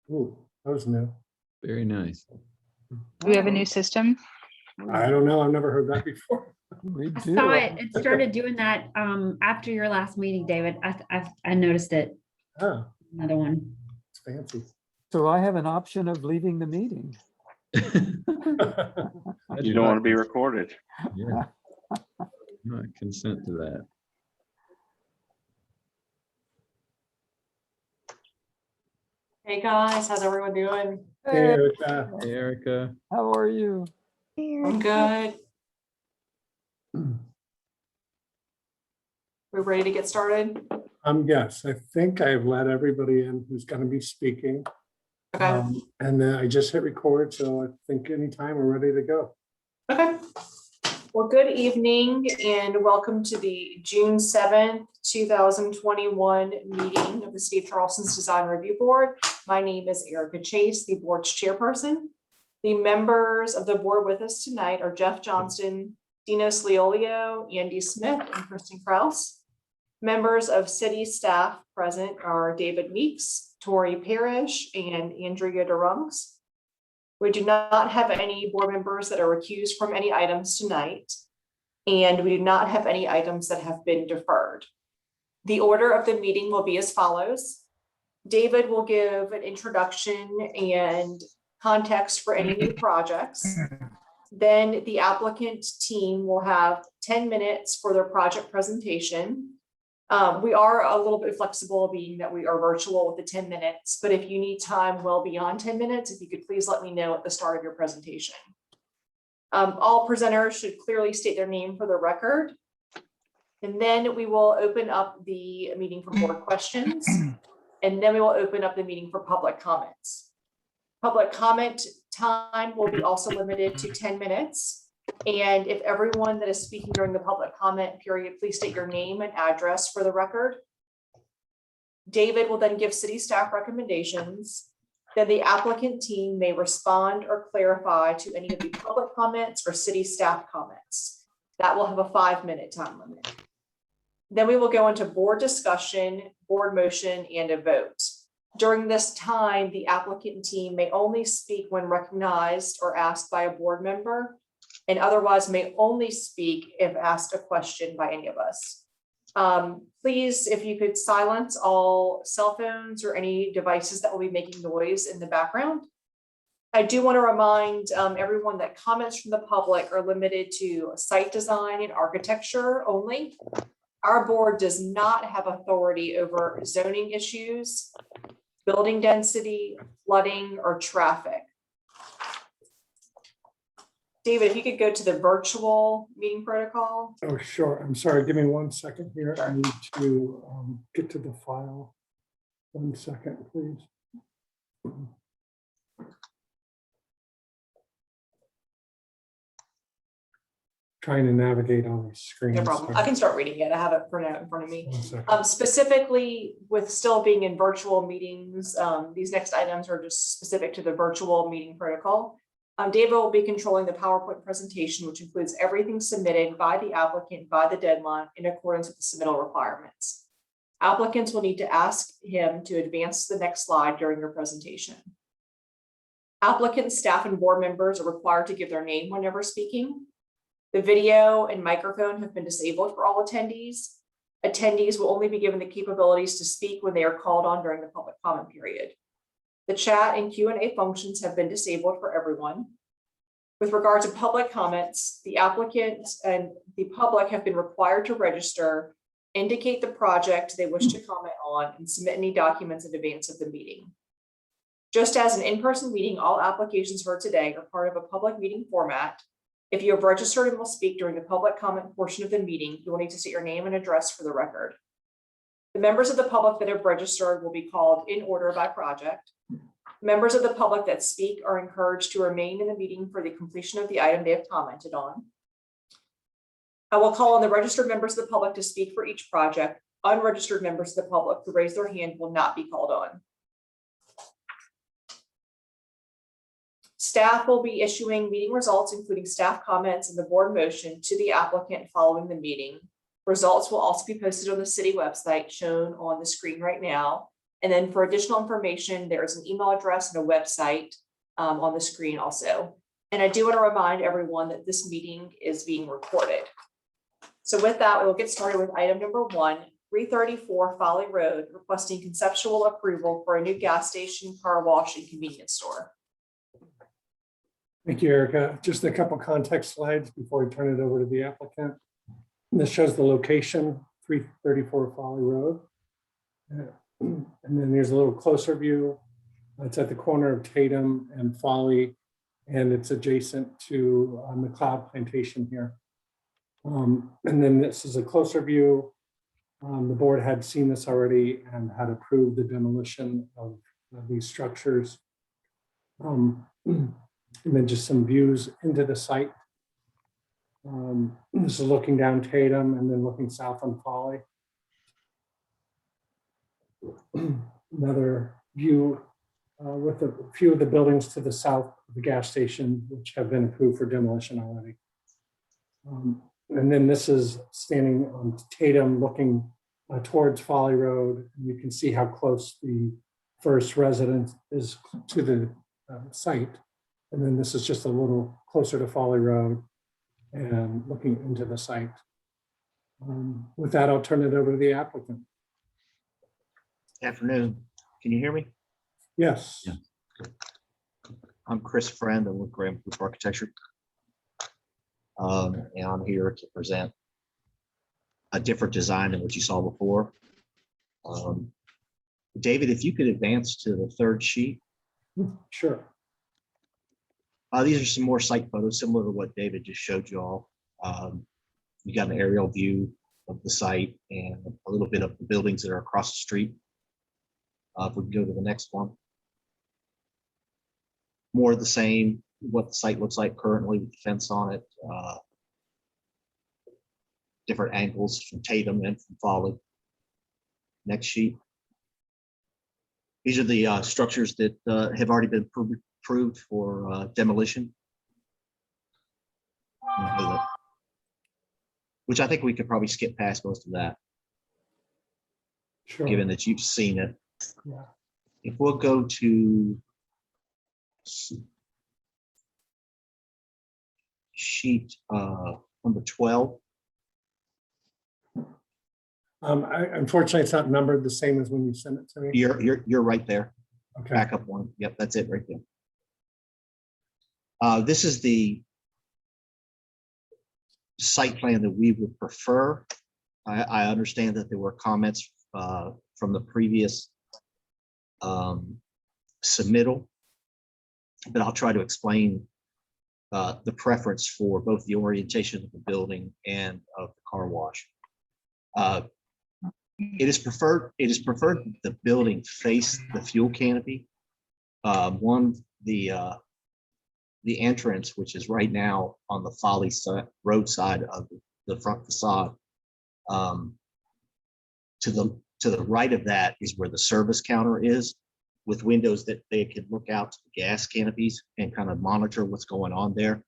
Ooh, that was new. Very nice. Do we have a new system? I don't know. I've never heard that before. We I do. saw it. It started doing that after your last meeting, David. I noticed it. Ah, Another one. it's fancy. So I have an option of leaving the meeting. You don't want to be recorded. Yeah. Not consent to that. Hey guys, how's everyone doing? Hey, Erica. Hey, Erica. How are you? I'm good. We're ready to get started? Yes, I think I've let everybody in who's going to be speaking. Okay. And then I just hit record, so I think anytime we're ready to go. Okay. Well, good evening and welcome to the June 7th, 2021 meeting of the City of Charleston's Design Review Board. My name is Erica Chase, the board's chairperson. The members of the board with us tonight are Jeff Johnston, Dino Sliolio, Andy Smith, and Kristen Krause. Members of city staff present are David Meeks, Tori Parrish, and Andrea DeRungs. We do not have any board members that are recused from any items tonight, and we do not have any items that have been deferred. The order of the meeting will be as follows. David will give an introduction and context for any new projects. Then the applicant team will have 10 minutes for their project presentation. We are a little bit flexible being that we are virtual with the 10 minutes, but if you need time well beyond 10 minutes, if you could please let me know at the start of your presentation. All presenters should clearly state their name for the record. And then we will open up the meeting for board questions. And then we will open up the meeting for public comments. Public comment time will be also limited to 10 minutes. And if everyone that is speaking during the public comment period, please state your name and address for the record. David will then give city staff recommendations. Then the applicant team may respond or clarify to any of the public comments or city staff comments. That will have a 5-minute time limit. Then we will go into board discussion, board motion, and a vote. During this time, the applicant team may only speak when recognized or asked by a board member, and otherwise may only speak if asked a question by any of us. Please, if you could silence all cell phones or any devices that will be making noise in the background. I do want to remind everyone that comments from the public are limited to site design and architecture only. Our board does not have authority over zoning issues, building density, flooding, or traffic. David, if you could go to the virtual meeting protocol. Oh, sure. I'm sorry. Give me 1 second here. I need to get to the file. 1 second, please. Trying to navigate on the screen. No problem. I can start reading it. I have it printed out in front of me. 1 second. Specifically with still being in virtual meetings, these next items are just specific to the virtual meeting protocol. David will be controlling the PowerPoint presentation, which includes everything submitted by the applicant by the deadline in accordance with the submittal requirements. Applicants will need to ask him to advance to the next slide during your presentation. Applicants, staff, and board members are required to give their name whenever speaking. The video and microphone have been disabled for all attendees. Attendees will only be given the capabilities to speak when they are called on during the public comment period. The chat and Q&A functions have been disabled for everyone. With regard to public comments, the applicant and the public have been required to register, indicate the project they wish to comment on, and submit any documents in advance of the meeting. Just as an in-person meeting, all applications heard today are part of a public meeting format. If you have registered and will speak during the public comment portion of the meeting, you will need to state your name and address for the record. The members of the public that have registered will be called in order by project. Members of the public that speak are encouraged to remain in the meeting for the completion of the item they have commented on. I will call on the registered members of the public to speak for each project. Unregistered members of the public who raise their hand will not be called on. Staff will be issuing meeting results, including staff comments and the board motion, to the applicant following the meeting. Results will also be posted on the city website shown on the screen right now. And then for additional information, there's an email address and a website on the screen also. And I do want to remind everyone that this meeting is being recorded. So with that, we will get started with item number 1, 334 Folly Road, requesting conceptual approval for a new gas station, car wash, and convenience store. Thank you, Erica. Just a couple context slides before we turn it over to the applicant. This shows the location, 334 Folly Road. And then there's a little closer view. It's at the corner of Tatum and Folly, and it's adjacent to McLeod Plantation here. And then this is a closer view. The board had seen this already and had approved the demolition of these structures. And then just some views into the site. This is looking down Tatum and then looking south on Folly. Another view with a few of the buildings to the south of the gas station, which have been approved for demolition already. And then this is standing on Tatum looking towards Folly Road. And you can see how close the first residence is to the site. And then this is just a little closer to Folly Road and looking into the site. With that, I'll turn it over to the applicant. Afternoon. Can you hear me? Yes. Yeah. I'm Chris Friend. I'm with Graham Group Architecture. And I'm here to present a different design than what you saw before. David, if you could advance to the third sheet. Sure. These are some more site photos similar to what David just showed you all. You got an aerial view of the site and a little bit of the buildings that are across the street. If we can go to the next one. More of the same, what the site looks like currently with the fence on it. Different angles from Tatum and from Folly. Next sheet. These are the structures that have already been approved for demolition. Which I think we could probably skip past most of that, Sure. given that you've seen it. Yeah. If we'll go to sheet number 12. Unfortunately, it's not numbered the same as when you sent it to me. You're right there. Okay. Back up one. Yep, that's it right there. This is the site plan that we would prefer. I understand that there were comments from the previous submittal, but I'll try to explain the preference for both the orientation of the building and of the car wash. It is preferred that the building face the fuel canopy. The entrance, which is right now on the Folly road side of the front facade, to the right of that is where the service counter is, with windows that they can look out to the gas canopies and kind of monitor what's going on there.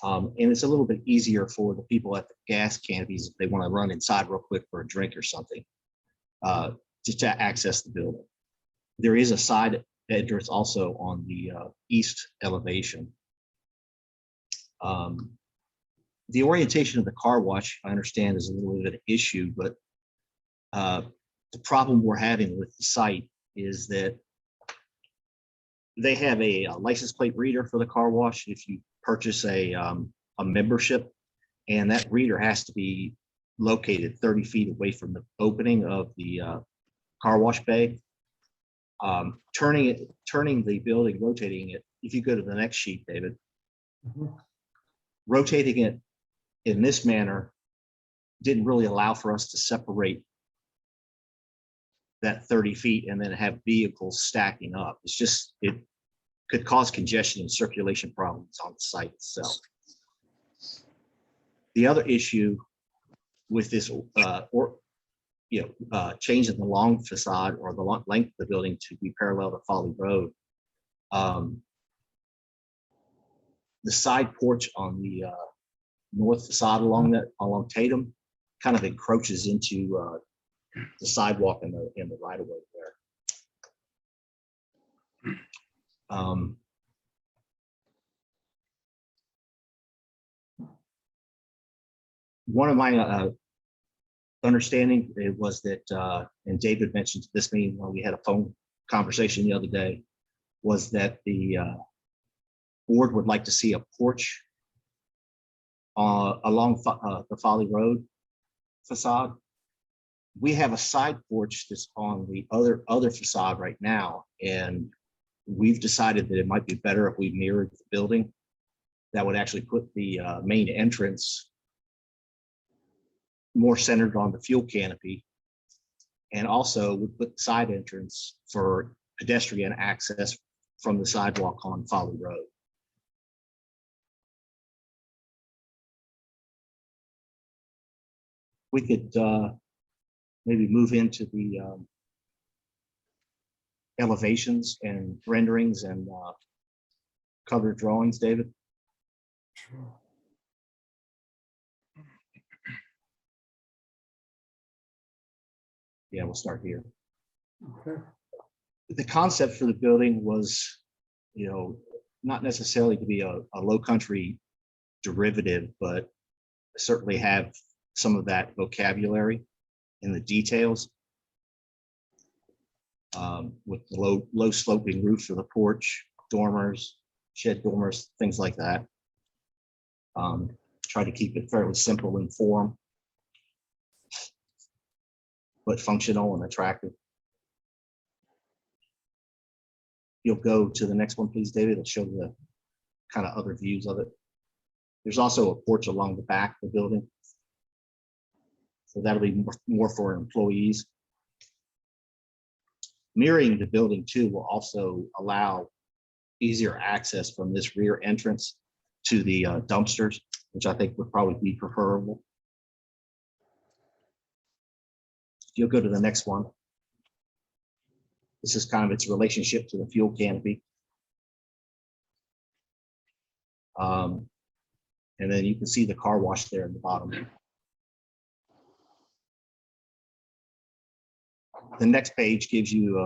And it's a little bit easier for the people at the gas canopies if they want to run inside real quick for a drink or something, just to access the building. There is a side entrance also on the east elevation. The orientation of the car wash, I understand, is a little bit of an issue, but the problem we're having with the site is that they have a license plate reader for the car wash if you purchase a membership, and that reader has to be located 30 feet away from the opening of the car wash bay. Turning the building, rotating it. If you go to the next sheet, David, rotating it in this manner didn't really allow for us to separate that 30 feet and then have vehicles stacking up. It's just, it could cause congestion and circulation problems on the site itself. The other issue with this changing the long facade or the length of the building to be parallel to Folly Road, the side porch on the north facade along Tatum kind of encroaches into the sidewalk in the right of way there. Um, One of my understanding it was that, and David mentioned this meeting when we had a phone conversation the other day, was that the board would like to see a porch along the Folly Road facade. We have a side porch that's on the other facade right now, and we've decided that it might be better if we mirrored the building. That would actually put the main entrance more centered on the fuel canopy, and also would put the side entrance for pedestrian access from the sidewalk on Folly Road. We could maybe move into the elevations and renderings and cover drawings, David. Yeah, we'll start here. Okay. The concept for the building was, not necessarily to be a low country derivative, but certainly have some of that vocabulary in the details. With the low sloping roof for the porch, dormers, shed dormers, things like that. Try to keep it fairly simple in form, but functional and attractive. You'll go to the next one, please, David. It'll show the kind of other views of it. There's also a porch along the back of the building. So that'll be more for employees. Mirroring the building too will also allow easier access from this rear entrance to the dumpsters, which I think would probably be preferable. You'll go to the next one. This is kind of its relationship to the fuel canopy. And then you can see the car wash there in the bottom. The next page gives you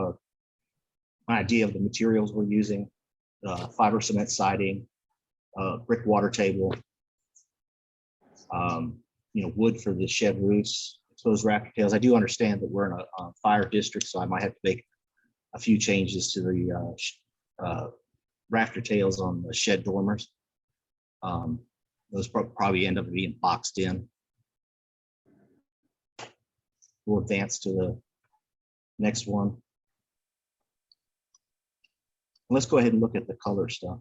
an idea of the materials we're using: fiber cement siding, brick water table, wood for the shed roofs, exposed rafter tails. I do understand that we're in a fire district, so I might have to make a few changes to the rafter tails on the shed dormers. Those probably end up being boxed in. We'll advance to the next one. Let's go ahead and look at the color stuff.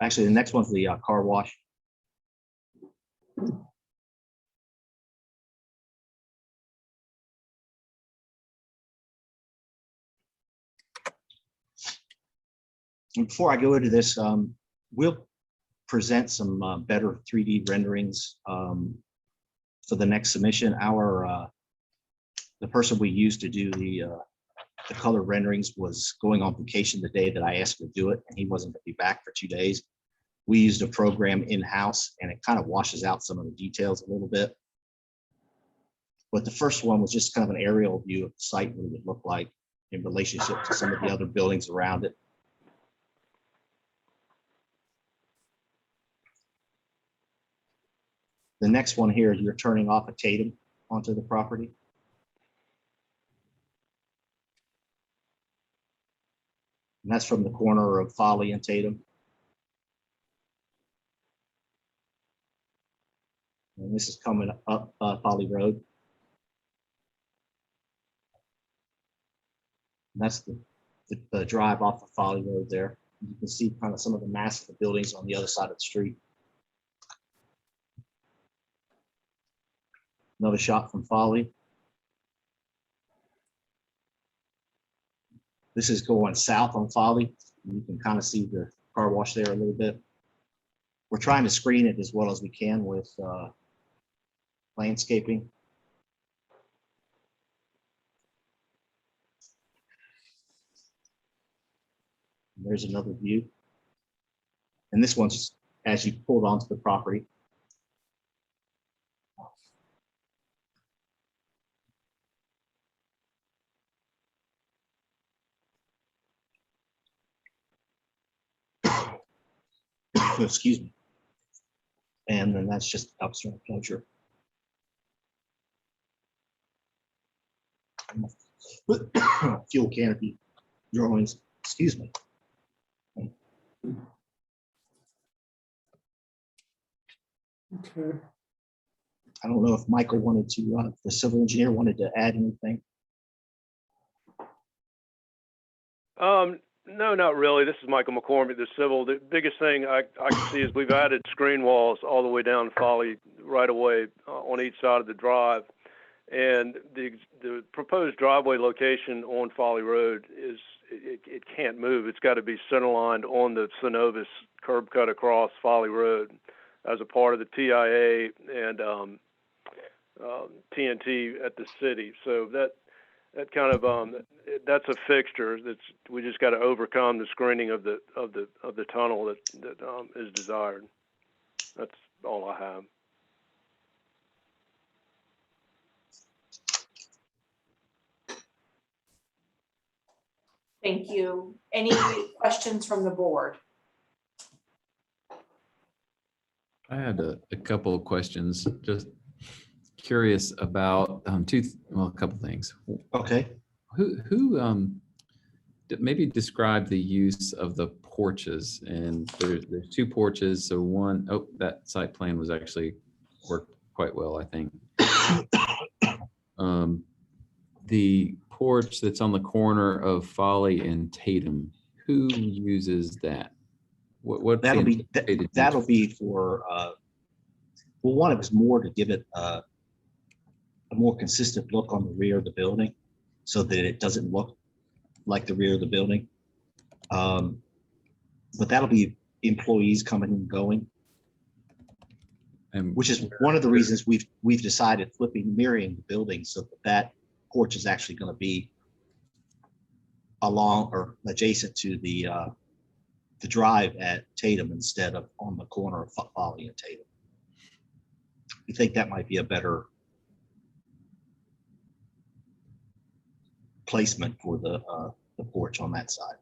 Actually, the next one's the car wash. And before I go into this, we'll present some better 3D renderings for the next submission. The person we used to do the color renderings was going on vacation the day that I asked him to do it, and he wasn't going to be back for 2 days. We used a program in-house, and it kind of washes out some of the details a little bit. But the first one was just kind of an aerial view of the site, what it would look like in relationship to some of the other buildings around it. The next one here, you're turning off a Tatum onto the property. And that's from the corner of Folly and Tatum. And this is coming up Folly Road. And that's the drive off of Folly Road there. You can see kind of some of the mass of the buildings on the other side of the street. Another shot from Folly. This is going south on Folly. You can kind of see the car wash there a little bit. We're trying to screen it as well as we can with landscaping. And there's another view. And this one's as you pulled onto the property. Excuse me. And then that's just upstream closure. Fuel canopy drawings, excuse me. Okay. I don't know if Michael wanted to, the civil engineer wanted to add anything. No, not really. This is Michael McCormick, the civil. The biggest thing I can see is we've added screen walls all the way down Folly right away on each side of the drive. And the proposed driveway location on Folly Road is, it can't move. It's got to be centerlined on the Synovus curb cut across Folly Road as a part of the TIA and TNT at the city. So that kind of that's a fixture. We just got to overcome the screening of the tunnel that is desired. That's all I have. Thank you. Any questions from the board? I had a couple of questions, just curious about a couple things. Okay. Who maybe describe the use of the porches, and there's two porches. So one, that site plan was actually worked quite well, I think. The porch that's on the corner of Folly and Tatum, who uses that? What That'll be for, well, one, it was more to give it a more consistent look on the rear of the building so that it doesn't look like the rear of the building. But that'll be employees coming and going, And which is one of the reasons we've decided mirroring the building so that porch is actually going to be along or adjacent to the drive at Tatum instead of on the corner of Folly and Tatum. We think that might be a better placement for the porch on that side.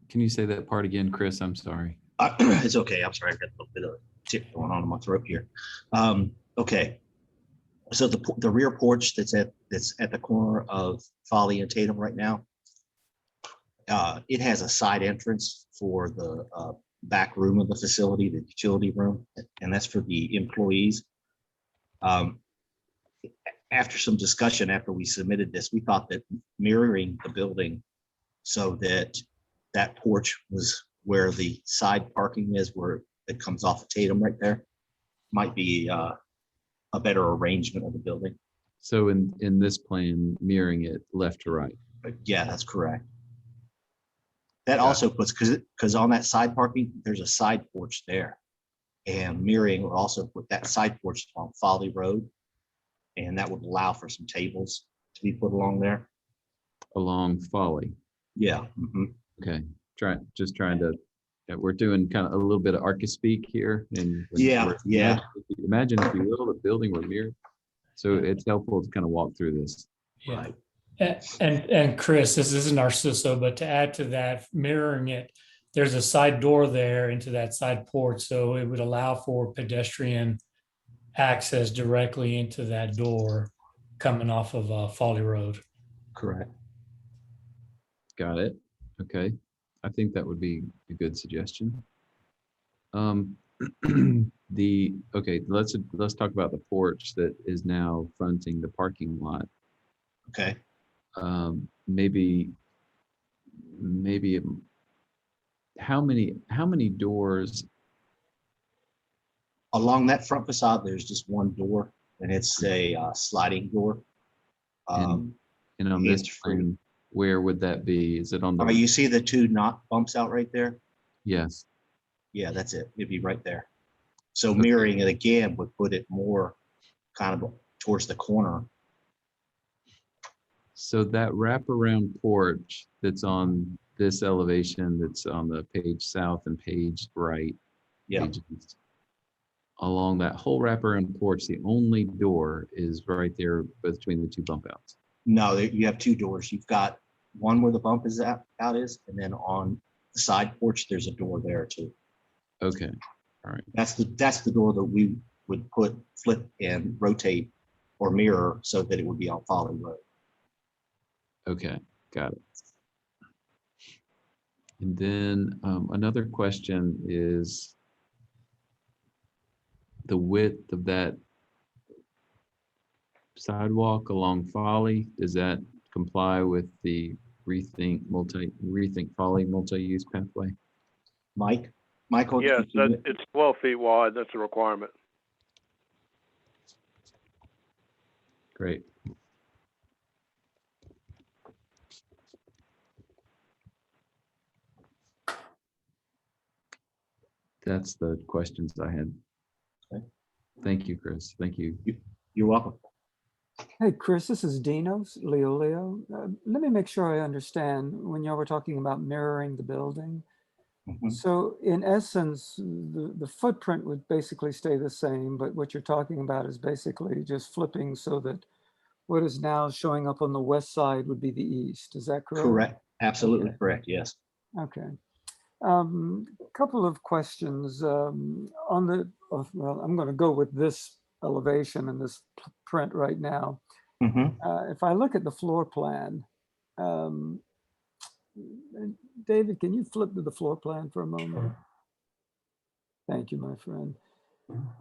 can you say that part again, Chris? I'm sorry. It's okay. I'm sorry. I've got a little bit of tick going on in my throat here. Okay. So the rear porch that's at the corner of Folly and Tatum right now, it has a side entrance for the back room of the facility, the utility room, and that's for the employees. After some discussion, after we submitted this, we thought that mirroring the building so that that porch was where the side parking is, where it comes off of Tatum right there, might be a better arrangement of the building. So in this plan, mirroring it left to right. But yeah, that's correct. That also puts, because on that side parking, there's a side porch there. And mirroring will also put that side porch on Folly Road. And that would allow for some tables to be put along there. Along Folly. Yeah. Mhm. Okay. Just trying to, we're doing kind of a little bit of archispeak here. And Yeah. Imagine, if you will, the building were mirrored. So it's helpful to kind of walk through this. Yeah. And Chris, this isn't Narciso, but to add to that, mirroring it, there's a side door there into that side porch. So it would allow for pedestrian access directly into that door coming off of Folly Road. Correct. Got it. Okay. I think that would be a good suggestion. Okay, let's talk about the porch that is now fronting the parking lot. Okay. Maybe how many doors? Along that front facade, there's just one door, and it's a sliding door. And on this plan, where would that be? Is it on the? You see the two knot bumps out right there? Yes. Yeah, that's it. It'd be right there. So mirroring it again would put it more kind of towards the corner. So that wraparound porch that's on this elevation, that's on the page south and page right. Yeah. Page east, along that whole wraparound porch, the only door is right there between the two bump outs. No, you have two doors. You've got one where the bump is out is, and then on the side porch, there's a door there too. Okay, all right. That's the door that we would flip and rotate or mirror so that it would be on Folly Road. Okay, got it. And then another question is the width of that sidewalk along Folly. Does that comply with the Rethink Folly multi-use pathway? Michael? Yes, it's 12 feet wide. That's a requirement. Great. That's the questions I had. Okay. Thank you, Chris. Thank you. You're welcome. Hey, Chris, this is Dinos, Leo. Let me make sure I understand when y'all were talking about mirroring the building. Mhm. So in essence, the footprint would basically stay the same, but what you're talking about is basically just flipping so that what is now showing up on the west side would be the east. Is that correct? Correct. Absolutely Okay. correct. Yes. Okay. Couple of questions on the, well, I'm going to go with this elevation and this print right now. Mhm. If I look at the floor plan, David, can you flip to the floor plan for a moment? Thank you, my friend.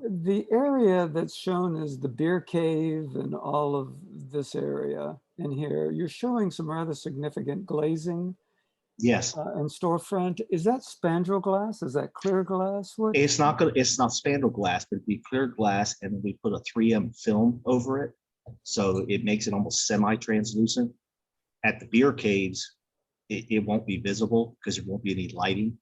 The area that's shown is the beer cave and all of this area in here. You're showing some rather significant glazing Yes. and storefront. Is that spandrel glass? Is that clear glass? What? It's not spandrel glass, but it'd be clear glass, and then we put a 3M film over it, so it makes it almost semi-translucent. At the beer caves, it won't be visible because there won't be any lighting.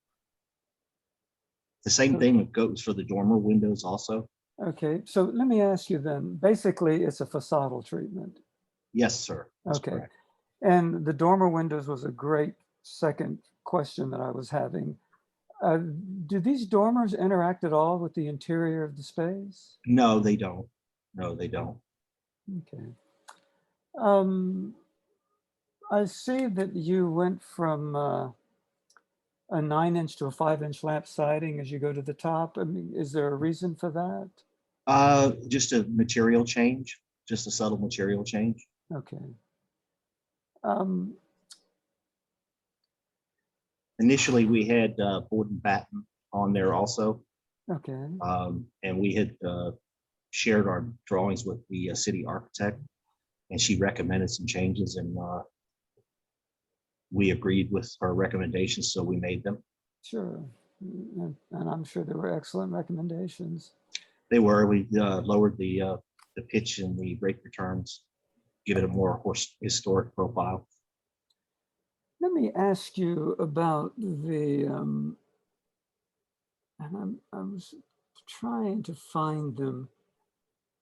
The same thing goes for the dormer windows also. Okay, so let me ask you then. Basically, it's a facadal treatment. Yes, sir. That's Okay, correct. and the dormer windows was a great second question that I was having. Do these dormers interact at all with the interior of the space? No, they don't. No, they don't. Okay. I see that you went from a 9-inch to a 5-inch lap siding as you go to the top. I mean, is there a reason for that? Just a material change, just a subtle material change. Okay. Um, Initially, we had board and batten on there also, okay. and we had shared our drawings with the city architect, and she recommended some changes, and we agreed with her recommendations, so we made them. Sure. And I'm sure there were excellent recommendations. They were. We lowered the pitch and the brake returns, give it a more historic profile. Let me ask you about the, and I was trying to find them.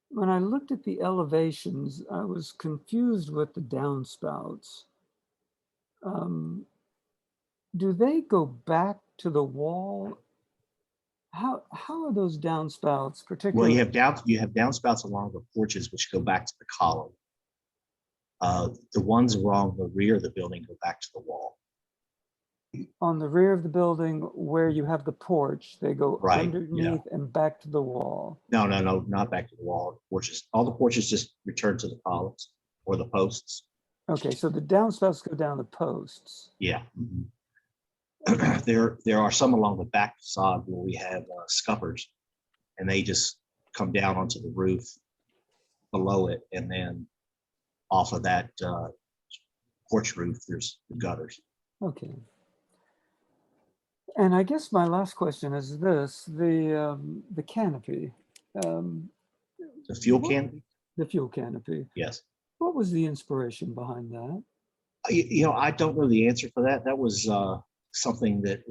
When I looked at the elevations, I was confused with the downspouts. Do they go back to the wall? How are those downspouts Well, particularly? you have downspouts along the porches, which go back to the column. The ones along the rear of the building go back to the wall. On the rear of the building where you have the porch, they go Right, underneath and back to the wall. No, not back to the wall. Porches, all the porches just return to the columns or the posts. Okay, so the downspouts go down the posts. Yeah. There are some along the back facade where we have scuppers, and they just come down onto the roof below it, and then off of that porch roof, there's the gutters. Okay. And I guess my last question is this: the canopy, The fuel canopy? the fuel canopy. Yes. What was the inspiration behind that? I don't know the answer for that. That was something that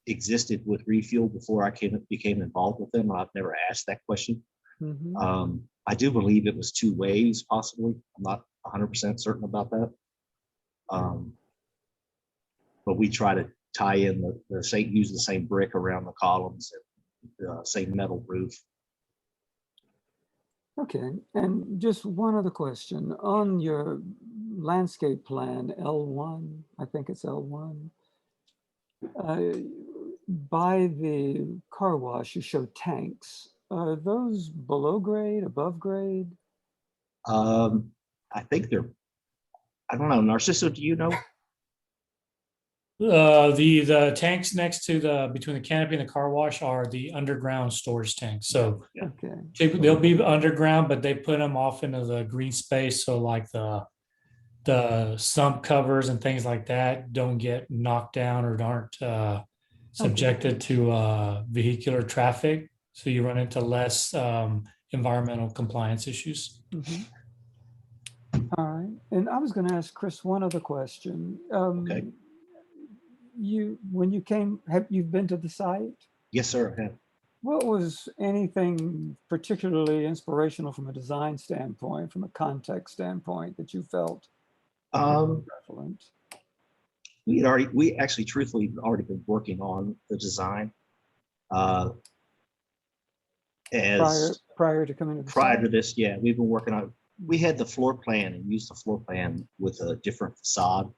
existed with Refuel before I became involved with them. I've never asked that question. Mhm. I do believe it was 2 ways, possibly. I'm not 100% certain about that. But we try to tie in use the same brick around the columns and same metal roof. Okay, and just one other question. On your landscape plan, L1, I think it's L1, by the car wash, you show tanks. Are those below grade, above grade? I think they're, I don't know, Narciso, do you know? The tanks next to between the canopy and the car wash are the underground storage tanks. So Okay, they'll be underground, but they put them off into the green space. So like the sump covers and things like that don't get knocked down or aren't subjected to vehicular traffic. So you run into less environmental compliance issues. mhm. All right. And I was going to ask Chris one other question. Okay. When you came, have you been to the site? Yes, sir. I have. What was anything particularly inspirational from a design standpoint, from a context standpoint, that you felt prevalent? We actually truthfully had already been working on the design. Prior to coming to the Prior site? to this, yeah, we've been working on, we had the floor plan and used the floor plan with a different facade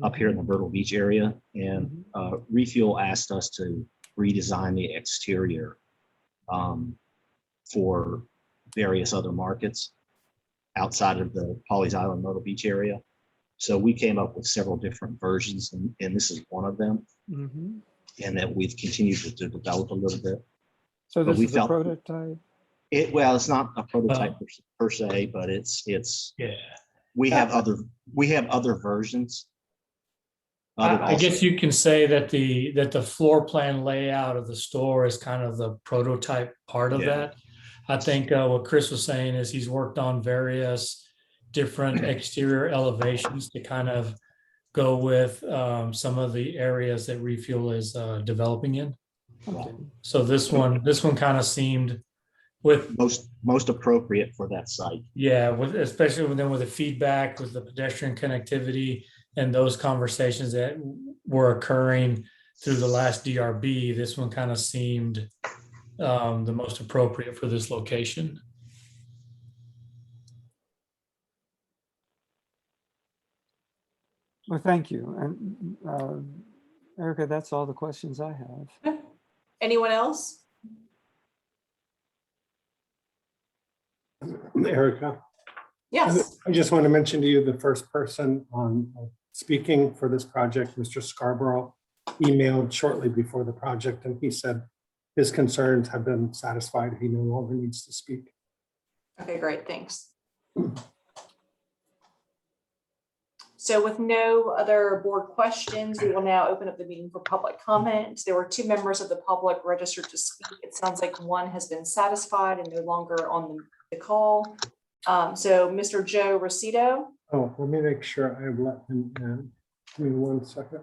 up here in the Myrtle Beach area. And Refuel asked us to redesign the exterior for various other markets outside of the Pawleys Island, Myrtle Beach area. So we came up with several different versions, and this is one of them, Mhm. and that we've continued to develop a little bit. So But this we is a felt- prototype? Well, it's not a prototype per se, but it's Yeah. we have other versions. I guess you can say that the floor plan layout of the store is kind of the prototype part of Yeah. that. I think what Chris was saying is he's worked on various different exterior elevations to kind of go with some of the areas that Refuel is developing in. Okay. So this one kind of seemed with, most appropriate for that site. yeah, with especially with the feedback with the pedestrian connectivity and those conversations that were occurring through the last DRB, this one kind of seemed the most appropriate for this location. Well, thank you. And Erica, that's all the questions I have. Anyone else? Erica, Yes. I just want to mention to you the first person on speaking for this project, Mr. Scarborough, emailed shortly before the project, and he said his concerns have been satisfied. He no longer needs to speak. Okay, great, thanks. So with no other board questions, we will now open up the meeting for public comment. There were 2 members of the public registered to speak. It sounds like one has been satisfied and no longer on the call. So Mr. Joe Rosito. Oh, let me make sure I have let him in. Give me 1 second.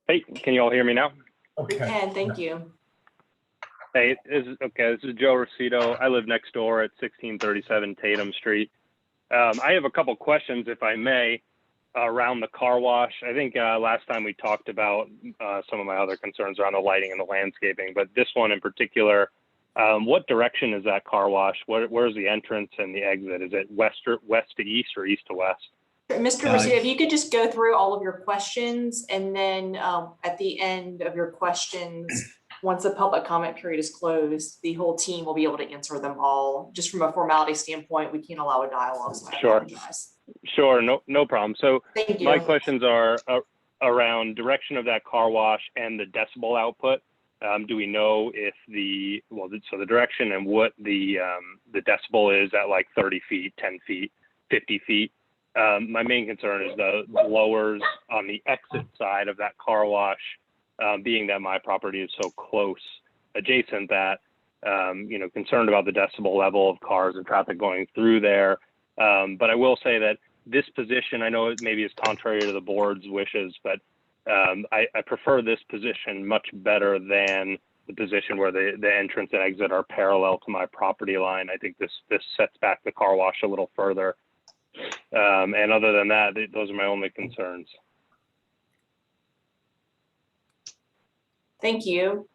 Hey, can you all hear me now? We Okay. can, thank you. Hey, this is Joe Rosito. I live next door at 1637 Tatum Street. I have a couple questions, if I may, around the car wash. I think last time we talked about some of my other concerns around the lighting and the landscaping, but this one in particular, what direction is that car wash? Where's the entrance and the exit? Is it west to east or east to west? Mr. Rosito, if you could just go through all of your questions, and then at the end of your questions, once the public comment period is closed, the whole team will be able to answer them all. Just from a formality standpoint, we can't allow a dialogue, so I Sure. apologize. Sure, no problem. So Thank you. my questions are around direction of that car wash and the decibel output. Do we know if the direction and what the decibel is at like 30 feet, 10 feet, 50 feet? My main concern is the blowers on the exit side of that car wash, being that my property is so close adjacent that, concerned about the decibel level of cars and traffic going through there. But I will say that this position, I know it maybe is contrary to the board's wishes, but I prefer this position much better than the position where the entrance and exit are parallel to my property line. I think this sets back the car wash a little further. And other than that, those are my only concerns. Thank you.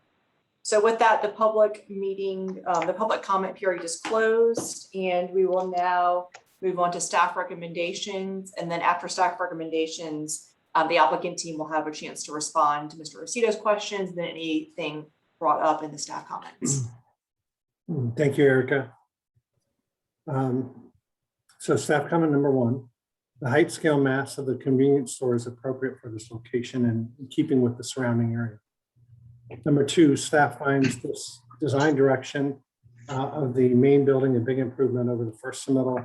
So with that, the public meeting, the public comment period is closed, and we will now move on to staff recommendations. And then after staff recommendations, the applicant team will have a chance to respond to Mr. Rosito's questions, and then anything brought up in the staff comments. Thank you, Erica. So staff comment number 1, the height scale mass of the convenience store is appropriate for this location and in keeping with the surrounding area. Number 2, staff finds this design direction of the main building a big improvement over the first submittal.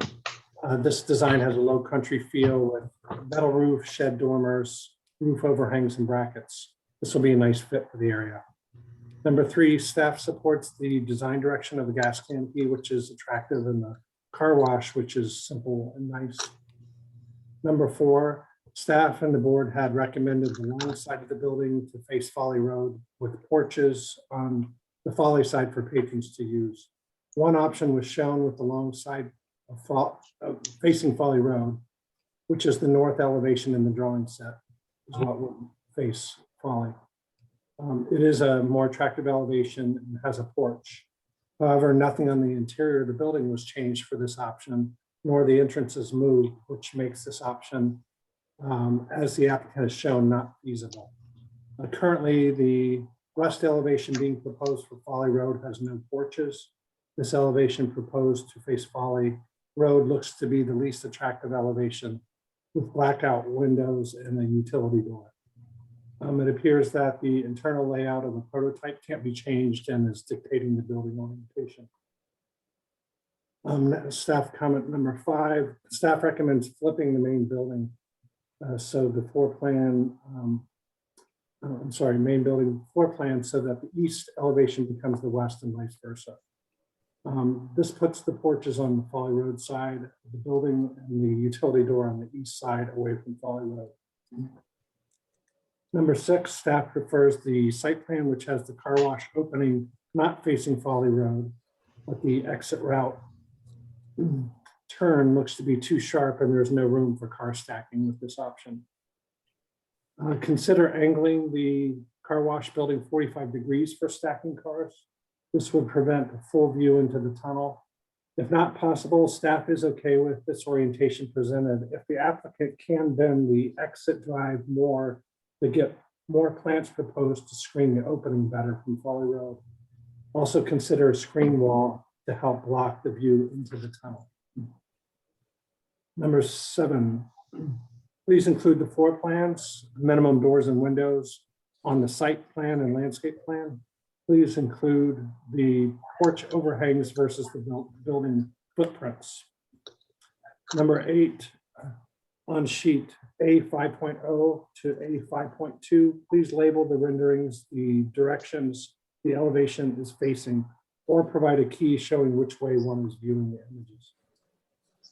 This design has a low country feel with metal roof, shed dormers, roof overhangs, and brackets. This will be a nice fit for the area. Number 3, staff supports the design direction of the gas canopy, which is attractive, and the car wash, which is simple and nice. Number 4, staff and the board had recommended the long side of the building to face Folly Road with porches on the Folly side for patrons to use. One option was shown with the long side of facing Folly Road, which is the north elevation in the drawing set, is what would face Folly. It is a more attractive elevation and has a porch. However, nothing on the interior of the building was changed for this option, nor the entrances moved, which makes this option, as the applicant has shown, not feasible. Currently, the west elevation being proposed for Folly Road has no porches. This elevation proposed to face Folly Road looks to be the least attractive elevation with blackout windows and a utility door. It appears that the internal layout of the prototype can't be changed and is dictating the building orientation. Staff comment number 5, staff recommends flipping the main building. So the floor plan, main building floor plan so that the east elevation becomes the west and vice versa. This puts the porches on the Folly Road side of the building and the utility door on the east side away from Folly Road. Number 6, staff prefers the site plan, which has the car wash opening not facing Folly Road, but the exit route turn looks to be too sharp and there's no room for car stacking with this option. Consider angling the car wash building 45 degrees for stacking cars. This would prevent a full view into the tunnel. If not possible, staff is okay with this orientation presented. If the applicant can bend the exit drive more to get more plants proposed to screen the opening better from Folly Road. Also consider a screen wall to help block the view into the tunnel. Number 7, please include the floor plans, minimum doors and windows on the site plan and landscape plan. Please include the porch overhangs versus the building footprints. Number 8, on sheet A 5.0 to A 5.2, please label the renderings, the directions the elevation is facing, or provide a key showing which way one is viewing the images.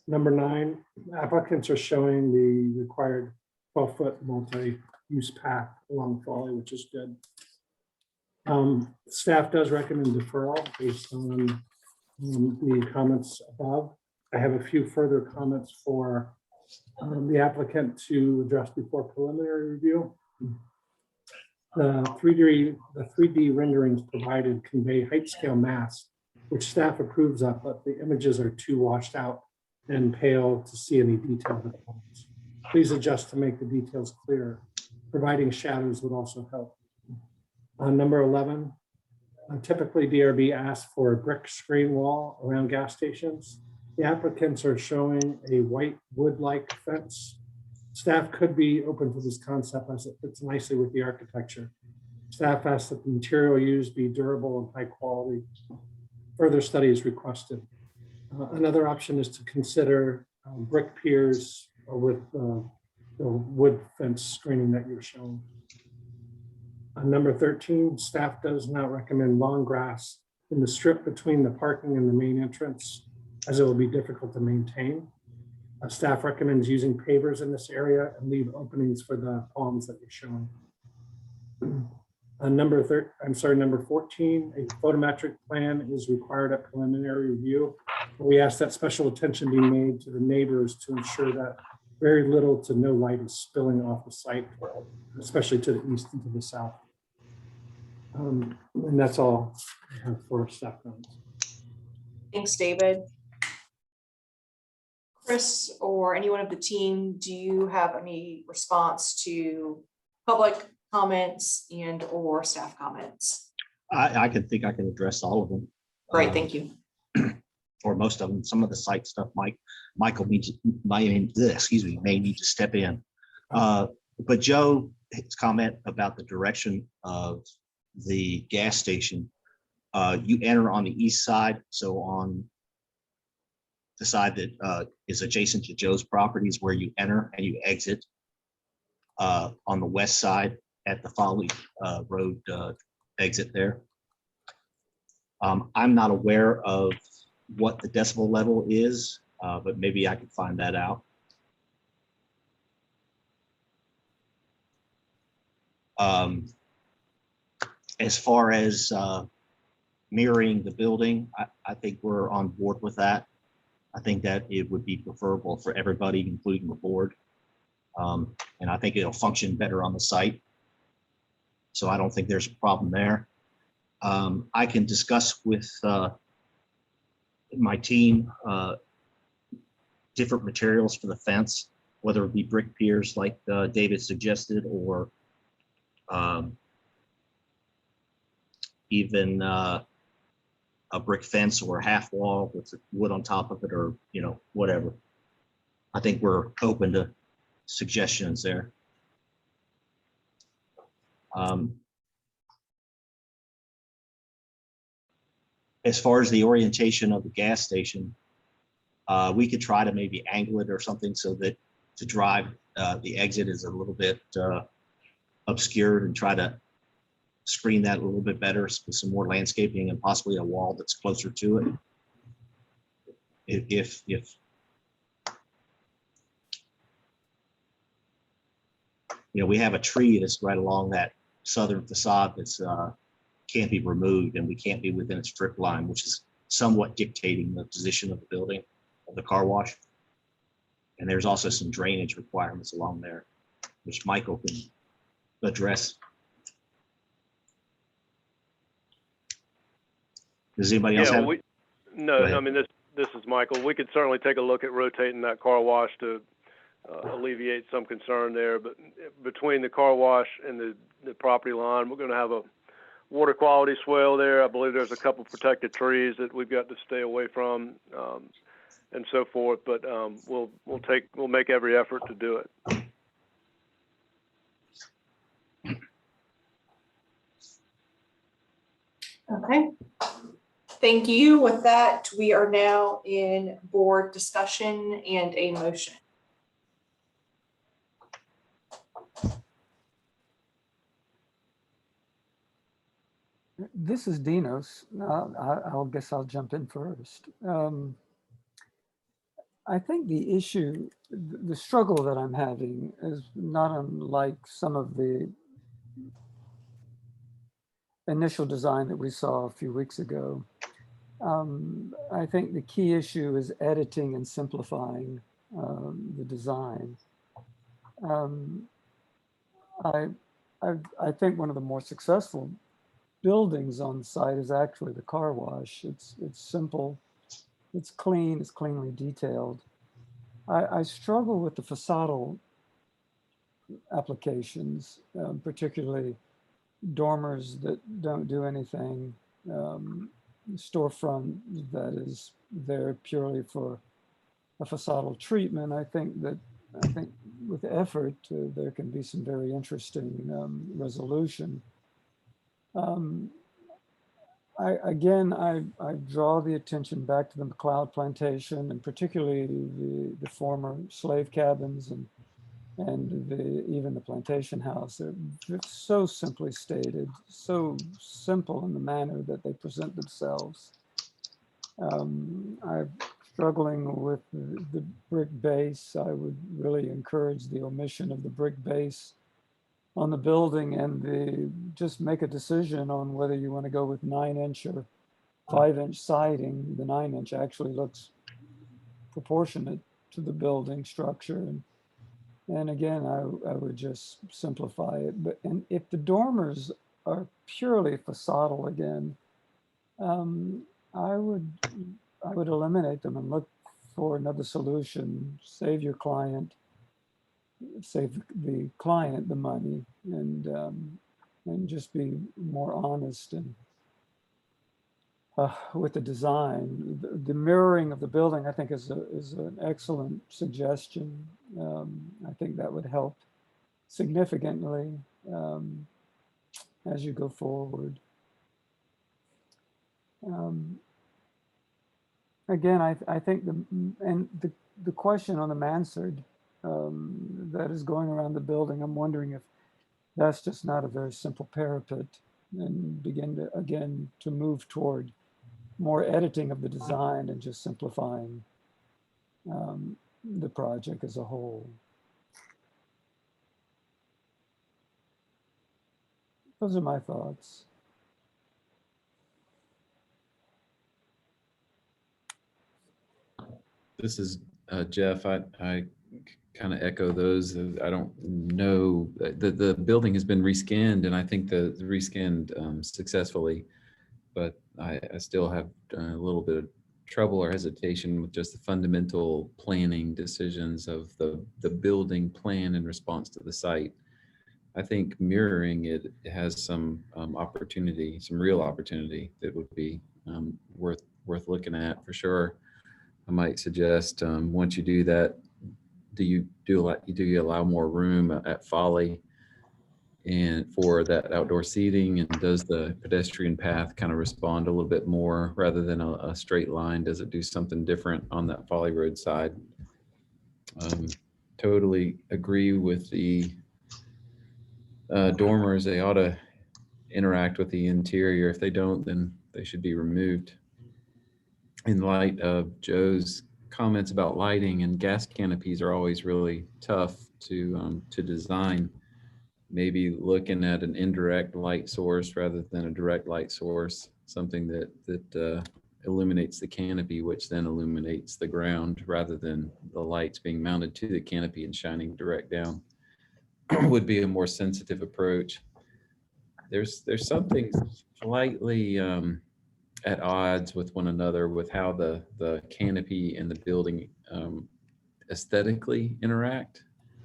Number 9, applicants are showing the required 12-foot multi-use path along Folly, which is good. Staff does recommend deferral based on the comments above. I have a few further comments for the applicant to address before preliminary review. The 3D renderings provided convey height scale mass, which staff approves of, but the images are too washed out and pale to see any detail. Please adjust to make the details clearer. Providing shadows would also help. On number 11, typically DRB asks for a brick screen wall around gas stations. The applicants are showing a white wood-like fence. Staff could be open to this concept as it fits nicely with the architecture. Staff asks that the material used be durable and high quality. Further study is requested. Another option is to consider brick piers with the wood fence screening that you're showing. Number 13, staff does not recommend long grass in the strip between the parking and the main entrance, as it will be difficult to maintain. Staff recommends using pavers in this area and leave openings for the palms that you're showing. Number 14, a photometric plan is required at preliminary review. We ask that special attention be made to the neighbors to ensure that very little to no light is spilling off the site, especially to the east and to the south. And that's all I have for staff comments. Thanks, David. Chris or anyone of the team, do you have any response to public comments and or staff comments? I think I can address all of them. Great, thank you. Or most of them. Some of the site stuff, Michael may need to step in. But Joe, his comment about the direction of the gas station, you enter on the east side, so on the side that is adjacent to Joe's properties, where you enter and you exit on the west side at the Folly Road exit there. I'm not aware of what the decibel level is, but maybe I could find that out. As far as mirroring the building, I think we're on board with that. I think that it would be preferable for everybody, including the board. And I think it'll function better on the site. So I don't think there's a problem there. I can discuss with my team different materials for the fence, whether it be brick piers like David suggested, or even a brick fence or a half wall with wood on top of it, or whatever. I think we're open to suggestions there. As far as the orientation of the gas station, we could try to maybe angle it or something so that to drive the exit is a little bit obscured, and try to screen that a little bit better with some more landscaping and possibly a wall that's closer to it. If we have a tree that's right along that southern facade that's can't be removed, and we can't be within a strip line, which is somewhat dictating the position of the building, of the car wash. And there's also some drainage requirements along there, which Michael can address. Does anybody else have? No, I mean, this is Michael. We could certainly take a look at rotating that car wash to alleviate some concern there. But between the car wash and the property line, we're going to have a water quality swale there. I believe there's a couple protected trees that we've got to stay away from, and so forth. But we'll make every effort to do it. Okay. Thank you. With that, we are now in board discussion and a motion. This is Dinos. I guess I'll jump in first. I think the issue, the struggle that I'm having is not unlike some of the initial design that we saw a few weeks ago. I think the key issue is editing and simplifying the design. I think one of the more successful buildings on site is actually the car wash. It's simple, it's clean, it's cleanly detailed. I struggle with the facadal applications, particularly dormers that don't do anything, storefront that is there purely for a facadal treatment. I think with effort, there can be some very interesting resolution. I draw the attention back to the McLeod plantation, and particularly the former slave cabins and even the plantation house. They're so simply stated, so simple in the manner that they present themselves. I'm struggling with the brick base. I would really encourage the omission of the brick base on the building, and just make a decision on whether you want to go with 9-inch or 5-inch siding. The 9-inch actually looks proportionate to the building structure. And again, I would just simplify it. And if the dormers are purely facadal again, I would eliminate them and look for another solution. Save your client, save the client the money, and just be more honest and with the design. The mirroring of the building, I think, is an excellent suggestion. I think that would help significantly as you go forward. Again, I think the question on the mansard that is going around the building, I'm wondering if that's just not a very simple parapet, and begin to, again, to move toward more editing of the design and just simplifying the project as a whole. Those are my thoughts. This is Jeff. I kind of echo those. I don't know. The building has been reskinned, and I think the reskinned successfully, but I still have a little bit of trouble or hesitation with just the fundamental planning decisions of the building plan in response to the site. I think mirroring it has some opportunity, some real opportunity that would be worth looking at for sure. I might suggest once you do that, do you allow more room at Folly and for that outdoor seating, and does the pedestrian path kind of respond a little bit more rather than a straight line? Does it do something different on that Folly Road side? Totally agree with the dormers. They ought to interact with the interior. If they don't, then they should be removed. In light of Joe's comments about lighting, and gas canopies are always really tough to design, maybe looking at an indirect light source rather than a direct light source, something that illuminates the canopy, which then illuminates the ground rather than the lights being mounted to the canopy and shining direct down, would be a more sensitive approach. There's something slightly at odds with one another with how the canopy and the building aesthetically interact.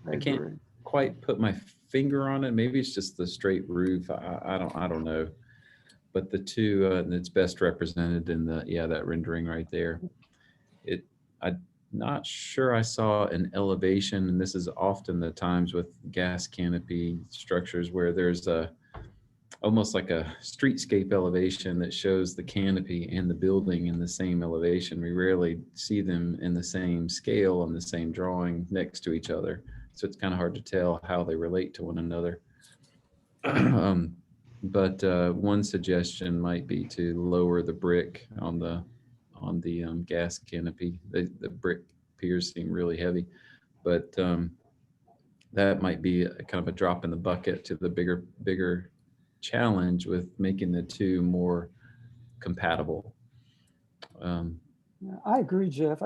I can't quite put my finger on it. Maybe it's just the straight roof. I don't know. But the two, it's best represented in that rendering right there. I'm not sure I saw an elevation, and this is often the times with gas canopy structures where there's almost like a streetscape elevation that shows the canopy and the building in the same elevation. We rarely see them in the same scale on the same drawing next to each other. So it's kind of hard to tell how they relate to one another. But one suggestion might be to lower the brick on the gas canopy. The brick piers seem really heavy, but that might be a kind of a drop in the bucket to the bigger challenge with making the two more compatible. I agree, Jeff.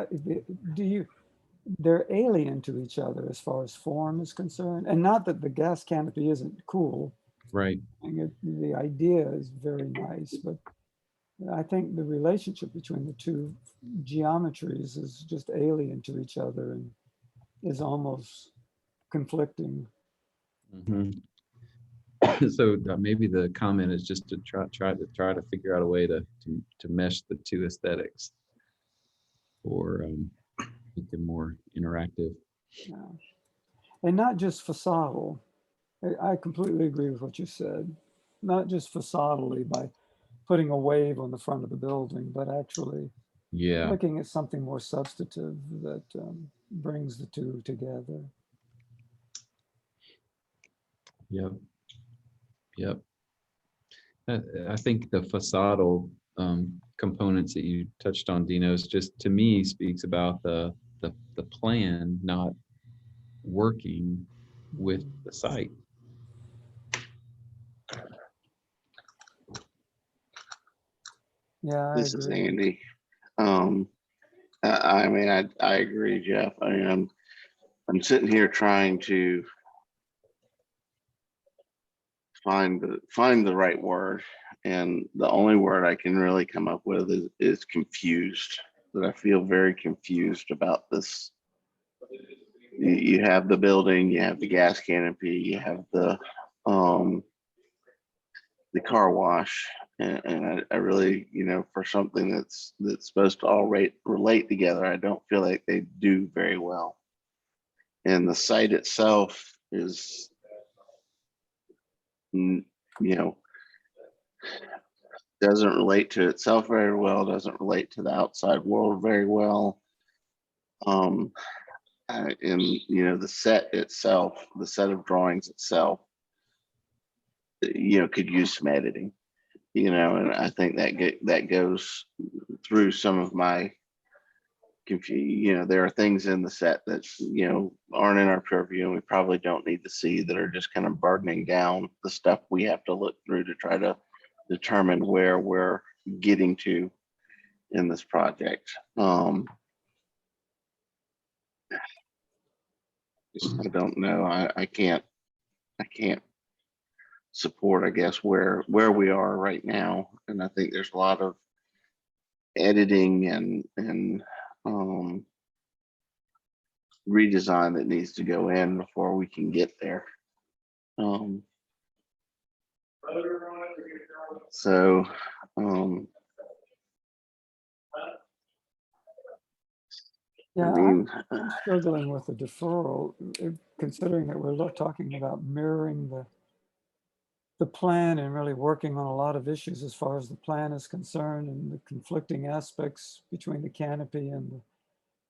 They're alien to each other as far as form is concerned, and not that the gas canopy isn't cool. Right. The idea is very nice, but I think the relationship between the two geometries is just alien to each other and is almost conflicting. Mm-hmm. So maybe the comment is just to try to figure out a way to mesh the two aesthetics or make them more interactive. Yeah. And not just facadal. I completely agree with what you said. Not just facadally by putting a wave on the front of the building, but actually looking at something more substantive that brings the two together. Yep. I think the facadal components that you touched on, Dinos, just to me speaks about the plan not working with the site. Yeah, This is Andy. I mean, I agree, Jeff. I mean, I'm sitting here trying to find the right word. And the only word I can really come up with is confused. That I feel very confused about this. You have the building, you have the gas canopy, you have the car wash, and I really, for something that's supposed to all relate together, I don't feel like they do very well. And the site itself is, doesn't relate to itself very well, doesn't relate to the outside world very well. And the set itself, the set of drawings itself, could use some editing, and I think that goes through some of my confusion. There are things in the set that aren't in our purview, and we probably don't need to see, that are just kind of burdening down the stuff we have to look through to try to determine where we're getting to in this project. I don't know. I can't support, I guess, where we are right now, and I think there's a lot of editing and redesign that needs to go in before we can get there. Yeah, I mean, I'm struggling with the deferral, considering that we're talking about mirroring the plan and really working on a lot of issues as far as the plan is concerned, and the conflicting aspects between the canopy and the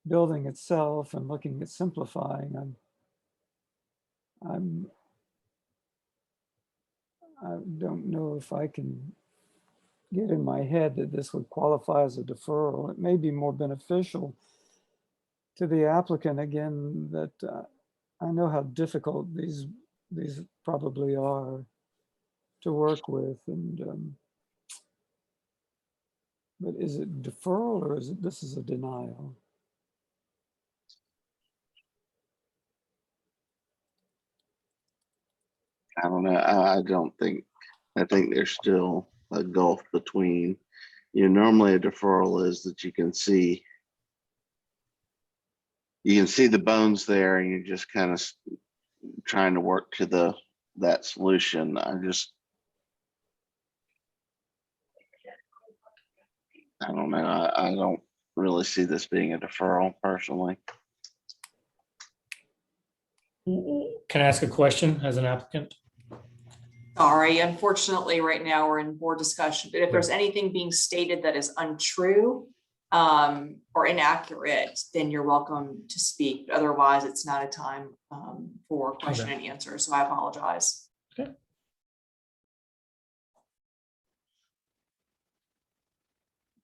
building itself, and looking at simplifying. I don't know if I can get in my head that this would qualify as a deferral. It may be more beneficial to the applicant, again, that I know how difficult these probably are to work with, and but is it deferral, or is this is a denial? I don't know. I think there's still a gulf between, normally a deferral is that you can see the bones there, and you're just kind of trying to work to that solution. I don't know. I don't really see this being a deferral personally. Can I ask a question as an applicant? Sorry, unfortunately, right now we're in board discussion, but if there's anything being stated that is untrue or inaccurate, then you're welcome to speak. But otherwise, it's not a time for question and answer. So I apologize. Okay.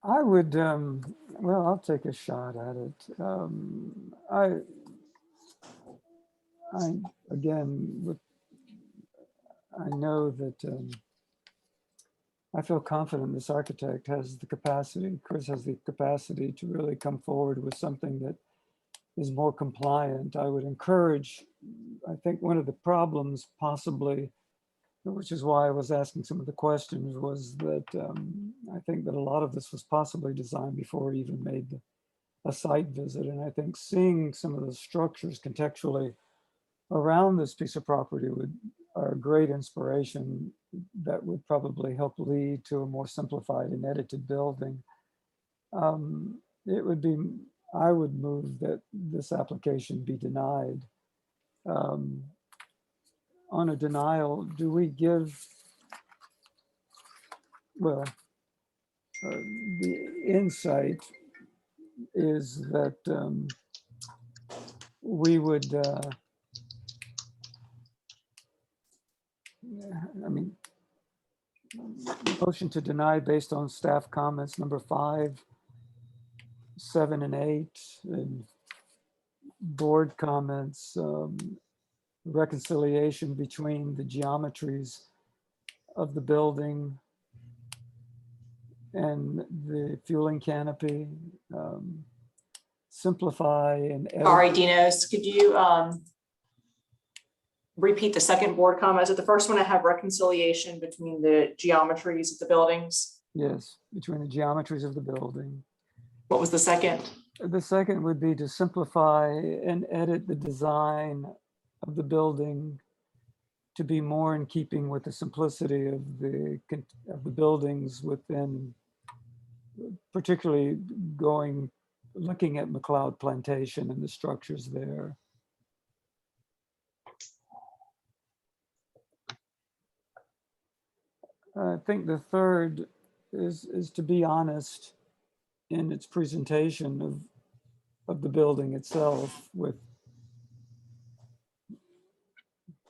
I would, well, I'll take a shot at it. I know that I feel confident this architect has the capacity, Chris has the capacity to really come forward with something that is more compliant. I would encourage, I think one of the problems possibly, which is why I was asking some of the questions, was that I think that a lot of this was possibly designed before we even made a site visit. And I think seeing some of the structures contextually around this piece of property are a great inspiration that would probably help lead to a more simplified and edited building. I would move that this application be denied. On a denial, do we give, well, the insight is that we would, motion to deny based on staff comments number 5, 7, and 8, and board comments, reconciliation between the geometries of the building and the fueling canopy, simplify and edit. Sorry, Dinos, could you repeat the second board comment. So the first one, I have reconciliation between the geometries of the buildings. Yes, between the geometries of the building. What was the second? The second would be to simplify and edit the design of the building to be more in keeping with the simplicity of the buildings within, particularly looking at McLeod Plantation and the structures there. I think the third is to be honest in its presentation of the building itself, with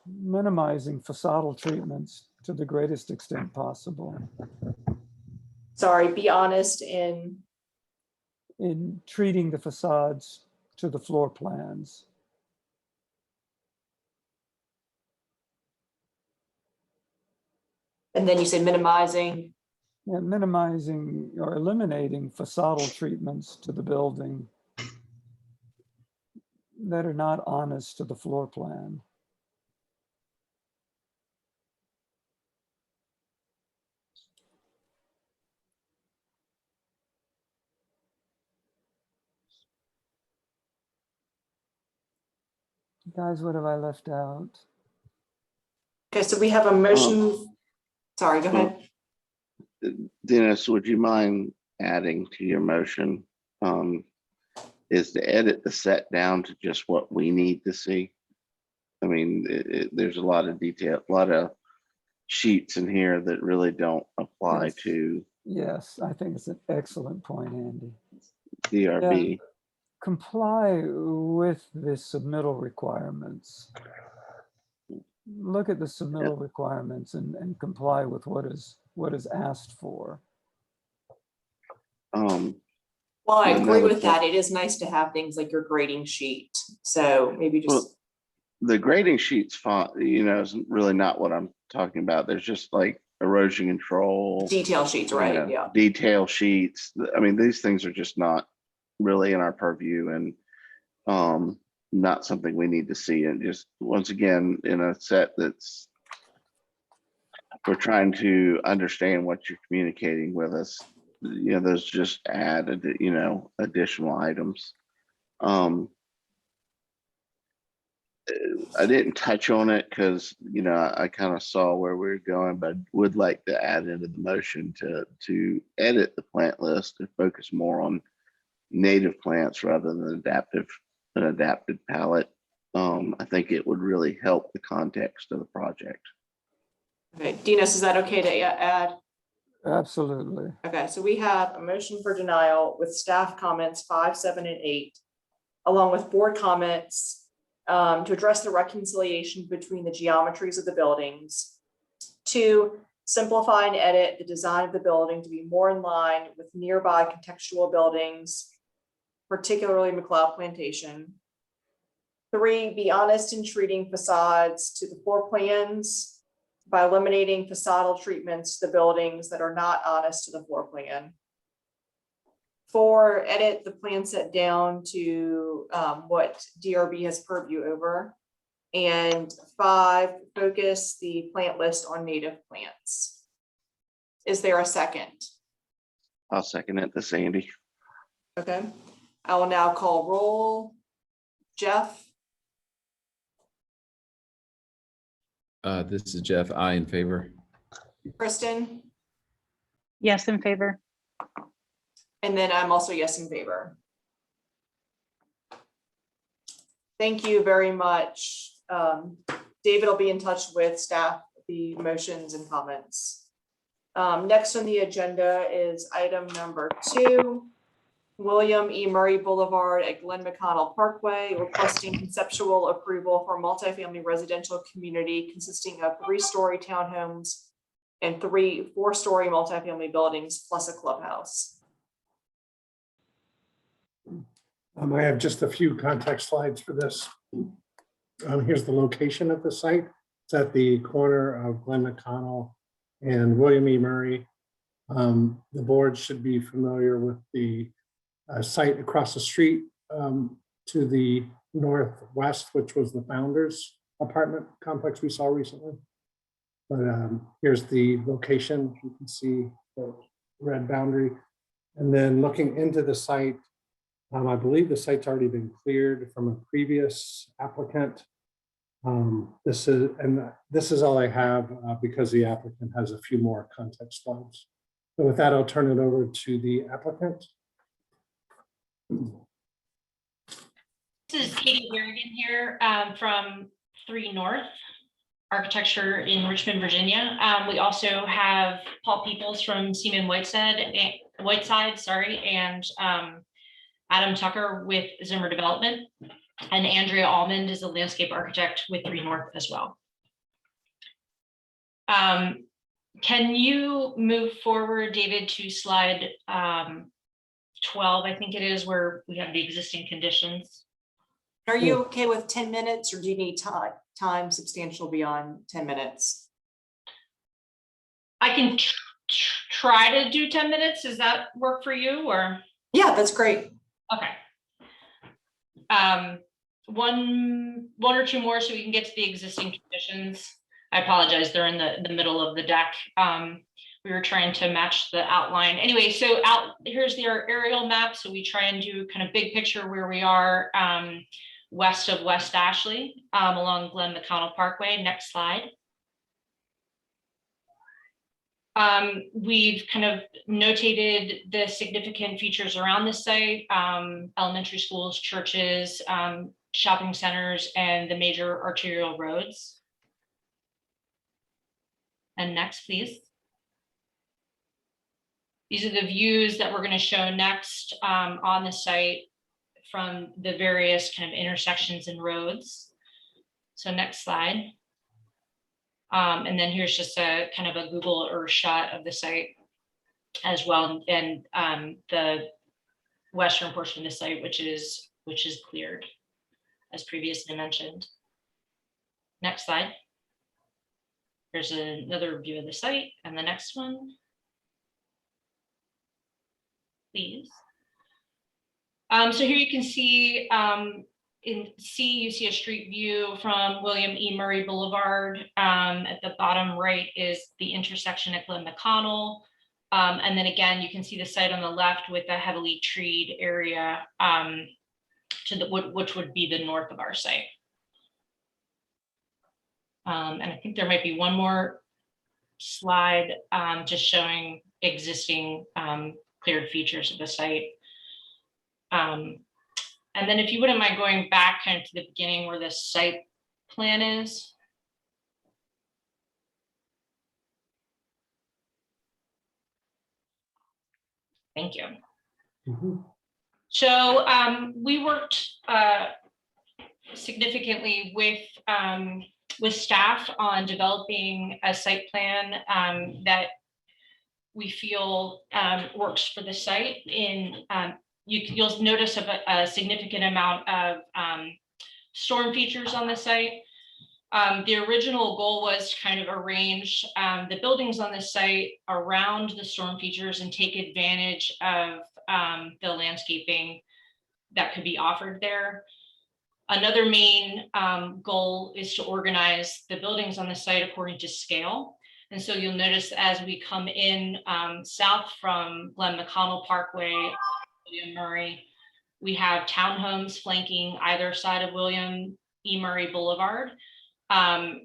minimizing facadal treatments to the greatest extent possible. Sorry, be honest in treating the facades to the floor plans. and then you say minimizing. Yeah, minimizing or eliminating facadal treatments to the building that are not honest to the floor plan. Guys, what have I left out? Okay, so we have a motion. Sorry, go ahead. Dennis, would you mind adding to your motion? Is to edit the set down to just what we need to see. I mean, there's a lot of detail, a lot of sheets in here that really don't apply Yes. to Yes, I think it's an excellent point, Andy. DRB. Comply with the submittal requirements. Look at the submittal requirements and comply with what is asked for. Well, I agree another with that. It is nice to have things like your grading sheet. So maybe just, Well, the grading sheets font, is really not what I'm talking about. There's just like erosion control. detail sheets, right? Yeah. Detail sheets. I mean, these things are just not really in our purview and not something we need to see. And just once again, in a set that's, we're trying to understand what you're communicating with us. Those just add, additional items. I didn't touch on it because, I kind of saw where we were going, but would like to add into the motion to edit the plant list and focus more on native plants rather than an adapted palette. I think it would really help the context of the project. Okay, Dinos, is that okay to add? Absolutely. Okay, so we have a motion for denial with staff comments 5, 7, and 8, along with board comments to address the reconciliation between the geometries of the buildings. 2, simplify and edit the design of the building to be more in line with nearby contextual buildings, particularly McLeod Plantation. 3, be honest in treating facades to the floor plans by eliminating facadal treatments to the buildings that are not honest to the floor plan. 4, edit the plan set down to what DRB has purview over. And 5, focus the plant list on native plants. Is there a second? I'll second it, this Andy. Okay, I will now call roll. Jeff, This is Jeff. I in favor. Kristen, Yes, in favor. and then I'm also yes in favor. Thank you very much. David will be in touch with staff, the motions and comments. Next on the agenda is item number 2, William E. Murray Boulevard at Glen McConnell Parkway, requesting conceptual approval for a multifamily residential community consisting of 3-story townhomes and 3 4-story multifamily buildings plus a clubhouse. I have just a few context slides for this. Here's the location of the site. It's at the corner of Glen McConnell and William E. Murray. The board should be familiar with the site across the street to the northwest, which was the founders apartment complex we saw recently. But here's the location. You can see the red boundary. And then looking into the site, I believe the site's already been cleared from a previous applicant. This is all I have because the applicant has a few more context slides. So with that, I'll turn it over to the applicant. This is Katie Harrigan here from 3 North Architecture in Richmond, Virginia. We also have Paul Peoples from Seaman Whiteside, and Adam Tucker with Zimmer Development, and Andrea Almond is a landscape architect with 3 North as well. Can you move forward, David, to slide 12, I think it is, where we have the existing conditions? Are you okay with 10 minutes or do you need time substantial beyond 10 minutes? I can try to do 10 minutes. Does that work for you, or? Yeah, that's great. Okay. One or two more so we can get to the existing conditions. I apologize, they're in the middle of the deck. We were trying to match the outline. Anyway, so here's our aerial map. So we try and do kind of big picture where we are west of West Ashley along Glen McConnell Parkway. Next slide. We've kind of notated the significant features around the site, elementary schools, churches, shopping centers, and the major arterial roads. And next, please. These are the views that we're going to show next on the site from the various kind of intersections and roads. So next slide. And then here's just a kind of a Google Earth shot of the site as well, and the western portion of the site, which is cleared, as previously mentioned. Next slide. Here's another view of the site, and the next one, please. So here you can see in C, you see a street view from William E. Murray Boulevard. At the bottom right is the intersection at Glen McConnell. And then again, you can see the site on the left with a heavily treed area which would be the north of our site. And I think there might be one more slide just showing existing cleared features of the site. And then if you wouldn't mind going back kind of to the beginning where the site plan is. Thank you. Mm-hmm. So we worked significantly with staff on developing a site plan that we feel works for the site. You'll notice a significant amount of storm features on the site. The original goal was to kind of arrange the buildings on the site around the storm features and take advantage of the landscaping that could be offered there. Another main goal is to organize the buildings on the site according to scale. And so you'll notice as we come in south from Glen McConnell Parkway, William Murray, we have townhomes flanking either side of William E. Murray Boulevard,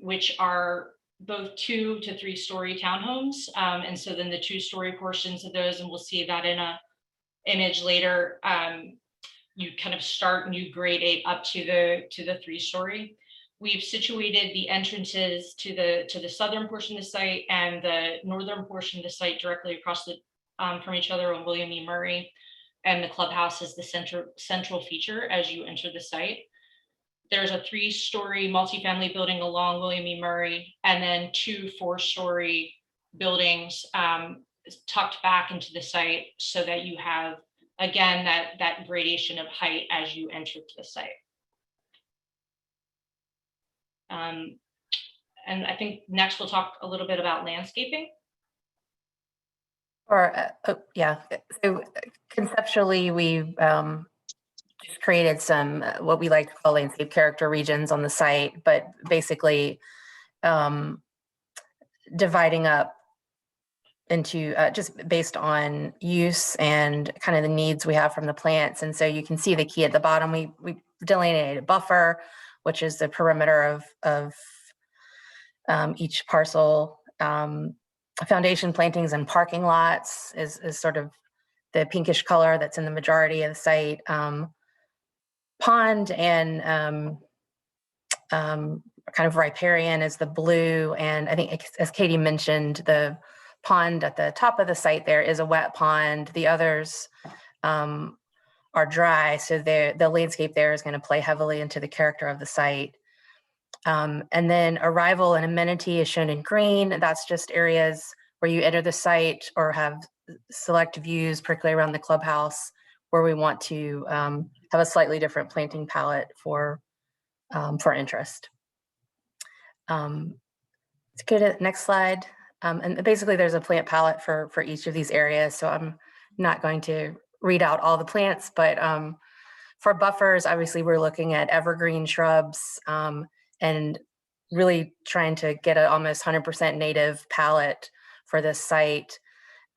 which are both 2 to 3 story townhomes. And so then the 2-story portions of those, and we'll see that in a image later, you kind of start and you grade up to the 3-story. We've situated the entrances to the southern portion of the site and the northern portion of the site directly across from each other on William E. Murray. And the clubhouse is the central feature as you enter the site. There's a 3-story multifamily building along William E. Murray, and then 2 4-story buildings tucked back into the site so that you have, again, that gradation of height as you enter to the site. And I think next we'll talk a little bit about landscaping. Or yeah, so conceptually, we just created some, what we like to call landscape character regions on the site, but basically dividing up into just based on use and kind of the needs we have from the plants. And so you can see the key at the bottom. We delineated a buffer, which is the perimeter of each parcel. Foundation plantings and parking lots is sort of the pinkish color that's in the majority of the site. Pond and kind of riparian is the blue. And I think, as Katie mentioned, the pond at the top of the site there is a wet pond. The others are dry. So the landscape there is going to play heavily into the character of the site. And then arrival and amenity is shown in green. That's just areas where you enter the site or have select views, particularly around the clubhouse, where we want to have a slightly different planting palette for interest. Let's go to the next slide. And basically there's a plant palette for each of these areas. So I'm not going to read out all the plants, but for buffers, obviously we're looking at evergreen shrubs and really trying to get an almost 100% native palette for this site.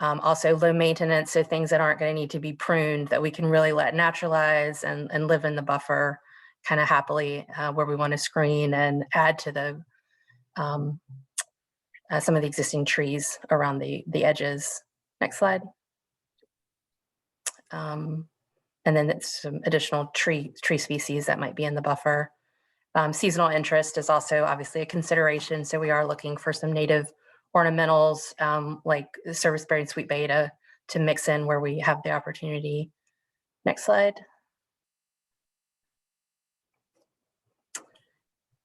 Also low maintenance, so things that aren't going to need to be pruned, that we can really let naturalize and live in the buffer kind of happily, where we want to screen and add to the some of the existing trees around the edges. Next slide. And then it's some additional tree species that might be in the buffer. Seasonal interest is also obviously a consideration. So we are looking for some native ornamentals like service-bearing sweet bay to mix in where we have the opportunity. Next slide.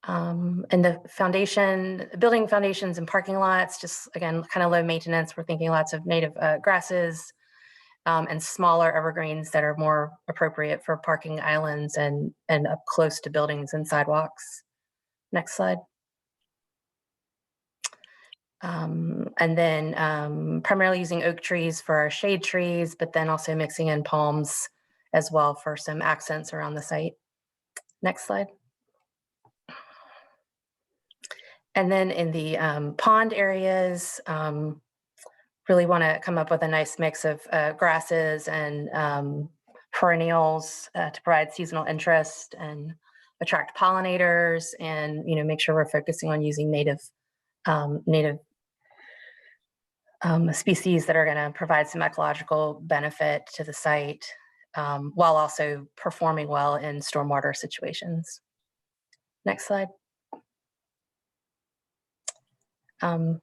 And the foundation, building foundations and parking lots, just again, kind of low maintenance. We're thinking lots of native grasses and smaller evergreens that are more appropriate for parking islands and up close to buildings and sidewalks. Next slide. And then primarily using oak trees for our shade trees, but then also mixing in palms as well for some accents around the site. Next slide. And then in the pond areas, really want to come up with a nice mix of grasses and perennials to provide seasonal interest and attract pollinators, and make sure we're focusing on using native species that are going to provide some ecological benefit to the site, while also performing well in stormwater situations. Next slide. And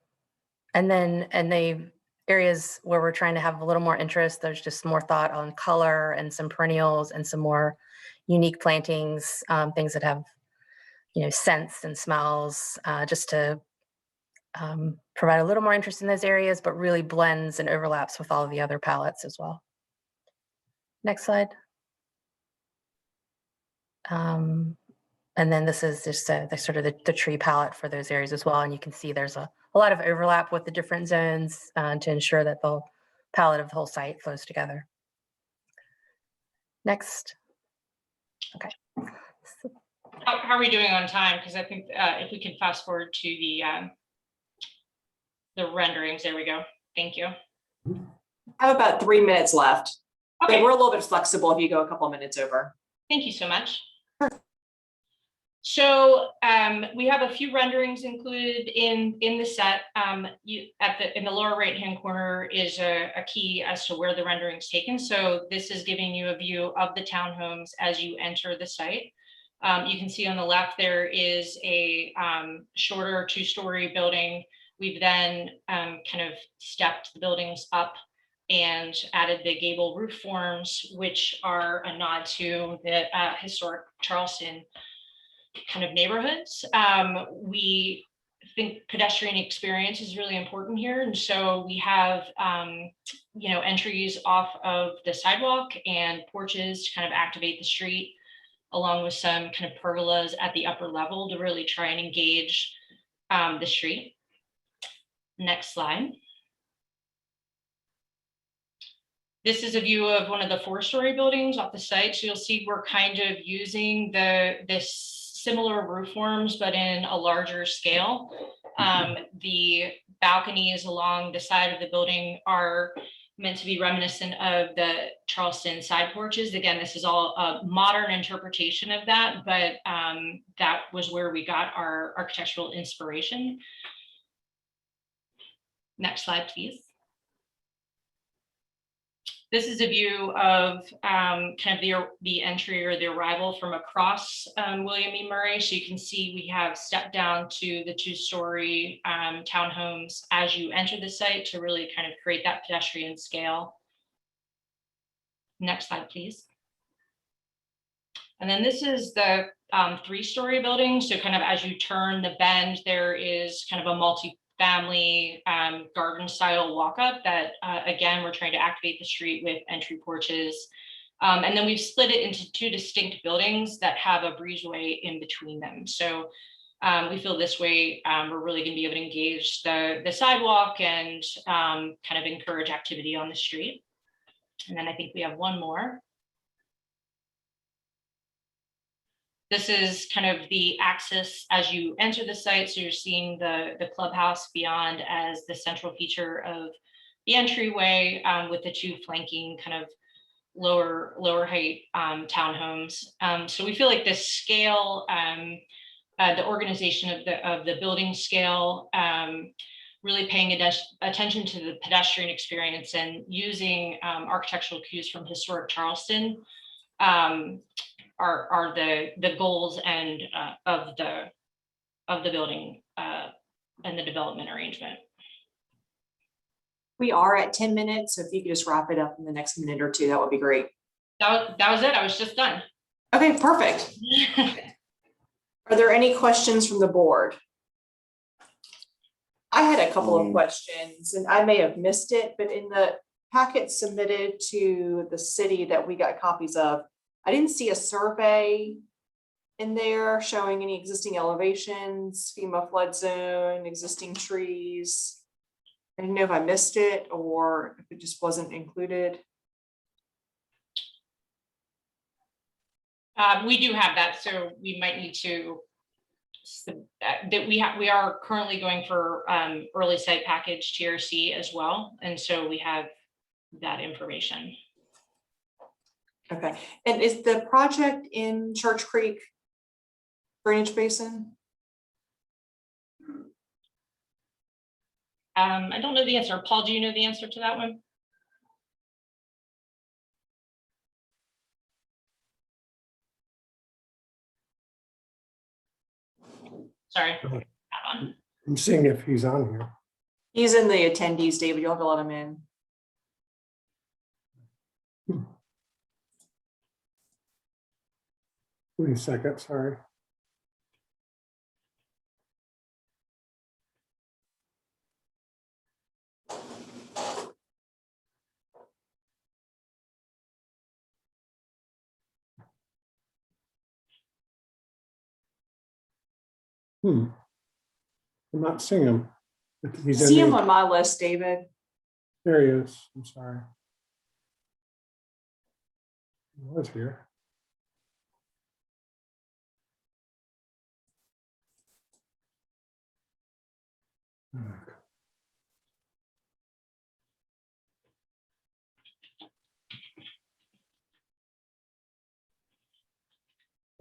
the areas where we're trying to have a little more interest, there's just more thought on color and some perennials and some more unique plantings, things that have, scents and smells, just to provide a little more interest in those areas, but really blends and overlaps with all of the other palettes as well. Next slide. And then this is just the sort of the tree palette for those areas as well. And you can see there's a lot of overlap with the different zones to ensure that the palette of the whole site flows together. Next. Okay. How are we doing on time? Because I think if we can fast forward to the renderings, there we go. Thank you. I have about 3 minutes left. Okay. But we're a little bit flexible if you go a couple of minutes over. Thank you so much. So we have a few renderings included in the set. In the lower right-hand corner is a key as to where the rendering is taken. So this is giving you a view of the townhomes as you enter the site. You can see on the left there is a shorter 2-story building. We've then kind of stepped the buildings up and added the gable roof forms, which are a nod to the historic Charleston kind of neighborhoods. We think pedestrian experience is really important here. And so we have, entries off of the sidewalk and porches to kind of activate the street, along with some kind of pergolas at the upper level to really try and engage the street. Next slide. This is a view of one of the 4-story buildings off the site. So you'll see we're kind of using this similar roof forms, but in a larger scale. The balconies along the side of the building are meant to be reminiscent of the Charleston side porches. Again, this is all a modern interpretation of that, but that was where we got our architectural inspiration. Next slide, please. This is a view of kind of the entry or the arrival from across William E. Murray. So you can see we have stepped down to the 2-story townhomes as you enter the site to really kind of create that pedestrian scale. Next slide, please. And then this is the 3-story building. So kind of as you turn the bend, there is kind of a multi-family garden style walk up that again, we're trying to activate the street with entry porches. And then we've split it into 2 distinct buildings that have a breezeway in between them. So we feel this way, we're really going to be able to engage the sidewalk and kind of encourage activity on the street. And then I think we have one more. This is kind of the access as you enter the site. So you're seeing the clubhouse beyond as the central feature of the entryway with the 2 flanking kind of lower height townhomes. So we feel like this scale, the organization of the building scale, really paying attention to the pedestrian experience and using architectural cues from historic Charleston are the goals and of the building and the development arrangement. We are at 10 minutes, so if you could just wrap it up in the next minute or 2, that would be great. That was it. I was just done. Okay, perfect. Are there any questions from the board? I had a couple of questions, and I may have missed it, but in the packet submitted to the city that we got copies of, I didn't see a survey in there showing any existing elevations, FEMA flood zone, existing trees. I didn't know if I missed it or if it just wasn't included. We do have that, so we might need to. That we are currently going for early site package TRC as well, and so we have that information. Okay, and is the project in Church Creek drainage basin? I don't know the answer. Paul, do you know the answer to that one? Sorry. I'm seeing if he's on here. He's in the attendees, David. You'll have to let him in. Wait a second, sorry. I'm not seeing him. He's See him on my list, David. There he is. I'm sorry. He was here.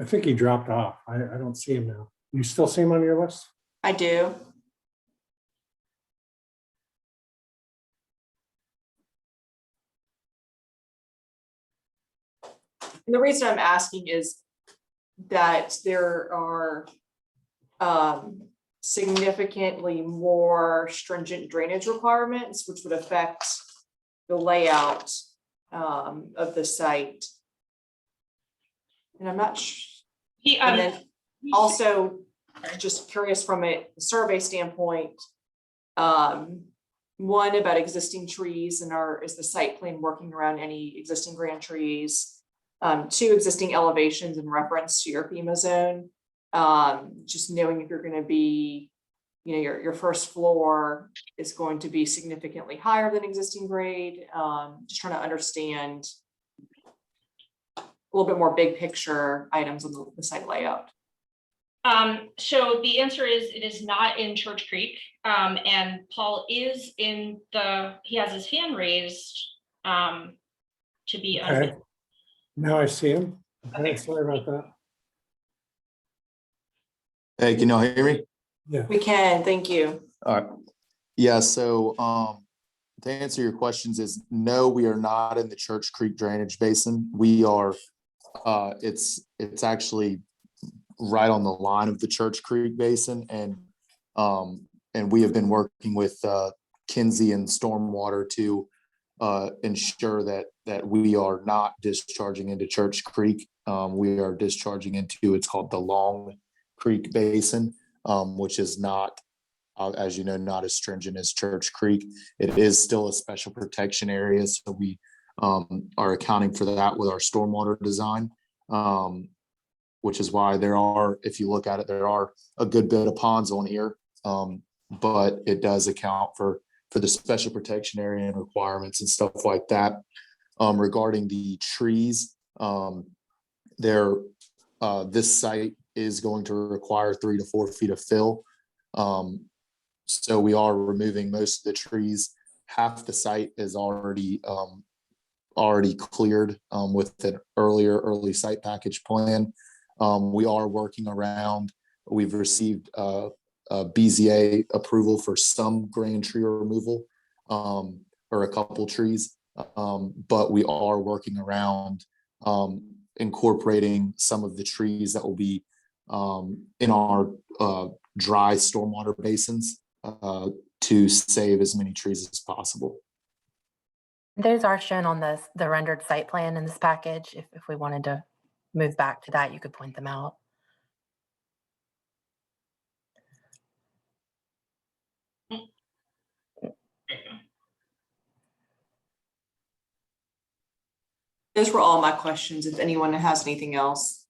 I think he dropped off. I don't see him now. You still see him on your list? I do. And the reason I'm asking is that there are significantly more stringent drainage requirements, which would affect the layout of the site. And I'm not sure. And then also, just curious from a survey standpoint, one about existing trees and is the site plan working around any existing grand trees? 2 existing elevations in reference to your FEMA zone. Just knowing if you're going to be your first floor is going to be significantly higher than existing grade. Just trying to understand a little bit more big picture items on the site layout. So the answer is it is not in Church Creek. And Paul is he has his hand raised to be Okay. under. Now I see him. Okay, Okay. sorry about that. Hey, can y'all hear me? Yeah. We can, thank you. All right. Yeah, so to answer your questions is no, we are not in the Church Creek drainage basin. We are, it's actually right on the line of the Church Creek basin, and we have been working with Kinsey and Stormwater to ensure that we are not discharging into Church Creek. We are discharging into, it's called the Long Creek Basin, which is not, as you know, not as stringent as Church Creek. It is still a special protection area, so we are accounting for that with our stormwater design, which is why there are, if you look at it, there are a good bit of ponds on here, but it does account for the special protection area and requirements and stuff like that. Regarding the trees, this site is going to require 3 to 4 feet of fill. So we are removing most of the trees. Half the site is already cleared with an early site package plan. We are working around, we've received BZA approval for some grand tree removal, or a couple trees, but we are working around incorporating some of the trees that will be in our dry stormwater basins to save as many trees as possible. Those are shown on the rendered site plan in this package. If we wanted to move back to that, you could point them out. Those were all my questions. If anyone has anything else.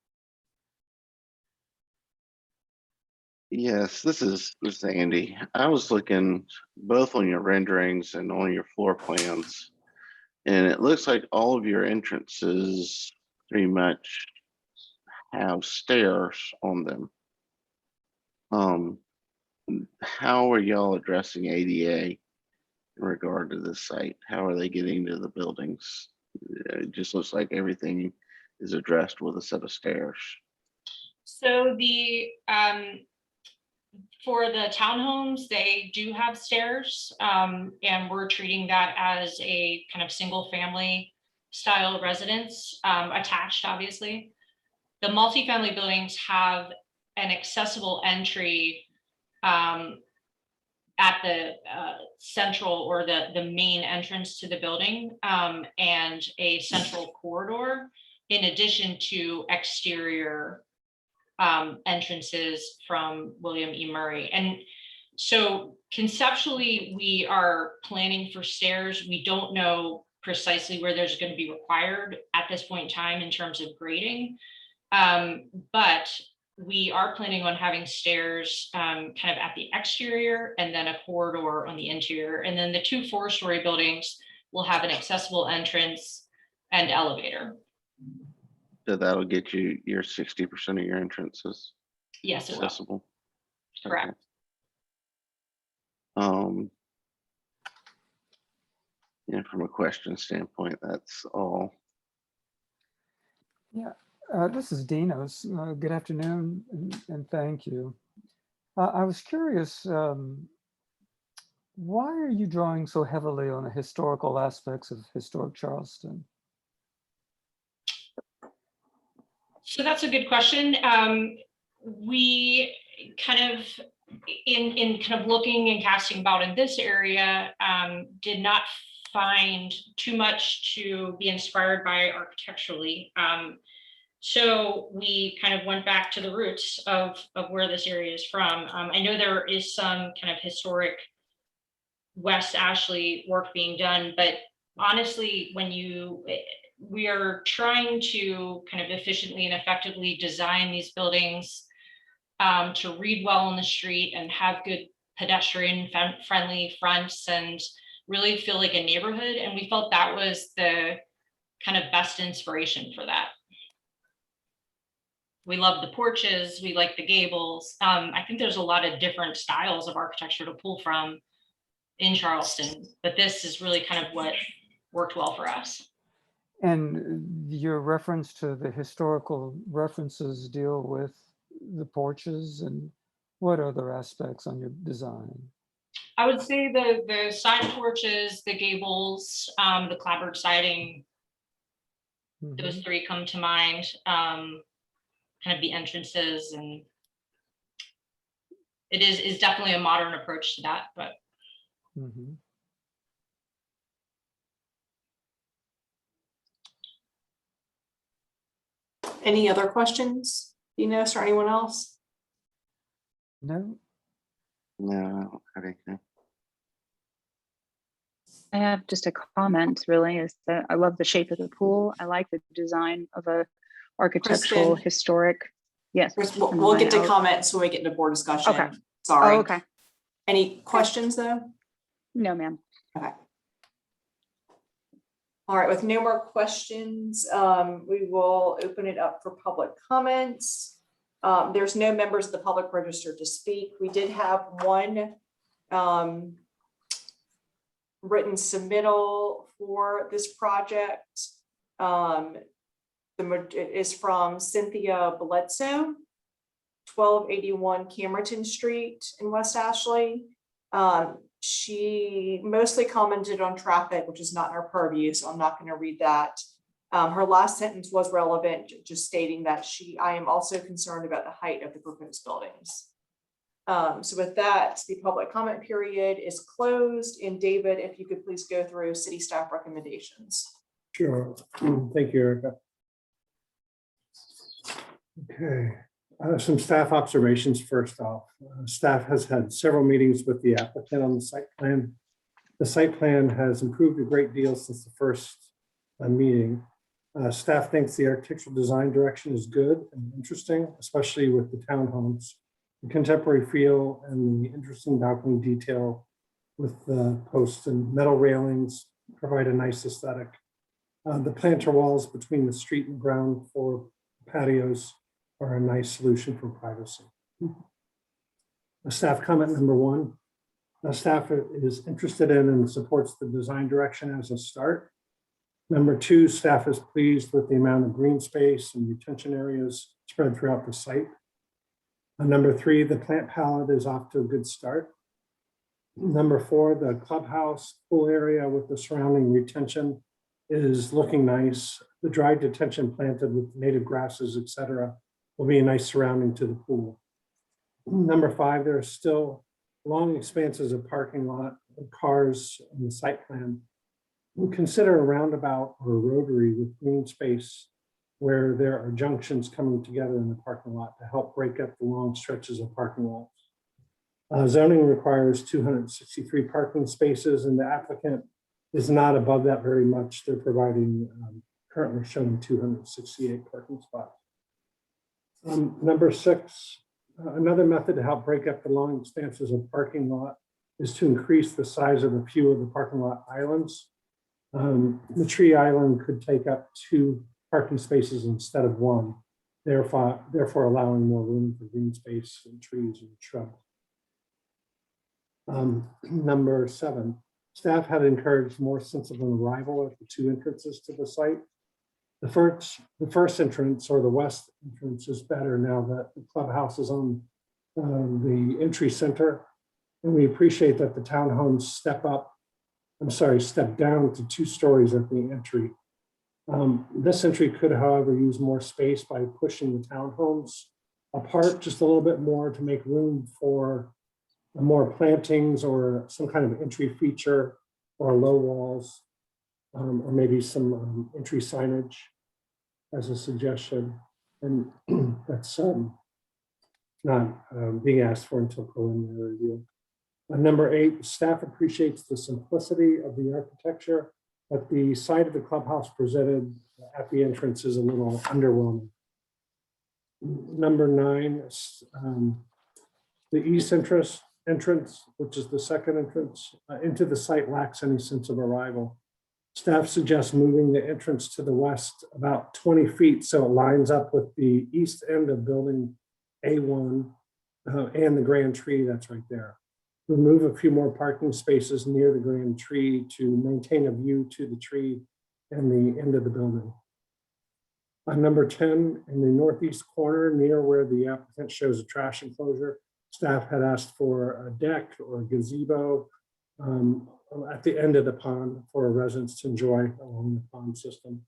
Yes, this is Andy. I was looking both on your renderings and on your floor plans, and it looks like all of your entrances pretty much have stairs on them. How are y'all addressing ADA in regard to this site? How are they getting to the buildings? It just looks like everything is addressed with a set of stairs. So for the townhomes, they do have stairs, and we're treating that as a kind of single family style residence, attached, obviously. The multifamily buildings have an accessible entry at the central or the main entrance to the building, and a central corridor, in addition to exterior entrances from William E. Murray. And so conceptually, we are planning for stairs. We don't know precisely where there's going to be required at this point in time in terms of grading. But we are planning on having stairs kind of at the exterior and then a corridor on the interior. And then the 2 4-story buildings will have an accessible entrance and elevator. So that'll get you your 60% of your entrances Yes, it will. accessible. Correct. Okay. Yeah, from a question standpoint, that's all. Yeah, this is Dinos. Good afternoon, and thank you. I was curious, why are you drawing so heavily on the historical aspects of historic Charleston? So that's a good question. We kind of, in kind of looking and casting about in this area, did not find too much to be inspired by architecturally. So we kind of went back to the roots of where this area is from. I know there is some kind of historic West Ashley work being done, but honestly, we are trying to kind of efficiently and effectively design these buildings to read well on the street and have good friendly fronts and really feel like a neighborhood. And we felt that was the kind of best inspiration for that. We love the porches, we like the gables. I think there's a lot of different styles of architecture to pull from in Charleston, but this is really kind of what worked well for us. And your reference to the historical references deal with the porches, and what other aspects on your design? I would say the side porches, the gables, the clapboard siding, those three come to mind. Kind of the entrances, and it is definitely a modern approach to that, but. Any other questions, Enos or anyone else? No. No, I don't have anything. I have just a comment, really, is that I love the shape of the pool. I like the design of a architectural, Kristen. historic. Yes. We'll get to comments when we get into board discussion. Okay. Sorry. Oh, okay. Any questions though? No, ma'am. Okay. All right, with no more questions, we will open it up for public comments. There's no members of the public registered to speak. We did have one written submittal for this project. It is from Cynthia Bledsoe, 1281 Camerton Street in West Ashley. She mostly commented on traffic, which is not in our purview, so I'm not going to read that. Her last sentence was relevant, just stating that I am also concerned about the height of the proposed buildings. So with that, the public comment period is closed. And David, if you could please go through city staff recommendations. Sure. Thank you, Erica. Okay. Some staff observations first off. Staff has had several meetings with the applicant on the site plan. The site plan has improved a great deal since the first meeting. Staff thinks the architectural design direction is good and interesting, especially with the townhomes. The contemporary feel and the interesting balcony detail with the posts and metal railings provide a nice aesthetic. The planter walls between the street and ground floor patios are a nice solution for privacy. Staff comment number one, staff is interested in and supports the design direction as a start. Number two, staff is pleased with the amount of green space and retention areas spread throughout the site. Number three, the plant palette is off to a good start. Number four, the clubhouse pool area with the surrounding retention is looking nice. The dry detention planted with native grasses, etc., will be a nice surrounding to the pool. Number five, there are still long expanses of parking lot and cars in the site plan. We'll consider a roundabout or a rotary with green space where there are junctions coming together in the parking lot to help break up the long stretches of parking lots. Zoning requires 263 parking spaces, and the applicant is not above that very much. They're providing currently showing 268 parking spots. Number six, another method to help break up the long expanses of parking lot is to increase the size of a few of the parking lot islands. The tree island could take up 2 parking spaces instead of 1, therefore allowing more room for green space and trees and shrubs. Number 7, staff had encouraged more sense of an arrival at the 2 entrances to the site. The first entrance, or the west entrance, is better now that the clubhouse is on the entry center, and we appreciate that the townhomes step down to 2 stories at the entry. This entry could, however, use more space by pushing the townhomes apart just a little bit more to make room for more plantings or some kind of entry feature or low walls, or maybe some entry signage as a suggestion. And that's not being asked for until preliminary review. Number 8, staff appreciates the simplicity of the architecture, but the side of the clubhouse presented at the entrance is a little underwhelming. Number 9, the east entrance entrance, which is the second entrance into the site, lacks any sense of arrival. Staff suggests moving the entrance to the west about 20 feet so it lines up with the east end of building A1 and the grand tree that's right there. Remove a few more parking spaces near the grand tree to maintain a view to the tree and the end of the building. On number 10, in the northeast corner near where the applicant shows a trash enclosure, staff had asked for a deck or a gazebo at the end of the pond for residents to enjoy along the pond system.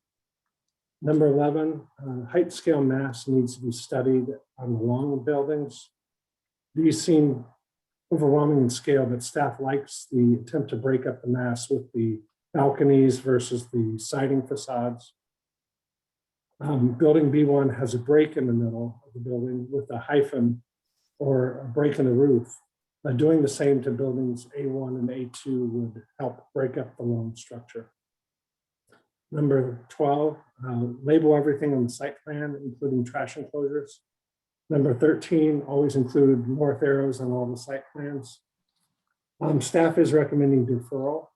Number 11, height scale mass needs to be studied on the long buildings. These seem overwhelming in scale, but staff likes the attempt to break up the mass with the balconies versus the siding facades. Building B1 has a break in the middle of the building with a hyphen or a break in the roof. Doing the same to buildings A1 and A2 would help break up the long structure. Number 12, label everything on the site plan, including trash enclosures. Number 13, always include north arrows on all the site plans. Staff is recommending deferral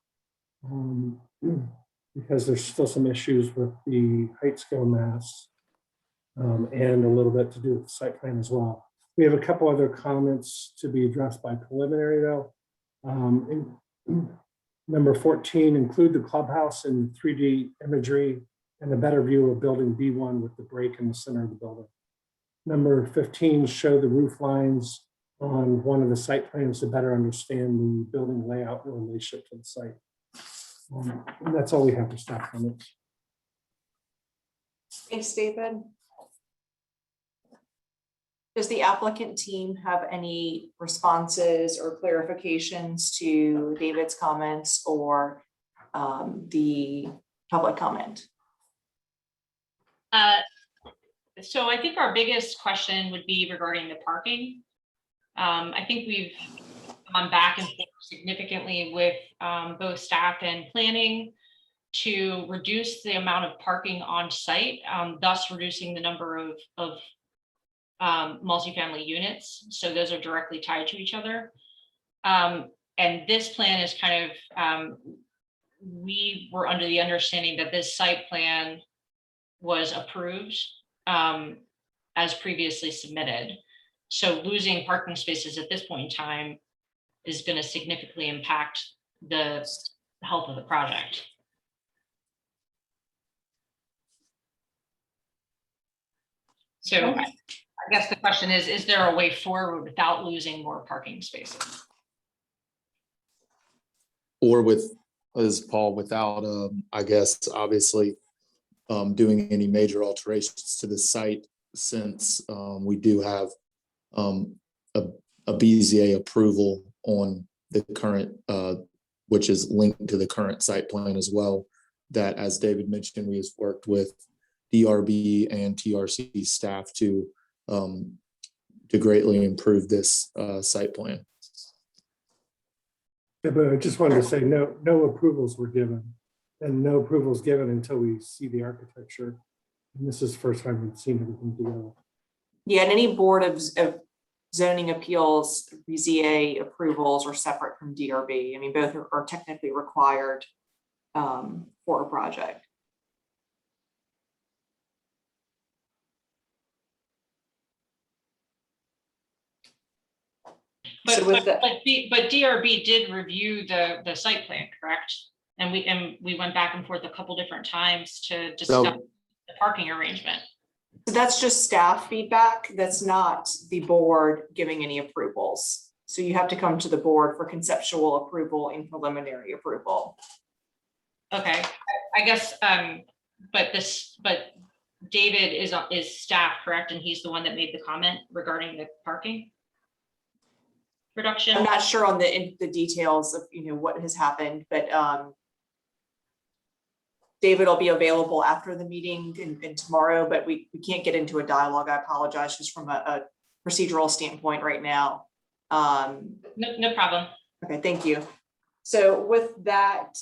because there's still some issues with the height scale mass and a little bit to do with the site plan as well. We have a couple other comments to be addressed by preliminary though. Number 14, include the clubhouse in 3D imagery and a better view of building B1 with the break in the center of the building. Number 15, show the roof lines on one of the site plans to better understand the building layout in relationship to the site. And that's all we have for staff comments. Thanks, David. Does the applicant team have any responses or clarifications to David's comments or the public comment? So I think our biggest question would be regarding the parking. I think we've gone back and forth significantly with both staff and planning to reduce the amount of parking on site, thus reducing the number of multifamily units. So those are directly tied to each other. And this plan is kind of, we were under the understanding that this site plan was approved as previously submitted. So losing parking spaces at this point in time is going to significantly impact the health of the project. So I guess the question is there a way forward without losing more parking spaces? Or with, as Paul, without, I guess, obviously doing any major alterations to the site, since we do have a BZA approval on the current, which is linked to the current site plan as well, that, as David mentioned, we have worked with DRB and TRC staff to greatly improve this site plan. Yeah, but I just wanted to say no approvals were given, and no approvals given until we see the architecture. And this is the first time we've seen everything together. Yeah, and any board of zoning appeals, BZA approvals are separate from DRB. I mean, both are technically required for a project. But, So with but DRB did review the site plan, correct? And we went back and forth a couple different times to discuss the parking arrangement. So that's just staff feedback. That's not the board giving any approvals. So you have to come to the board for conceptual approval and preliminary approval. Okay, I guess, but David is staff, correct? And he's the one that made the comment regarding the parking reduction. I'm not sure on the details of what has happened, but David will be available after the meeting and tomorrow, but we can't get into a dialogue. I apologize just from a procedural standpoint right now. No problem. Okay, thank you. So with that,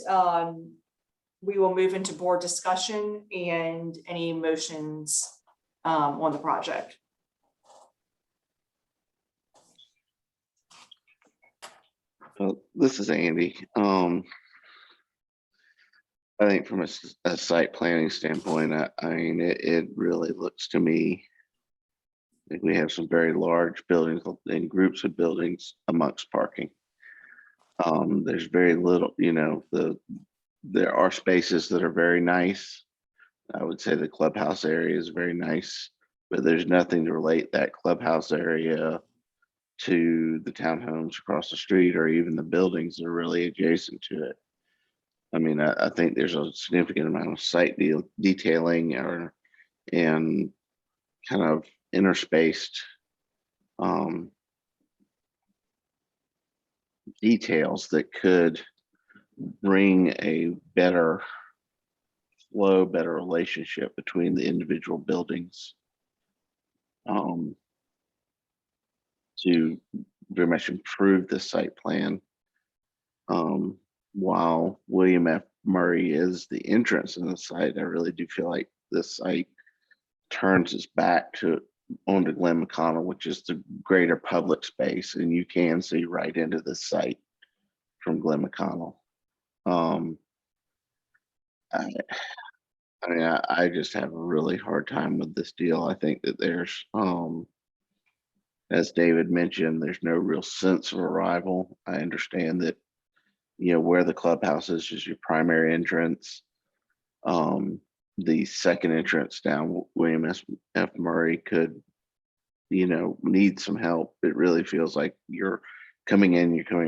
we will move into board discussion and any motions on the project. Well, this is Andy. I think from a site planning standpoint, I mean, it really looks to me like we have some very large buildings and groups of buildings amongst parking. There's very little, there are spaces that are very nice. I would say the clubhouse area is very nice, but there's nothing to relate that clubhouse area to the townhomes across the street or even the buildings that are really adjacent to it. I mean, I think there's a significant amount of site detailing and kind of interspaced details that could bring a better flow, better relationship between the individual buildings to very much improve the site plan. While William F. Murray is the entrance in the site, I really do feel like this site turns its back onto Glen McConnell, which is the greater public space, and you can see right into the site from Glen McConnell. I mean, I just have a really hard time with this deal. I think that there's, as David mentioned, there's no real sense of arrival. I understand that, where the clubhouse is your primary entrance. The second entrance down William F. Murray could, need some help. It really feels like you're coming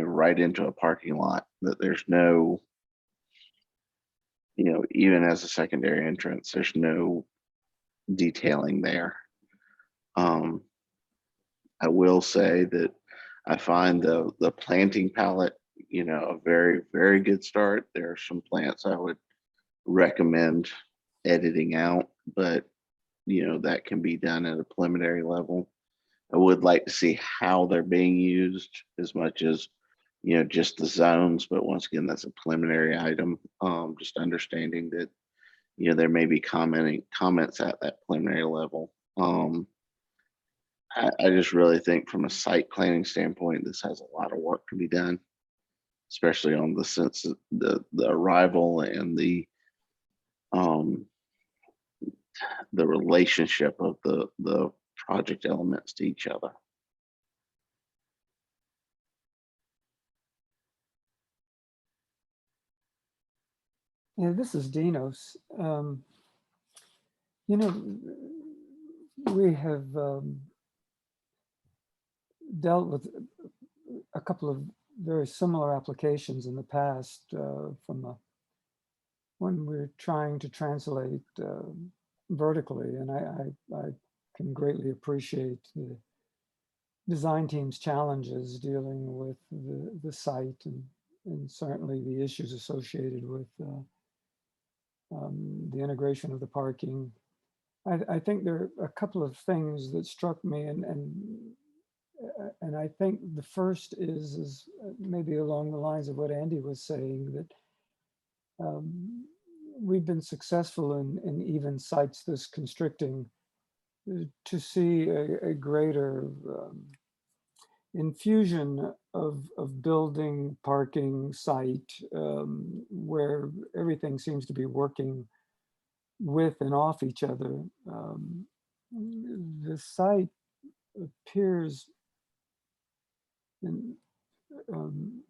right into a parking lot, that there's no, even as a secondary entrance, there's no detailing there. I will say that I find the planting palette, a very, very good start. There are some plants I would recommend editing out, but that can be done at a preliminary level. I would like to see how they're being used as much as, just the zones, but once again, that's a preliminary item. Just understanding that, there may be comments at that preliminary level. I just really think from a site planning standpoint, this has a lot of work to be done, especially on the sense of the arrival and the relationship of the project elements to each other. Yeah, this is Dinos. We have dealt with a couple of very similar applications in the past when we're trying to translate vertically, and I can greatly appreciate the design team's challenges dealing with the site and certainly the issues associated with the integration of the parking. I think there are a couple of things that struck me, and I think the first is maybe along the lines of what Andy was saying, that we've been successful in even sites this constricting to see a greater infusion of building, parking, site, where everything seems to be working with and off each other. The site appears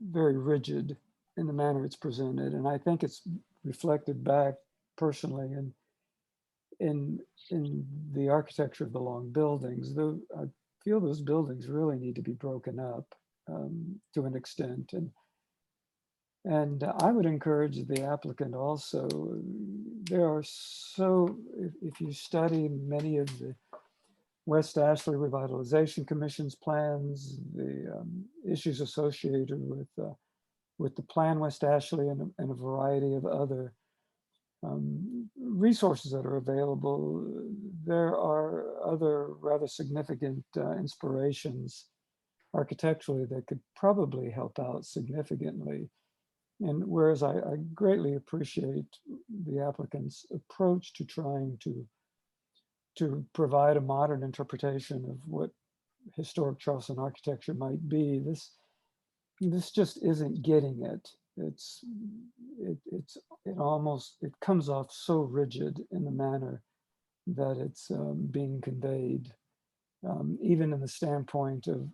very rigid in the manner it's presented, and I think it's reflected back personally in the architecture of the long buildings. Though I feel those buildings really need to be broken up to an extent, and I would encourage the applicant also. There are if you study many of the West Ashley Revitalization Commission's plans, the issues associated with the Plan West Ashley and a variety of other resources that are available, there are other rather significant inspirations architecturally that could probably help out significantly. And whereas I greatly appreciate the applicant's approach to trying to provide a modern interpretation of what historic Charleston architecture might be, this just isn't getting it. It comes off so rigid in the manner that it's being conveyed. Even in the standpoint of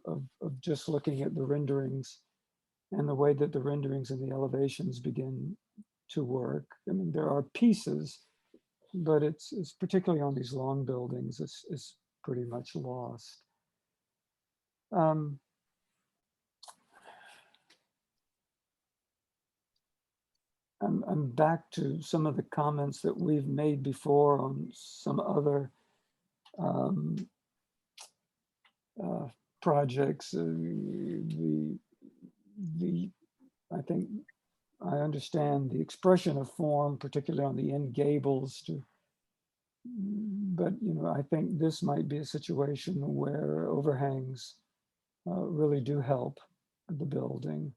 just looking at the renderings and the way that the renderings and the elevations begin to work. I mean, there are pieces, but it's particularly on these long buildings, it's pretty much lost. I'm back to some of the comments that we've made before on some other projects. I think I understand the expression of form, particularly on the end gables. But I think this might be a situation where overhangs really do help the building.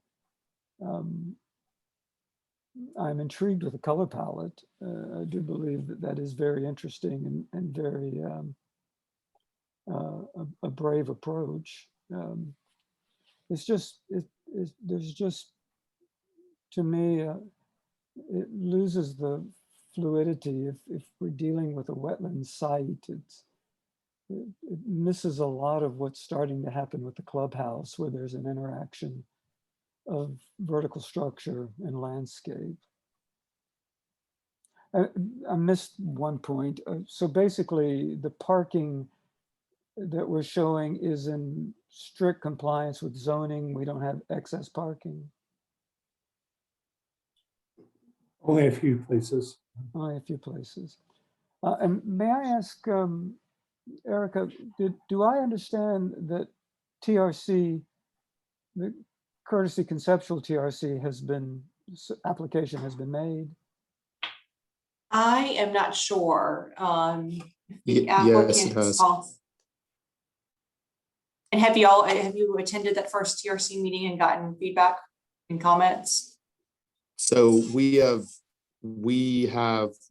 I'm intrigued with the color palette. I do believe that is very interesting and very a brave approach. There's just, to me, it loses the fluidity if we're dealing with a wetland site. It misses a lot of what's starting to happen with the clubhouse, where there's an interaction of vertical structure and landscape. I missed one point. So basically, the parking that we're showing is in strict compliance with zoning. We don't have excess parking. Only a few places. Only a few places. And may I ask, Erica, do I understand that TRC, the courtesy conceptual TRC application has been made? I am not sure. The Yes, it has. And have you attended that first TRC meeting and gotten feedback and comments? So we have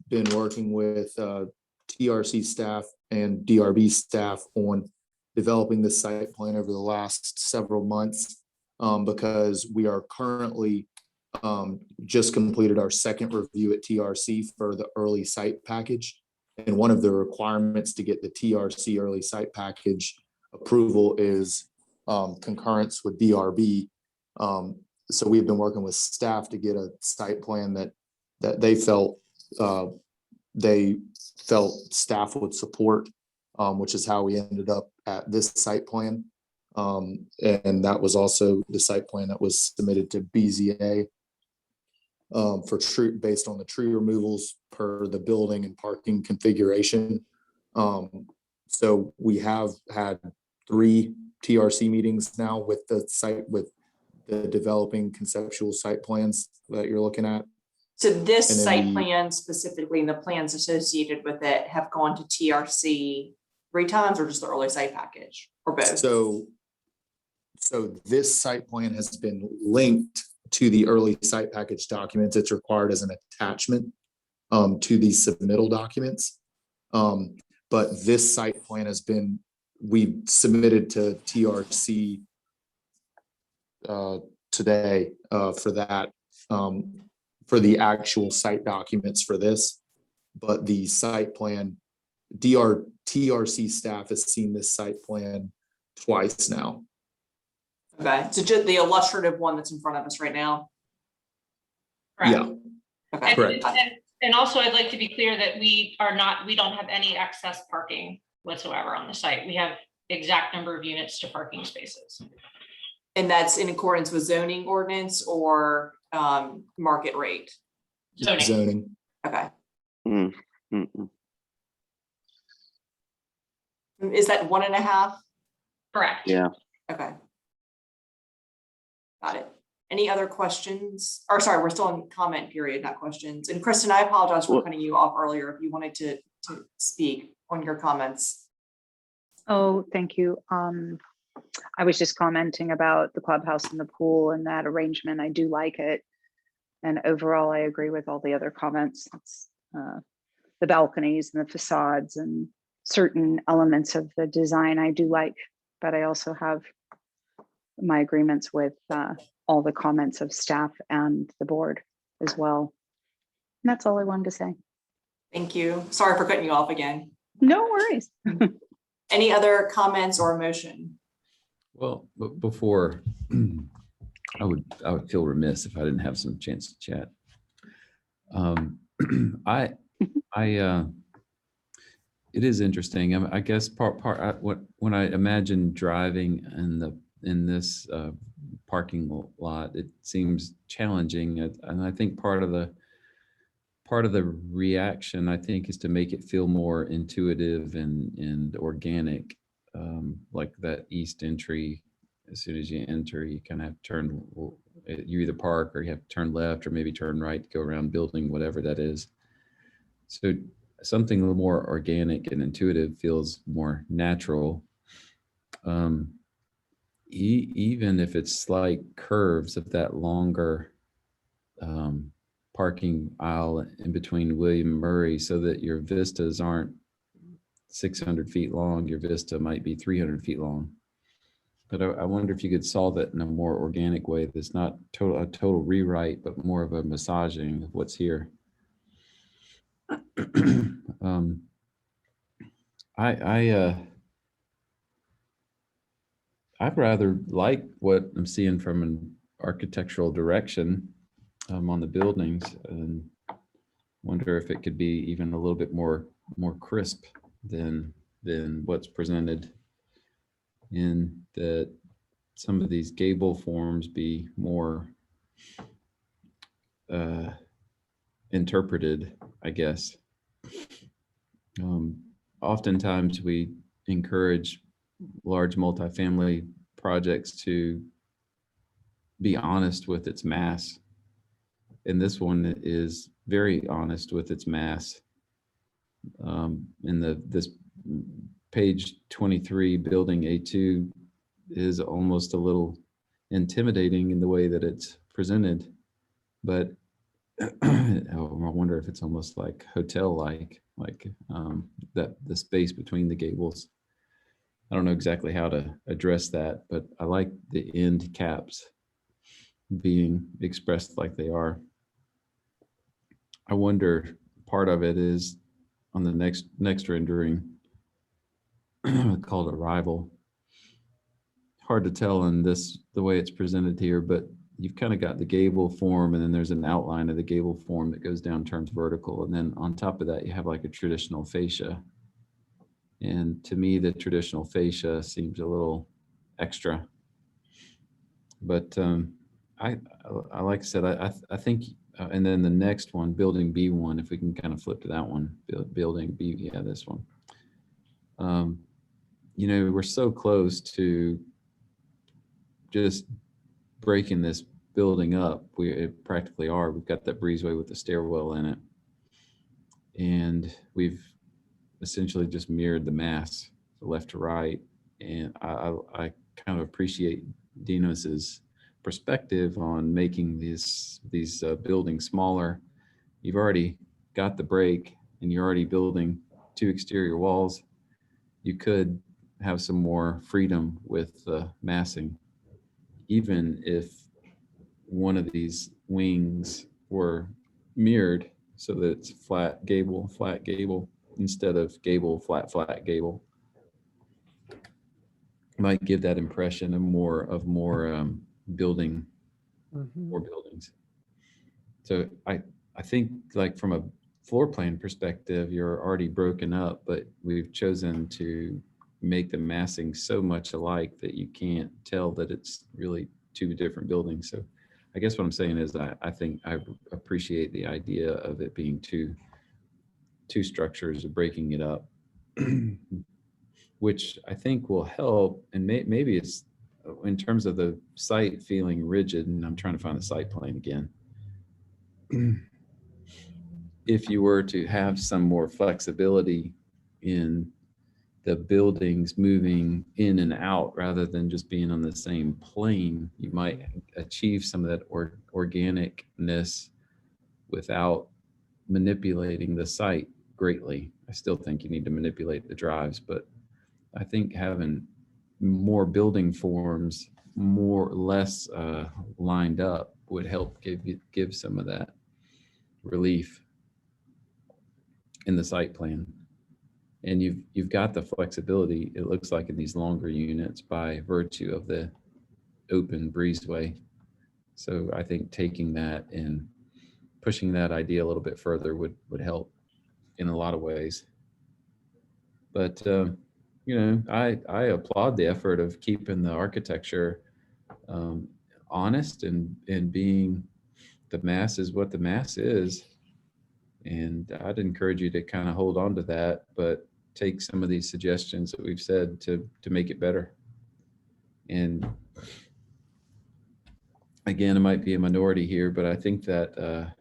been working with TRC staff and DRB staff on developing the site plan over the last several months, because we are currently just completed our second review at TRC for the early site package. And one of the requirements to get the TRC early site package approval is concurrence with DRB. So we've been working with staff to get a site plan that they felt staff would support, which is how we ended up at this site plan. And that was also the site plan that was submitted to BZA based on the tree removals per the building and parking configuration. So we have had 3 TRC meetings now with the developing conceptual site plans that you're looking at. So this site plan specifically and the plans associated with it have gone to TRC 3 times, or just the early site package, or both? So this site plan has been linked to the early site package documents. It's required as an attachment to these submittal documents. But this site plan we submitted to TRC today for that, for the actual site documents for this. But the site plan, TRC staff has seen this site plan twice now. Okay, so just the illustrative one that's in front of us right now. Yeah. Okay. Correct. And also, I'd like to be clear that we don't have any excess parking whatsoever on the site. We have exact number of units to parking spaces. And that's in accordance with zoning ordinance or market rate? Zoning. Okay. Is that 1.5? Correct. Yeah. Okay. Got it. Any other questions? Or sorry, we're still in comment period, not questions. And Kristen, I apologize for cutting you off earlier if you wanted to speak on your comments. Oh, thank you. I was just commenting about the clubhouse and the pool and that arrangement. I do like it. And overall, I agree with all the other comments. It's, the balconies and the facades and certain elements of the design I do like, but I also have my agreements with all the comments of staff and the board as well. And that's all I wanted to say. Thank you. Sorry for cutting you off again. No worries. Any other comments or motion? Well, but before, I would feel remiss if I didn't have some chance to chat. It is interesting. I guess when I imagine driving in this parking lot, it seems challenging, and I think part of the reaction, I think, is to make it feel more intuitive and organic, like that east entry. As soon as you enter, you kind of have to turn. You either park or you have to turn left or maybe turn right to go around building, whatever that is. So something a little more organic and intuitive feels more natural. Even if it's slight curves of that longer parking aisle in between William and Murray, so that your vistas aren't 600 feet long, your vista might be 300 feet long. But I wonder if you could solve it in a more organic way that's not a total rewrite, but more of a massaging of what's here. I'd rather like what I'm seeing from an architectural direction on the buildings, and wonder if it could be even a little bit more crisp than what's presented, in that some of these gable forms be more interpreted, I guess. Oftentimes we encourage large multifamily projects to be honest with its mass. And this one is very honest with its mass. In this page 23, building A2 is almost a little intimidating in the way that it's presented, but I wonder if it's almost like hotel-like, that the space between the gables. I don't know exactly how to address that, but I like the end caps being expressed like they are. I wonder, part of it is on the next rendering called Arrival. Hard to tell in this, the way it's presented here, but you've kind of got the gable form, and then there's an outline of the gable form that goes down, turns vertical. And then on top of that, you have like a traditional fascia. And to me, the traditional fascia seems a little extra. But like I said, I think, and then the next one, building B1, if we can kind of flip to that one, building B, yeah, this one. You know, we're so close to just breaking this building up. We practically are. We've got that breezeway with the stairwell in it, and we've essentially just mirrored the mass left to right. And I kind of appreciate Dinos's perspective on making these buildings smaller. You've already got the break, and you're already building 2 exterior walls. You could have some more freedom with the massing, even if one of these wings were mirrored so that it's flat gable, instead of gable, flat gable. Might give that impression of more building, more buildings. So I think, like, from a floor plan perspective, you're already broken up, but we've chosen to make the massing so much alike that you can't tell that it's really 2 different buildings. So I guess what I'm saying is I think I appreciate the idea of it being two structures, of breaking it up, which I think will help. And maybe it's in terms of the site feeling rigid, and I'm trying to find the site plan again. If you were to have some more flexibility in the buildings moving in and out rather than just being on the same plane, you might achieve some of that organicness without manipulating the site greatly. I still think you need to manipulate the drives, but I think having more building forms more or less lined up would help give some of that relief in the site plan. And you've got the flexibility, it looks like, in these longer units by virtue of the open breezeway. So I think taking that and pushing that idea a little bit further would help in a lot of ways. But I applaud the effort of keeping the architecture honest and being, the mass is what the mass is. And I'd encourage you to kind of hold on to that, but take some of these suggestions that we've said to make it better. And again, it might be a minority here, but I think that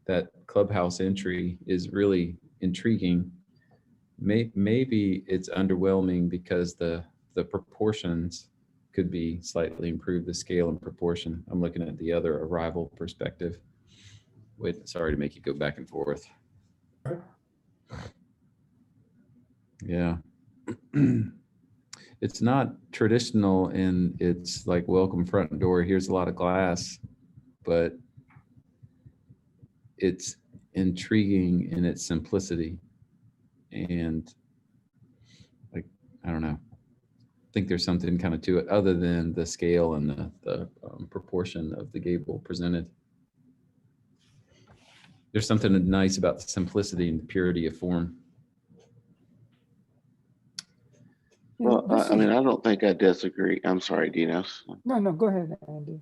that clubhouse entry is really intriguing. Maybe it's underwhelming because the proportions could be slightly improved, the scale and proportion. I'm looking at the other arrival perspective. Wait, sorry to make you go back and forth. Yeah. It's not traditional and it's like welcome front door, here's a lot of glass, but it's intriguing in its simplicity. And like, I don't know, I think there's something kind of to it other than the scale and the proportion of the gable presented. There's something nice about the simplicity and the purity of form. Well, I mean, I don't think I disagree. I'm sorry, Dinos. No, go ahead, Andy.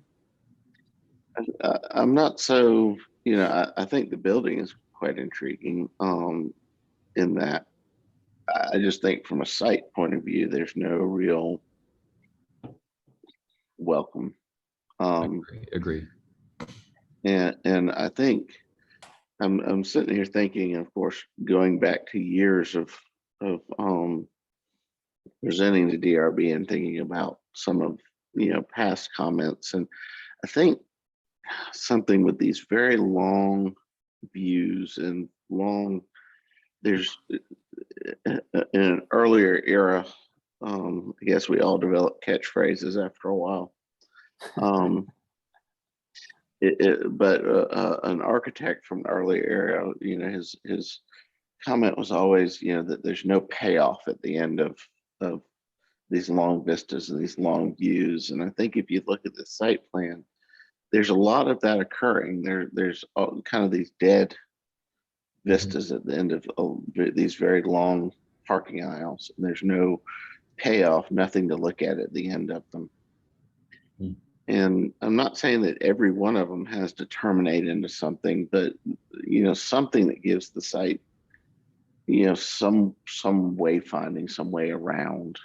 I'm not so, I think the building is quite intriguing in that I just think from a site point of view, there's no real welcome. Agree. And I think I'm sitting here thinking, of course, going back to years of presenting the DRB and thinking about some of past comments, and I think something with these very long views and there's in an earlier era, I guess we all developed catchphrases after a while. But an architect from an earlier era, his comment was always, that there's no payoff at the end of these long vistas and these long views. And I think if you look at the site plan, there's a lot of that occurring. There's kind of these dead vistas at the end of these very long parking aisles. And there's no payoff, nothing to look at the end of them. And I'm not saying that every one of them has to terminate into something, but something that gives the site, some wayfinding, some way around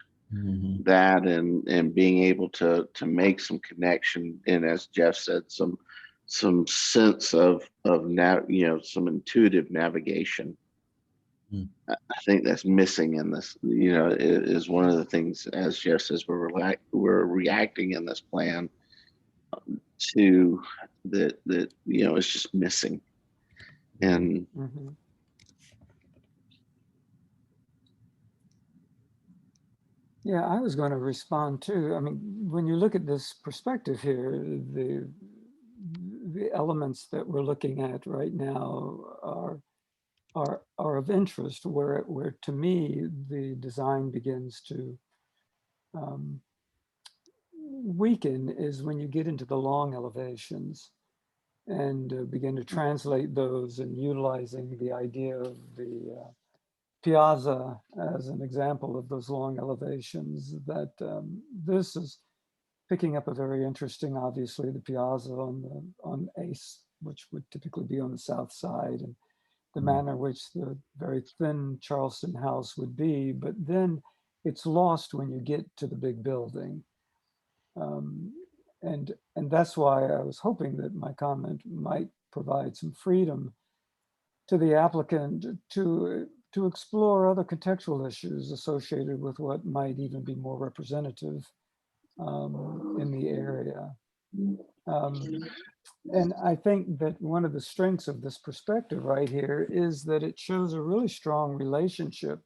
that, and being able to make some connection, and as Jeff said, some sense of some intuitive navigation. I think that's missing in this. Is one of the things, as Jeff says, we're reacting in this plan to that it's just missing. And yeah, I was going to respond too. I mean, when you look at this perspective here, the elements that we're looking at right now are of interest, where to me the design begins to weaken is when you get into the long elevations and begin to translate those, and utilizing the idea of the piazza as an example of those long elevations. That this is picking up a very interesting, obviously, the piazza on Ace, which would typically be on the south side, and the manner in which the very thin Charleston house would be, but then it's lost when you get to the big building. And that's why I was hoping that my comment might provide some freedom to the applicant to explore other contextual issues associated with what might even be more representative in the area. And I think that one of the strengths of this perspective right here is that it shows a really strong relationship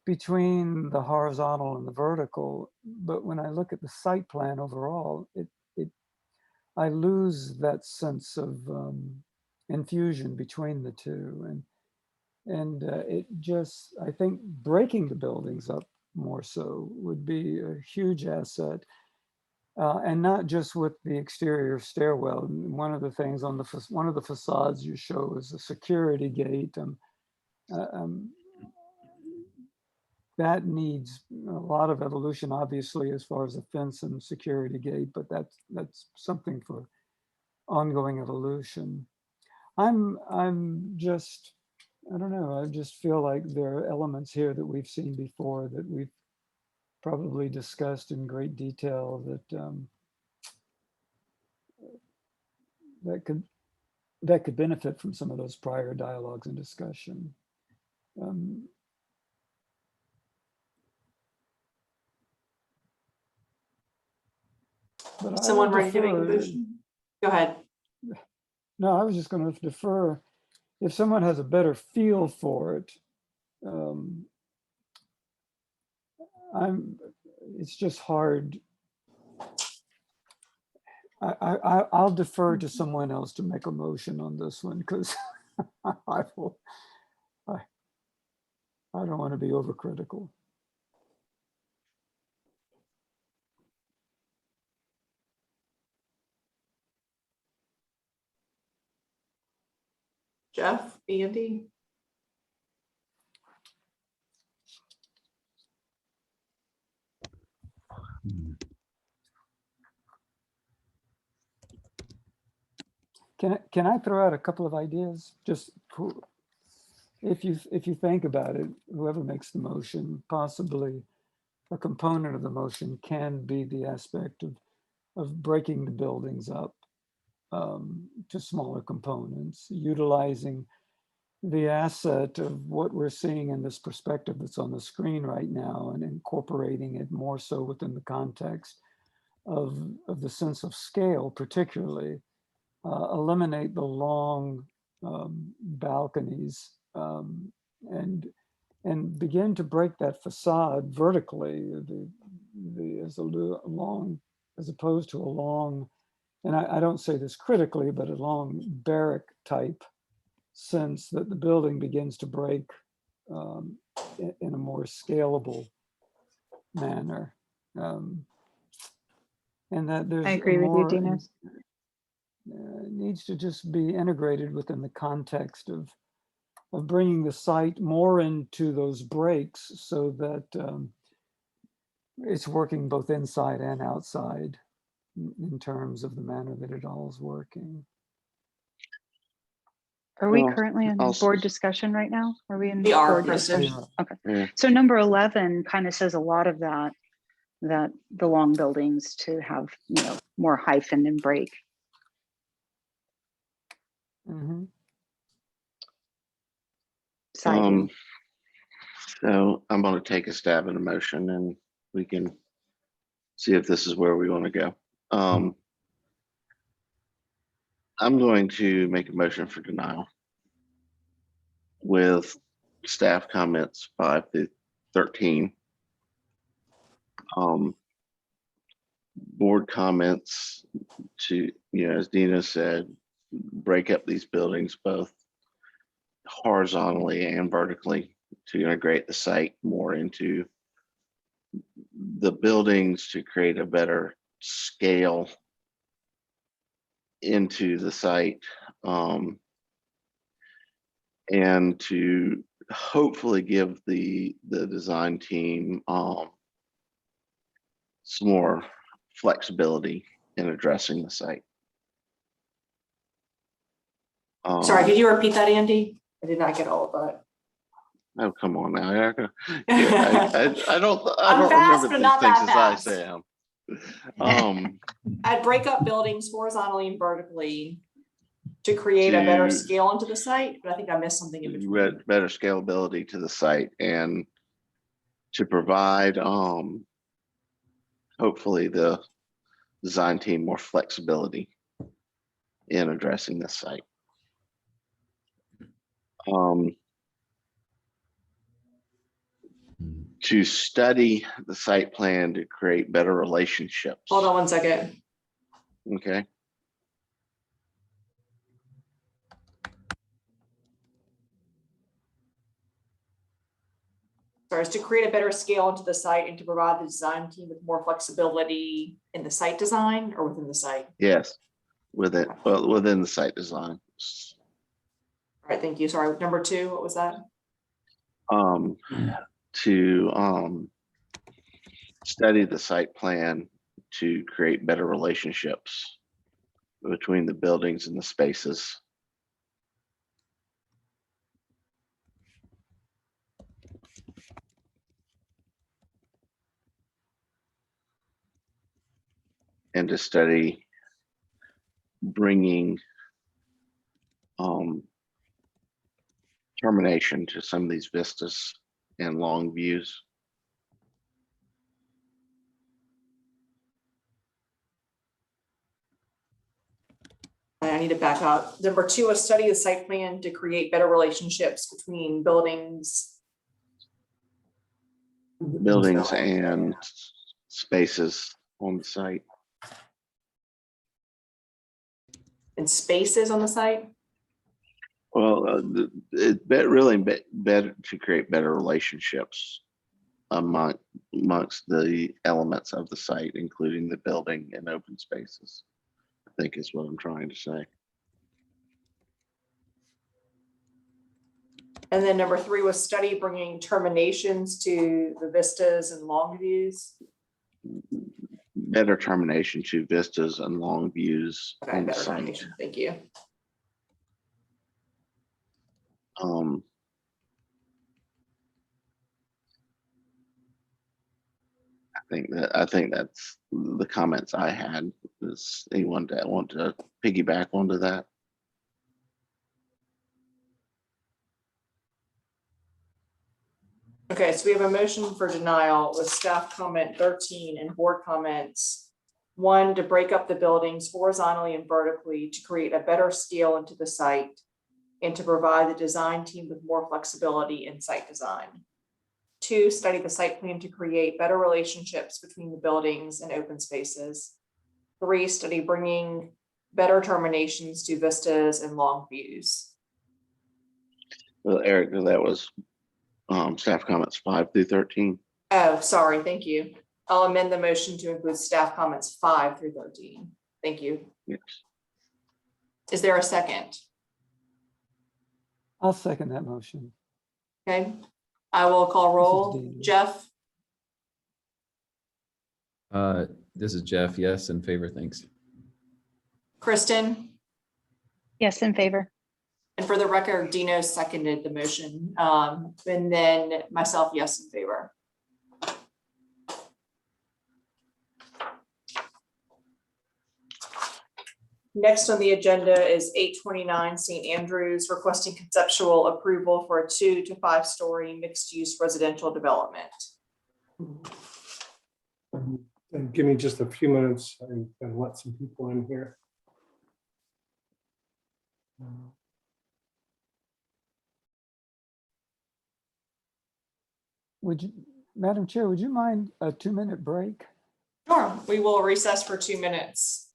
between the horizontal and the vertical. But when I look at the site plan overall, I lose that sense of infusion between the two. And it just, I think breaking the buildings up more so would be a huge asset. And not just with the exterior stairwell. One of the things on one of the facades you show is a security gate. That needs a lot of evolution, obviously, as far as a fence and security gate, but that's something for ongoing evolution. I'm just, I don't know, I just feel like there are elements here that we've seen before that we've probably discussed in great detail that could benefit from some of those prior dialogues and discussion. But Someone ready to make a motion? Go ahead. No, I was just going to defer. If someone has a better feel for it, it's just hard. I'll defer to someone else to make a motion on this one because I don't want to be overcritical. Jeff, Andy? Can I throw out a couple of ideas? Just if you think about it, whoever makes the motion, possibly a component of the motion can be the aspect of breaking the buildings up to smaller components, utilizing the asset of what we're seeing in this perspective that's on the screen right now and incorporating it more so within the context of the sense of scale, particularly. Eliminate the long balconies and begin to break that facade vertically as opposed to a long, and I don't say this critically, but a long barrack type sense that the building begins to break in a more scalable manner. And that there's I agree with you, Dinos. Needs to just be integrated within the context of bringing the site more into those breaks so that it's working both inside and outside in terms of the manner that it all is working. Are we Well, currently in also- board discussion right now? Are we in We are, board Kristen. discussion? Okay. Yeah. So number 11 kind of says a lot of that the long buildings to have, more hyphen and break. Mm-hmm. Side view. So I'm going to take a stab at a motion and we can see if this is where we want to go. I'm going to make a motion for denial with staff comments 5 through 13. Board comments to, as Dina said, break up these buildings both horizontally and vertically to integrate the site more into the buildings to create a better scale into the site, and to hopefully give the design team some more flexibility in addressing the site. Sorry, could you repeat that, Andy? I did not get all of that. Oh, come on now, Erica. I don't fast, remember but these not things that as I fast. say them. I'd break up buildings horizontally and vertically to create a better To- scale into the site, but I think I missed something in between. Better scalability to the site and to provide hopefully the design team more flexibility in addressing this site. To study the site plan to create better relationships. Hold on one second. Okay. Sorry, is to create a better scale into the site and to provide the design team with more flexibility in the site design or within the site. Yes. Within the site design. All right, thank you. Sorry, number 2, what was that? To study the site plan to create better relationships between the buildings and the spaces. And to study bringing termination to some of these vistas and long views. I need to back up. Number 2, a study the site plan to create better relationships between buildings. Buildings and spaces on the site. And spaces on the site. Well, really better to create better relationships amongst the elements of the site, including the building and open spaces, I think is what I'm trying to say. And then number 3 was study bringing terminations to the vistas and long views. Better termination to vistas and long views Okay, on the better site. termination. Thank you. I think that's the comments I had. Does anyone that want to piggyback onto that? Okay, so we have a motion for denial with staff comment 13 and board comments. 1, to break up the buildings horizontally and vertically to create a better scale into the site and to provide the design team with more flexibility in site design. 2, study the site plan to create better relationships between the buildings and open spaces. 3, study bringing better terminations to vistas and long views. Well, Eric, that was staff comments 5 through 13. Oh, sorry, thank you. I'll amend the motion to include staff comments 5 through 13. Thank you. Yes. Is there a second? I'll second that motion. Okay, I will call roll. Dana. Jeff, This is Jeff. Yes, in favor. Thanks. Kristen, Yes, in favor. and for the record, Dino seconded the motion. And then myself, yes, in favor. Next on the agenda is 829 St. Andrews requesting conceptual approval for a 2 to 5 story mixed use residential development. And give me just a few minutes and let some people in here. Would you, Madam Chair, would you mind a 2-minute break? Sure, we will recess for 2 minutes.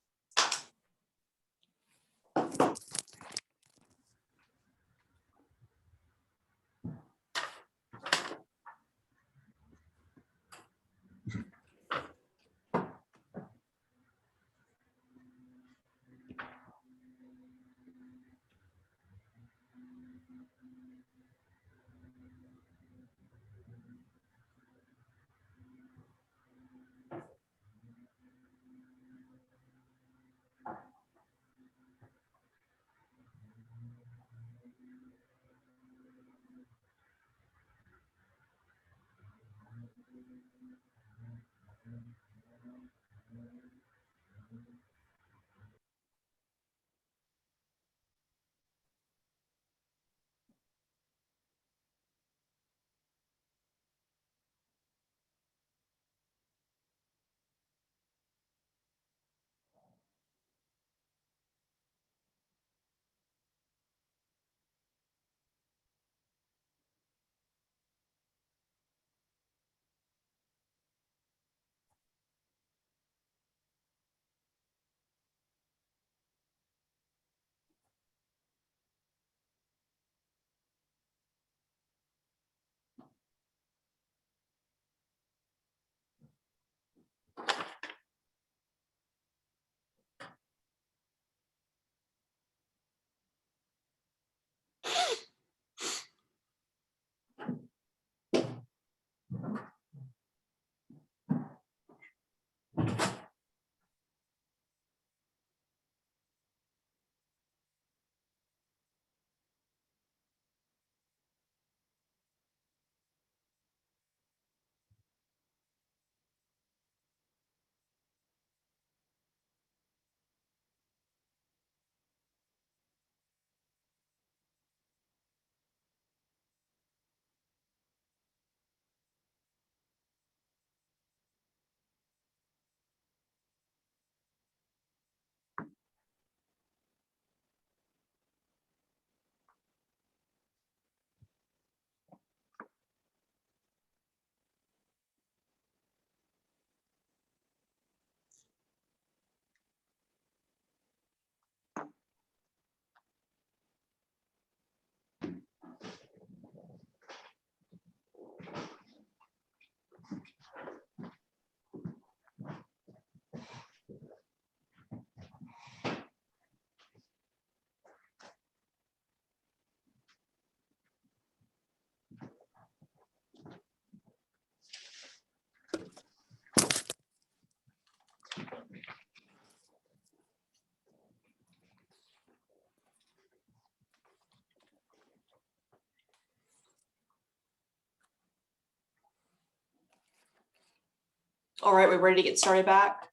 All right, we're ready to get started back.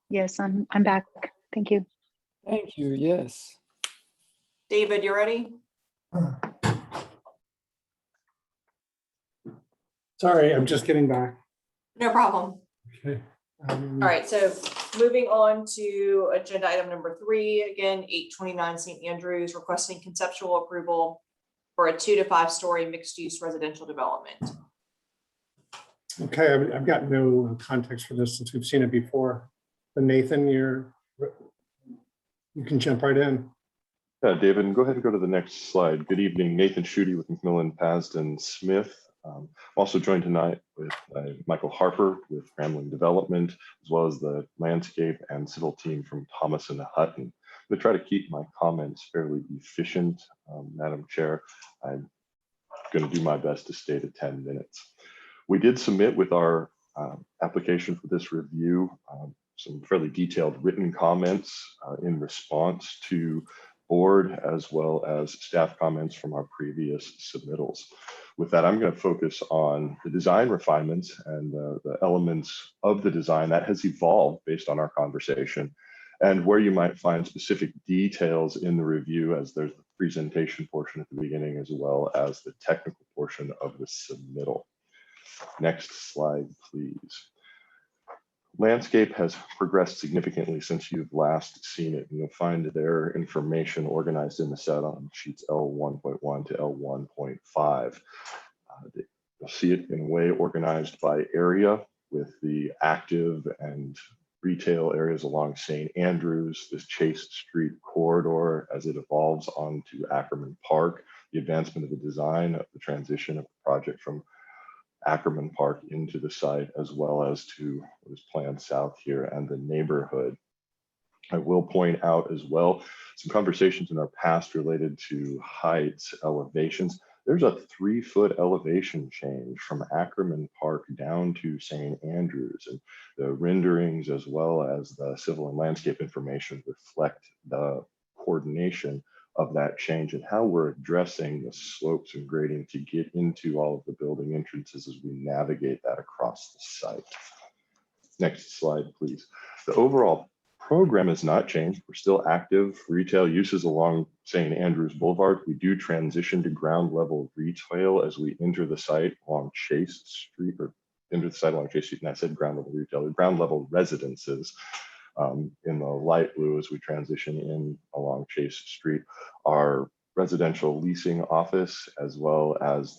Yes, I'm back. Thank you. Thank you, yes. David, you ready? Sorry, I'm just getting back. No problem. Okay. All right, so moving on to agenda item number 3, again, 829 St. Andrews, requesting conceptual approval for a 2 to 5 story mixed use residential development. Okay, I've got no context for this since we've seen it before. But Nathan, you can jump right in. Yeah, David, and go ahead and go to the next slide. Good evening, Nathan Schutte with McMillan Pasden Smith. I'm also joined tonight with Michael Harper with Grambling Development, as well as the landscape and civil team from Thomas and Hutton. I'm going to try to keep my comments fairly efficient, Madam Chair. I'm going to do my best to stay to 10 minutes. We did submit with our application for this review some fairly detailed written comments in response to board as well as staff comments from our previous submittals. With that, I'm going to focus on the design refinements and the elements of the design that has evolved based on our conversation, and where you might find specific details in the review, as there's the presentation portion at the beginning as well as the technical portion of the submittal. Next slide, please. Landscape has progressed significantly since you've last seen it, and you'll find their information organized in the set on sheets L1.1 to L1.5. You'll see it in a way organized by area, with the active and retail areas along St. Andrews, this Chase Street corridor as it evolves onto Ackerman Park, the advancement of the design of the transition of the project from Ackerman Park into the site, as well as to what is planned south here and the neighborhood. I will point out as well some conversations in our past related to heights, elevations. There's a 3-foot elevation change from Ackerman Park down to St. Andrews, and the renderings as well as the civil and landscape information reflect the coordination of that change and how we're addressing the slopes and grading to get into all of the building entrances as we navigate that across the site. Next slide, please. The overall program has not changed. We're still active retail uses along St. Andrews Boulevard. We do transition to ground level retail as we enter the site along Chase Street, or enter the site along Chase Street, and I said ground level retail, or ground level residences. In the light blue as we transition in along Chase Street, our residential leasing office, as well as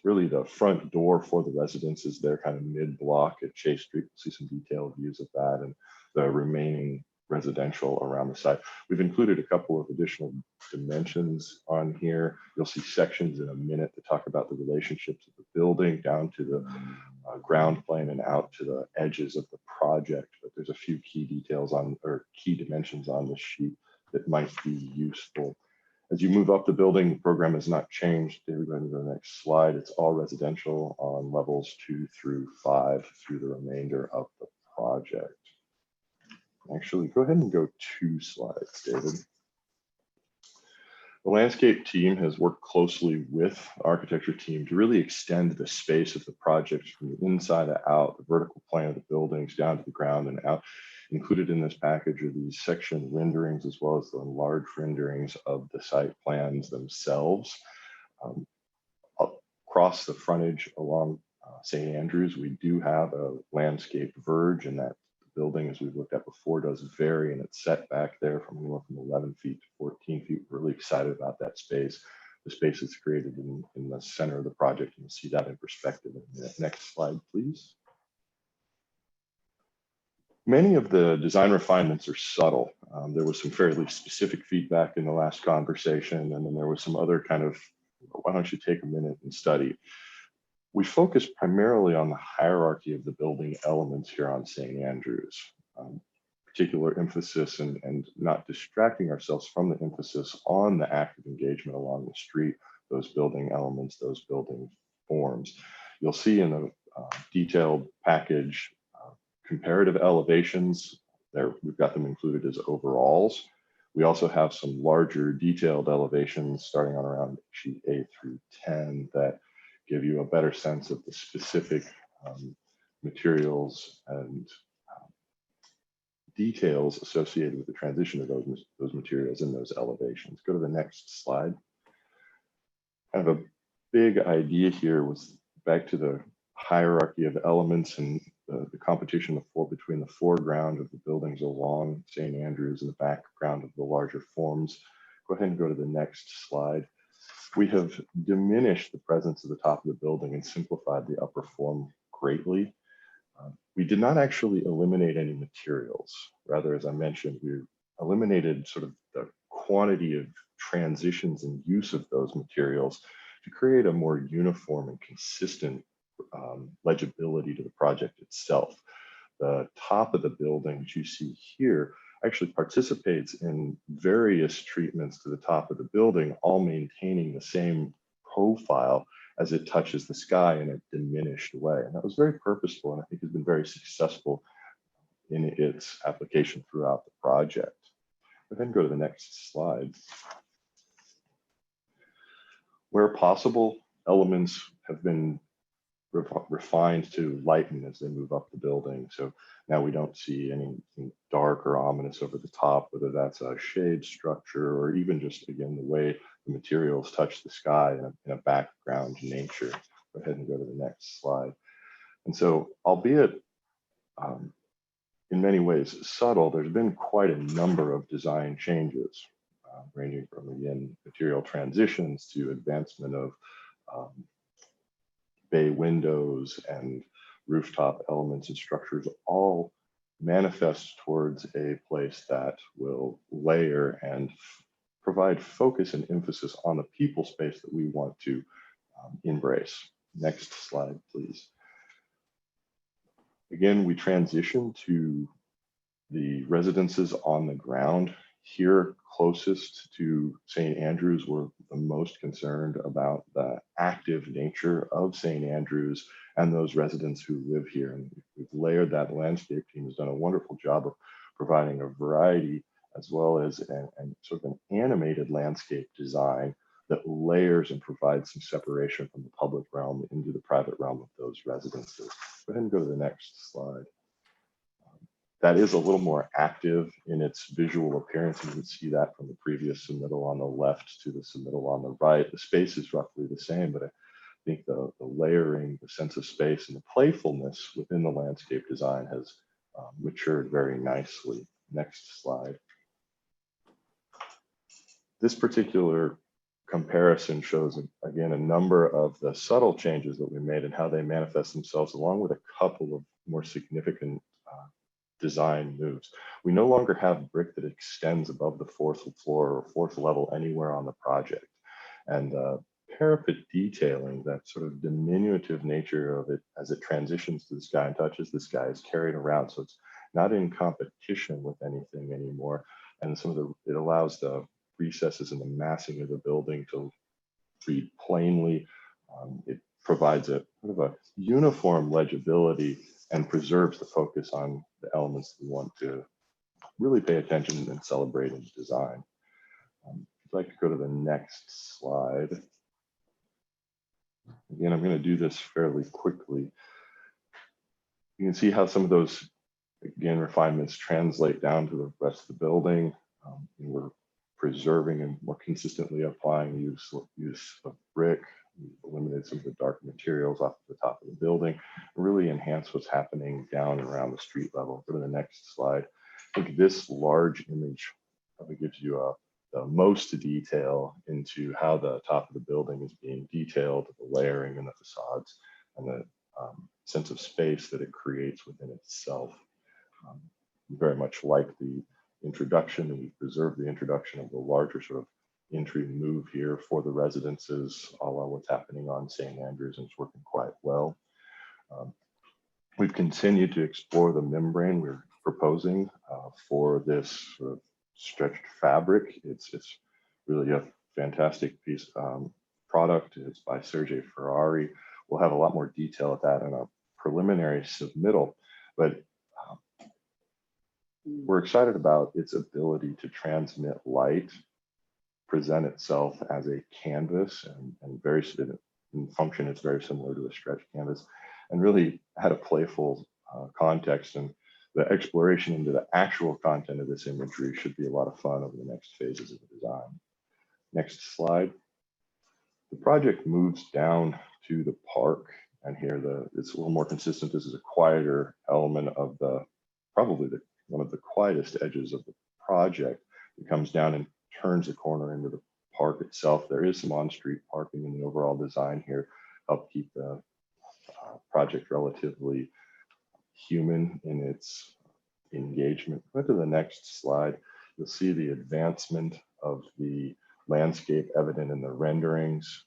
really the front door for the residences there, kind of mid-block at Chase Street. We'll see some detailed views of that and the remaining residential around the site. We've included a couple of additional dimensions on here. You'll see sections in a minute to talk about the relationships of the building down to the ground plane and out to the edges of the project. But there's a few key details on, or key dimensions on the sheet that might be useful. As you move up the building, the program has not changed. David, go ahead and go to the next slide. It's all residential on levels 2 through 5 through the remainder of the project. Actually, go ahead and go 2 slides, David. The landscape team has worked closely with the architecture team to really extend the space of the project from the inside out, the vertical plane of the buildings down to the ground and out. Included in this package are these section renderings as well as the large renderings of the site plans themselves. Across the frontage along St. Andrews, we do have a landscape verge, and that building, as we've looked at before, does vary in its setback there from anywhere from 11 feet to 14 feet. We're really excited about that space. The space is created in the center of the project, and you'll see that in perspective in a minute. Next slide, please. Many of the design refinements are subtle. There was some fairly specific feedback in the last conversation, and then there was some other kind of, why don't you take a minute and study? We focus primarily on the hierarchy of the building elements here on St. Andrews. Particular emphasis and not distracting ourselves from the emphasis on the active engagement along the street, those building elements, those building forms. You'll see in the detailed package comparative elevations there. We've got them included as overalls. We also have some larger detailed elevations starting on around sheet A through 10 that give you a better sense of the specific materials and details associated with the transition of those materials in those elevations. Go to the next slide. Kind of a big idea here was back to the hierarchy of elements and the competition between the foreground of the buildings along St. Andrews and the background of the larger forms. Go ahead and go to the next slide. We have diminished the presence of the top of the building and simplified the upper form greatly. We did not actually eliminate any materials. Rather, as I mentioned, we eliminated sort of the quantity of transitions and use of those materials to create a more uniform and consistent legibility to the project itself. The top of the building, which you see here, actually participates in various treatments to the top of the building, all maintaining the same profile as it touches the sky in a diminished way. And that was very purposeful, and I think has been very successful in its application throughout the project. But then go to the next slide. Where possible, elements have been refined to lighten as they move up the building. So now we don't see anything dark or ominous over the top, whether that's a shade structure or even just, again, the way the materials touch the sky in a background nature. Go ahead and go to the next slide. And so, albeit in many ways subtle, there's been quite a number of design changes, ranging from, again, material transitions to advancement of bay windows and rooftop elements and structures, all manifest towards a place that will layer and provide focus and emphasis on the people space that we want to embrace. Next slide, please. Again, we transition to the residences on the ground. Here, closest to St. Andrews, we're the most concerned about the active nature of St. Andrews and those residents who live here. And we've layered that. Landscape team has done a wonderful job of providing a variety as well as and sort of an animated landscape design that layers and provides some separation from the public realm into the private realm of those residences. Go ahead and go to the next slide. That is a little more active in its visual appearance. You can see that from the previous submittal on the left to the submittal on the right. The space is roughly the same, but I think the layering, the sense of space, and the playfulness within the landscape design has matured very nicely. Next slide. This particular comparison shows, again, a number of the subtle changes that we made and how they manifest themselves, along with a couple of more significant design moves. We no longer have brick that extends above the fourth floor or fourth level anywhere on the project. And parapet detailing, that sort of diminutive nature of it as it transitions to the sky and touches the sky, is carried around. So it's not in competition with anything anymore. And it allows the recesses and the massing of the building to read plainly. It provides a sort of a uniform legibility and preserves the focus on the elements that we want to really pay attention and celebrate in design. I'd like to go to the next slide. Again, I'm going to do this fairly quickly. You can see how some of those, again, refinements translate down to the rest of the building. We're preserving and more consistently applying use of brick. We've eliminated some of the dark materials off the top of the building, and really enhance what's happening down and around the street level. Go to the next slide. I think this large image probably gives you the most detail into how the top of the building is being detailed, the layering and the facades, and the sense of space that it creates within itself. Very much like the introduction, and we've preserved the introduction of the larger sort of entry move here for the residences, a la what's happening on St. Andrews, and it's working quite well. We've continued to explore the membrane we're proposing for this sort of stretched fabric. It's really a fantastic piece product. It's by Sergei Ferrari. We'll have a lot more detail of that in a preliminary submittal, but we're excited about its ability to transmit light, present itself as a canvas, and very in function, it's very similar to a stretch canvas, and really had a playful context, and the exploration into the actual content of this imagery should be a lot of fun over the next phases of the design. Next slide. The project moves down to the park, and here it's a little more consistent. This is a quieter element of probably one of the quietest edges of the project. It comes down and turns the corner into the park itself. There is some on-street parking in the overall design here, help keep the project relatively human in its engagement. Go to the next slide. You'll see the advancement of the landscape evident in the renderings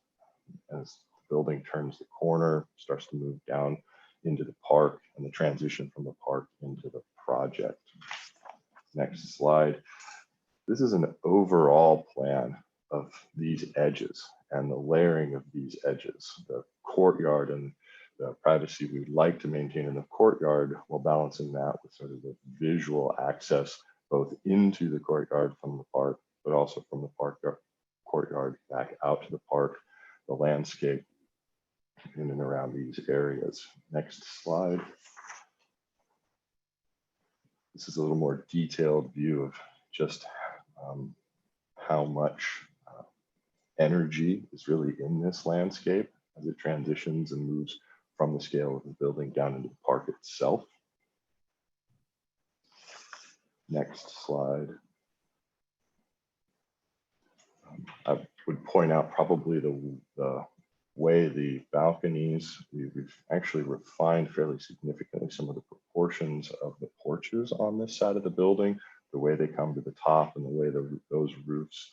as the building turns the corner, starts to move down into the park, and the transition from the park into the project. Next slide. This is an overall plan of these edges and the layering of these edges, the courtyard and the privacy we'd like to maintain in the courtyard, while balancing that with sort of the visual access both into the courtyard from the park, but also from the courtyard back out to the park, the landscape in and around these areas. Next slide. This is a little more detailed view of just how much energy is really in this landscape as it transitions and moves from the scale of the building down into the park itself. Next slide. I would point out probably the way the balconies, we've actually refined fairly significantly some of the proportions of the porches on this side of the building, the way they come to the top and the way those roofs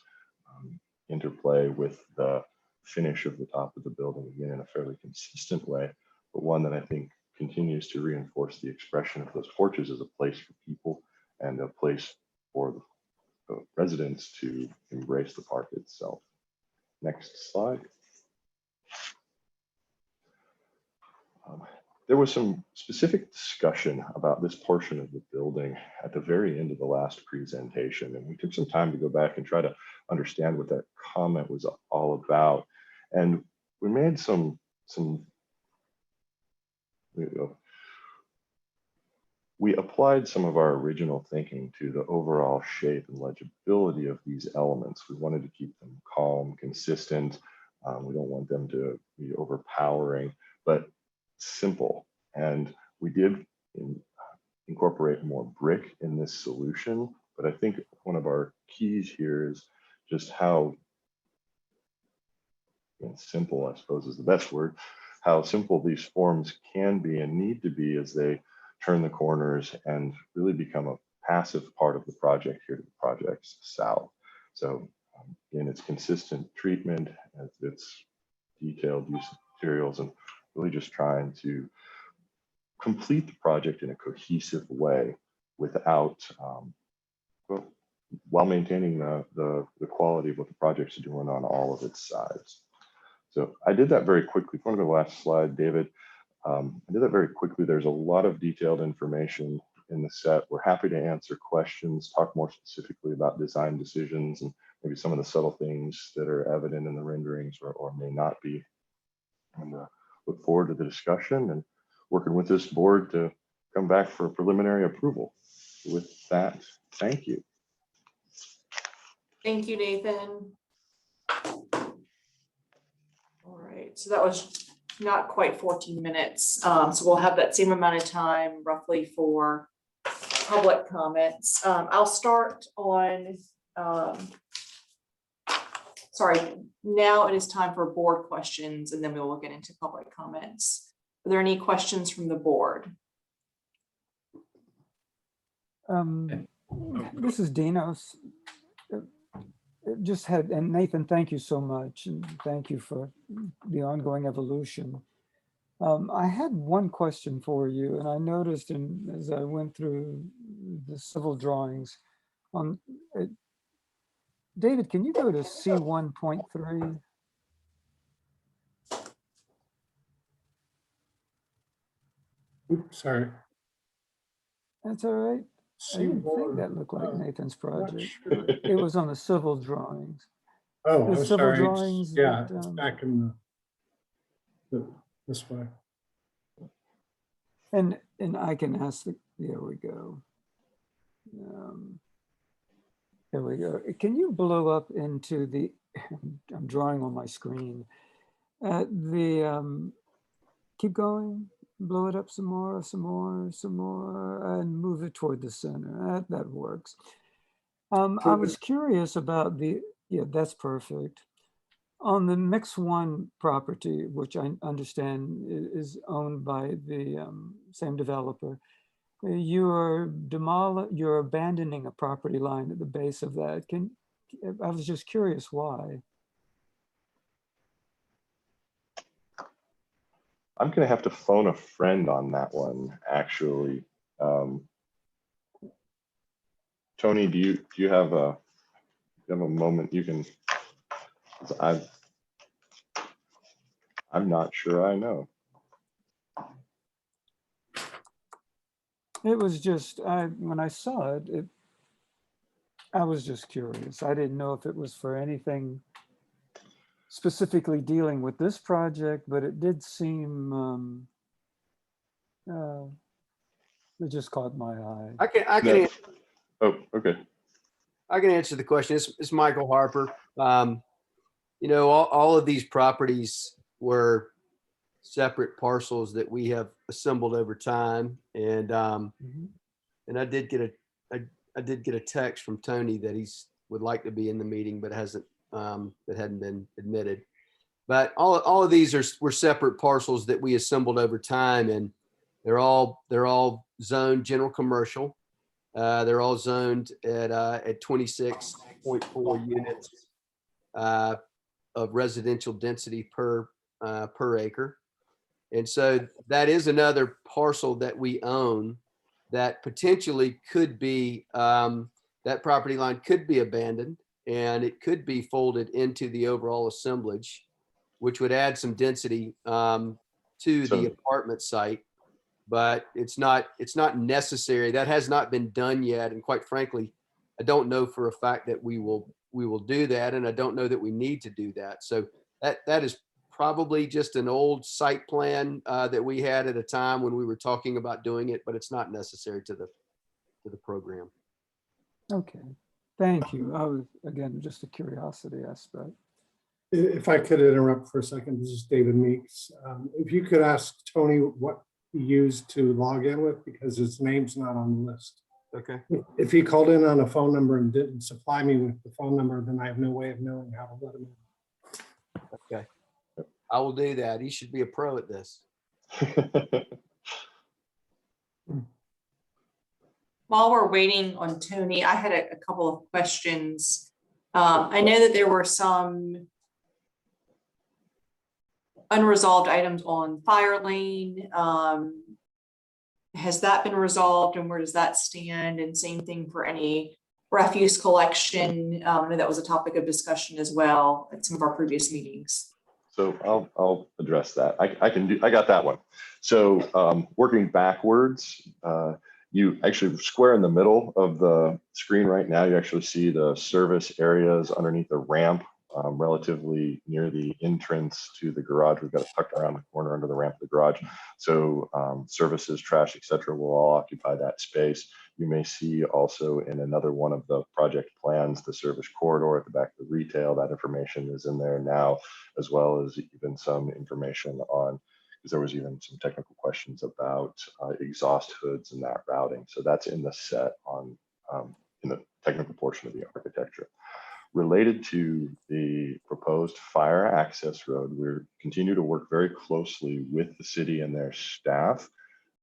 interplay with the finish of the top of the building, again, in a fairly consistent way, but one that I think continues to reinforce the expression of those porches as a place for people and a place for the residents to embrace the park itself. Next slide. There was some specific discussion about this portion of the building at the very end of the last presentation, and we took some time to go back and try to understand what that comment was all about. And we made we applied some of our original thinking to the overall shape and legibility of these elements. We wanted to keep them calm, consistent. We don't want them to be overpowering, but simple. And we did incorporate more brick in this solution, but I think one of our keys here is just how simple, I suppose is the best word, how simple these forms can be and need to be as they turn the corners and really become a passive part of the project here to the project's south. So in its consistent treatment, its detailed use of materials, and really just trying to complete the project in a cohesive way without, while maintaining the quality of what the project's doing on all of its sides. So I did that very quickly. If you want to go to the last slide, David. I did that very quickly. There's a lot of detailed information in the set. We're happy to answer questions, talk more specifically about design decisions and maybe some of the subtle things that are evident in the renderings or may not be. And look forward to the discussion and working with this board to come back for preliminary approval. With that, thank you. Thank you, Nathan. All right, so that was not quite 14 minutes. So we'll have that same amount of time roughly for public comments. I'll start on, sorry, now it is time for board questions and then we will get into public comments. Are there any questions from the board? This is Dinos. Just had, and Nathan, thank you so much. And thank you for the ongoing evolution. I had one question for you, and I noticed as I went through the civil drawings on, David, can you go to C1.3? Oops, sorry. That's all right. I didn't think that looked like Nathan's project. It was on the civil drawings. Oh, The I'm civil sorry. drawings Yeah, that, it's back in this way. And I can ask there we go. There we go. Can you blow up into the, I'm drawing on my screen. Keep going, blow it up some more, and move it toward the center. That works. I was curious about yeah, that's perfect. On the Mix One property, which I understand is owned by the same developer, you're abandoning a property line at the base of that. I was just curious why. I'm gonna have to phone a friend on that one, actually. Tony, do you have a moment you can? I'm not sure I know. It was just when I saw it, I was just curious. I didn't know if it was for anything specifically dealing with this project, but it did seem it just caught my eye. I can No. Oh, okay. I can answer the question. It's Michael Harper. You know, all of these properties were separate parcels that we have assembled over time, and I did get a text from Tony that he's would like to be in the meeting, but hasn't that hadn't been admitted. But all of these were separate parcels that we assembled over time, and they're all zoned general commercial. They're all zoned at 26.4 units of residential density per acre. And so that is another parcel that we own that potentially could be, that property line could be abandoned, and it could be folded into the overall assemblage, which would add some density to the apartment site. But it's not necessary. That has not been done yet. And quite frankly, I don't know for a fact that we will do that. And I don't know that we need to do that. So that is probably just an old site plan that we had at a time when we were talking about doing it, but it's not necessary to the program. Okay, thank you. I was, again, just a curiosity aspect. If I could interrupt for a second, this is David Meeks. If you could ask Tony what he used to log in with, because his name's not on the list. Okay. If he called in on a phone number and didn't supply me with the phone number, then I have no way of knowing how to let him in. Okay. I will do that. He should be a pro at this. While we're waiting on Tony, I had a couple of questions. I know that there were some unresolved items on Fire Lane. Has that been resolved, and where does that stand? And same thing for any refuse collection. I know that was a topic of discussion as well at some of our previous meetings. So I'll address that. I got that one. So working backwards, you actually square in the middle of the screen right now, you actually see the service areas underneath the ramp, relatively near the entrance to the garage. We've got it tucked around the corner under the ramp of the garage. So services, trash, etc., will all occupy that space. You may see also in another one of the project plans, the service corridor at the back of the retail. That information is in there now, as well as even some information on, because there was even some technical questions about exhaust hoods and that routing. So that's in the set on in the technical portion of the architecture. Related to the proposed fire access road, we continue to work very closely with the city and their staff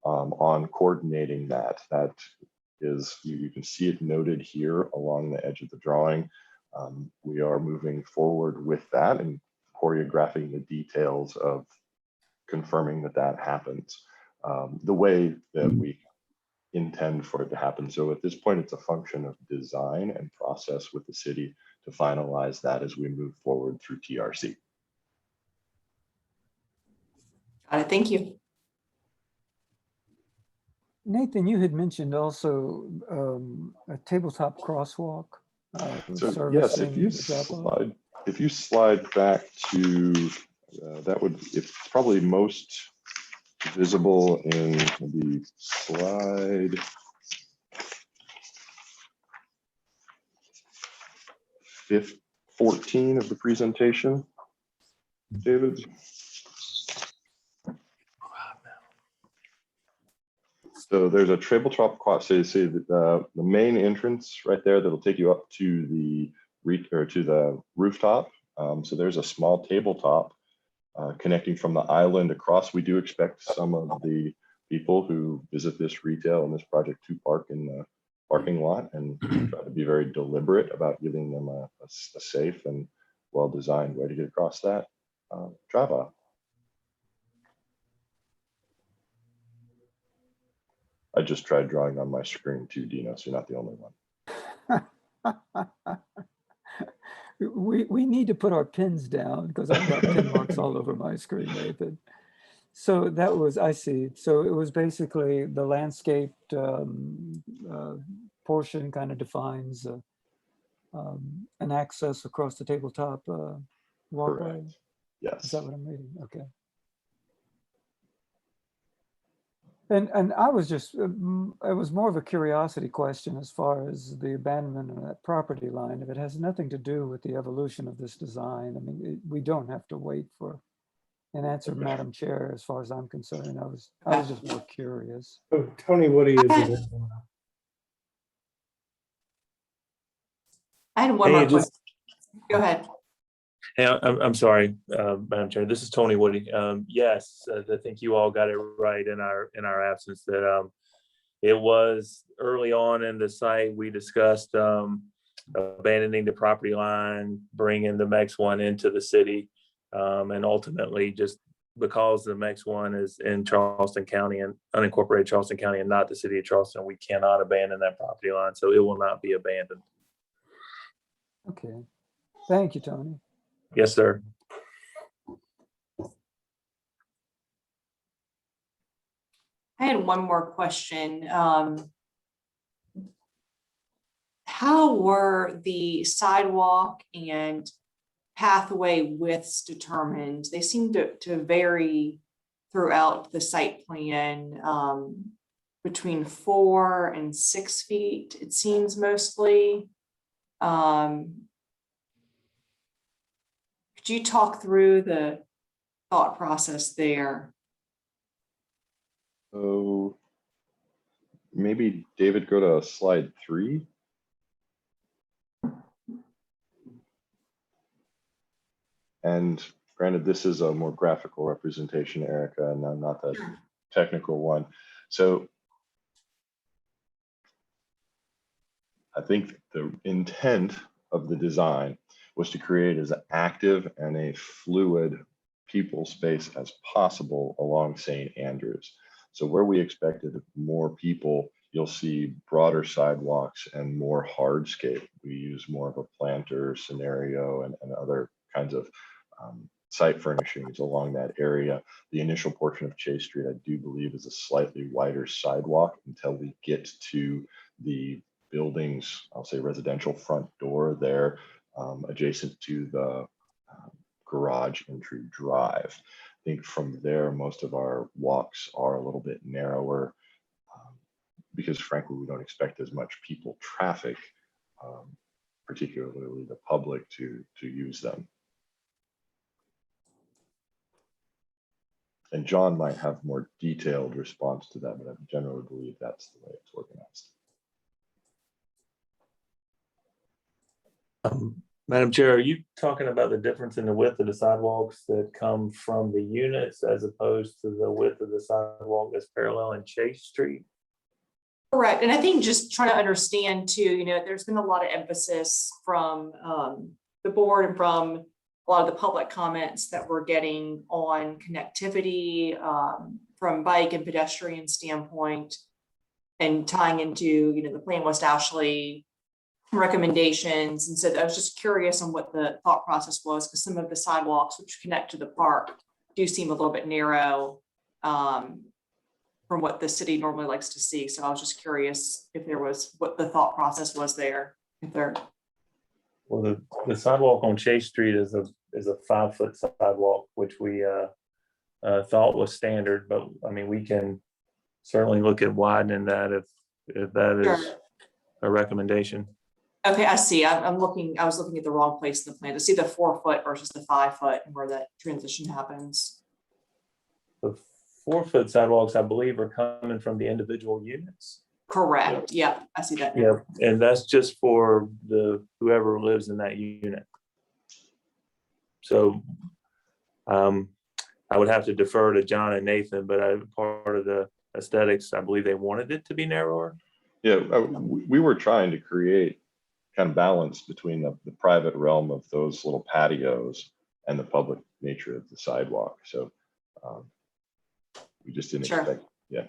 on coordinating that. That is, you can see it noted here along the edge of the drawing. We are moving forward with that and choreographing the details of confirming that that happens the way that we intend for it to happen. So at this point, it's a function of design and process with the city to finalize that as we move forward through TRC. Got it. Thank you. Nathan, you had mentioned also a tabletop crosswalk. So yes, if you slide back to that would, it's probably most visible in the slide 14 of the presentation, David. So there's a tabletop quad. So you see the main entrance right there that'll take you up to the rooftop. So there's a small tabletop connecting from the island across. We do expect some of the people who visit this retail and this project to park in the parking lot, and try to be very deliberate about giving them a safe and well-designed way to get across that drive aisle. I just tried drawing on my screen too, Dino, so you're not the only one. We need to put our pins down because I've got pin marks all over my screen, Nathan. So that was, I see. So it was basically the landscaped portion kind of defines an access across the tabletop walkway. Correct. Yes. Is that what I'm reading? Okay. And I was just, it was more of a curiosity question as far as the abandonment of that property line. If it has nothing to do with the evolution of this design, I mean, we don't have to wait for an answer, Madam Chair, as far as I'm concerned. I was just more curious. Oh, Tony Woody is available. I had one more question. Go ahead. Hey, I'm sorry, Madam Chair. This is Tony Woody. Yes, I think you all got it right in our absence that it was early on in the site. We discussed abandoning the property line, bringing the MEX one into the city, and ultimately just because the MEX one is in Charleston County and unincorporated Charleston County and not the city of Charleston, we cannot abandon that property line, so it will not be abandoned. Okay, thank you, Tony. Yes, sir. I had one more question. How were the sidewalk and pathway widths determined? They seem to vary throughout the site plan, between 4 and 6 feet, it seems mostly. Could you talk through the thought process there? So maybe David, go to slide 3. And granted, this is a more graphical representation, Erica, and not the technical one. So I think the intent of the design was to create as active and a fluid people space as possible along St. Andrews. So where we expected more people, you'll see broader sidewalks and more hardscape. We use more of a planter scenario and other kinds of site furnishings along that area. The initial portion of Chase Street, I do believe, is a slightly wider sidewalk until we get to the building's, I'll say, residential front door there, adjacent to the garage entry drive. I think from there, most of our walks are a little bit narrower because frankly, we don't expect as much people traffic, particularly the public, to use them. And John might have more detailed response to that, but I generally believe that's the way it's organized. Madam Chair, are you talking about the difference in the width of the sidewalks that come from the units as opposed to the width of the sidewalk that's parallel in Chase Street? Correct. And I think just trying to understand too, you know, there's been a lot of emphasis from the board and from a lot of the public comments that we're getting on connectivity from bike and pedestrian standpoint, and tying into, you know, the Plan West Ashley recommendations. And so I was just curious on what the thought process was, because some of the sidewalks which connect to the park do seem a little bit narrow from what the city normally likes to see. So I was just curious if there was, what the thought process was there. If there. Well, the sidewalk on Chase Street is a 5-foot sidewalk, which we thought was standard, but I mean, we can certainly look at widening that if that is Sure. a recommendation. Okay, I see. I was looking at the wrong place in the plan to see the 4 foot versus the 5 foot and where that transition happens. The 4-foot sidewalks, I believe, are coming from the individual units. Correct. Yeah, I see that. Yeah, and that's just for the whoever lives in that unit. So I would have to defer to John and Nathan, but part of the aesthetics, I believe they wanted it to be narrower. Yeah, we were trying to create kind of balance between the private realm of those little patios and the public nature of the sidewalk. So we just didn't expect, yeah.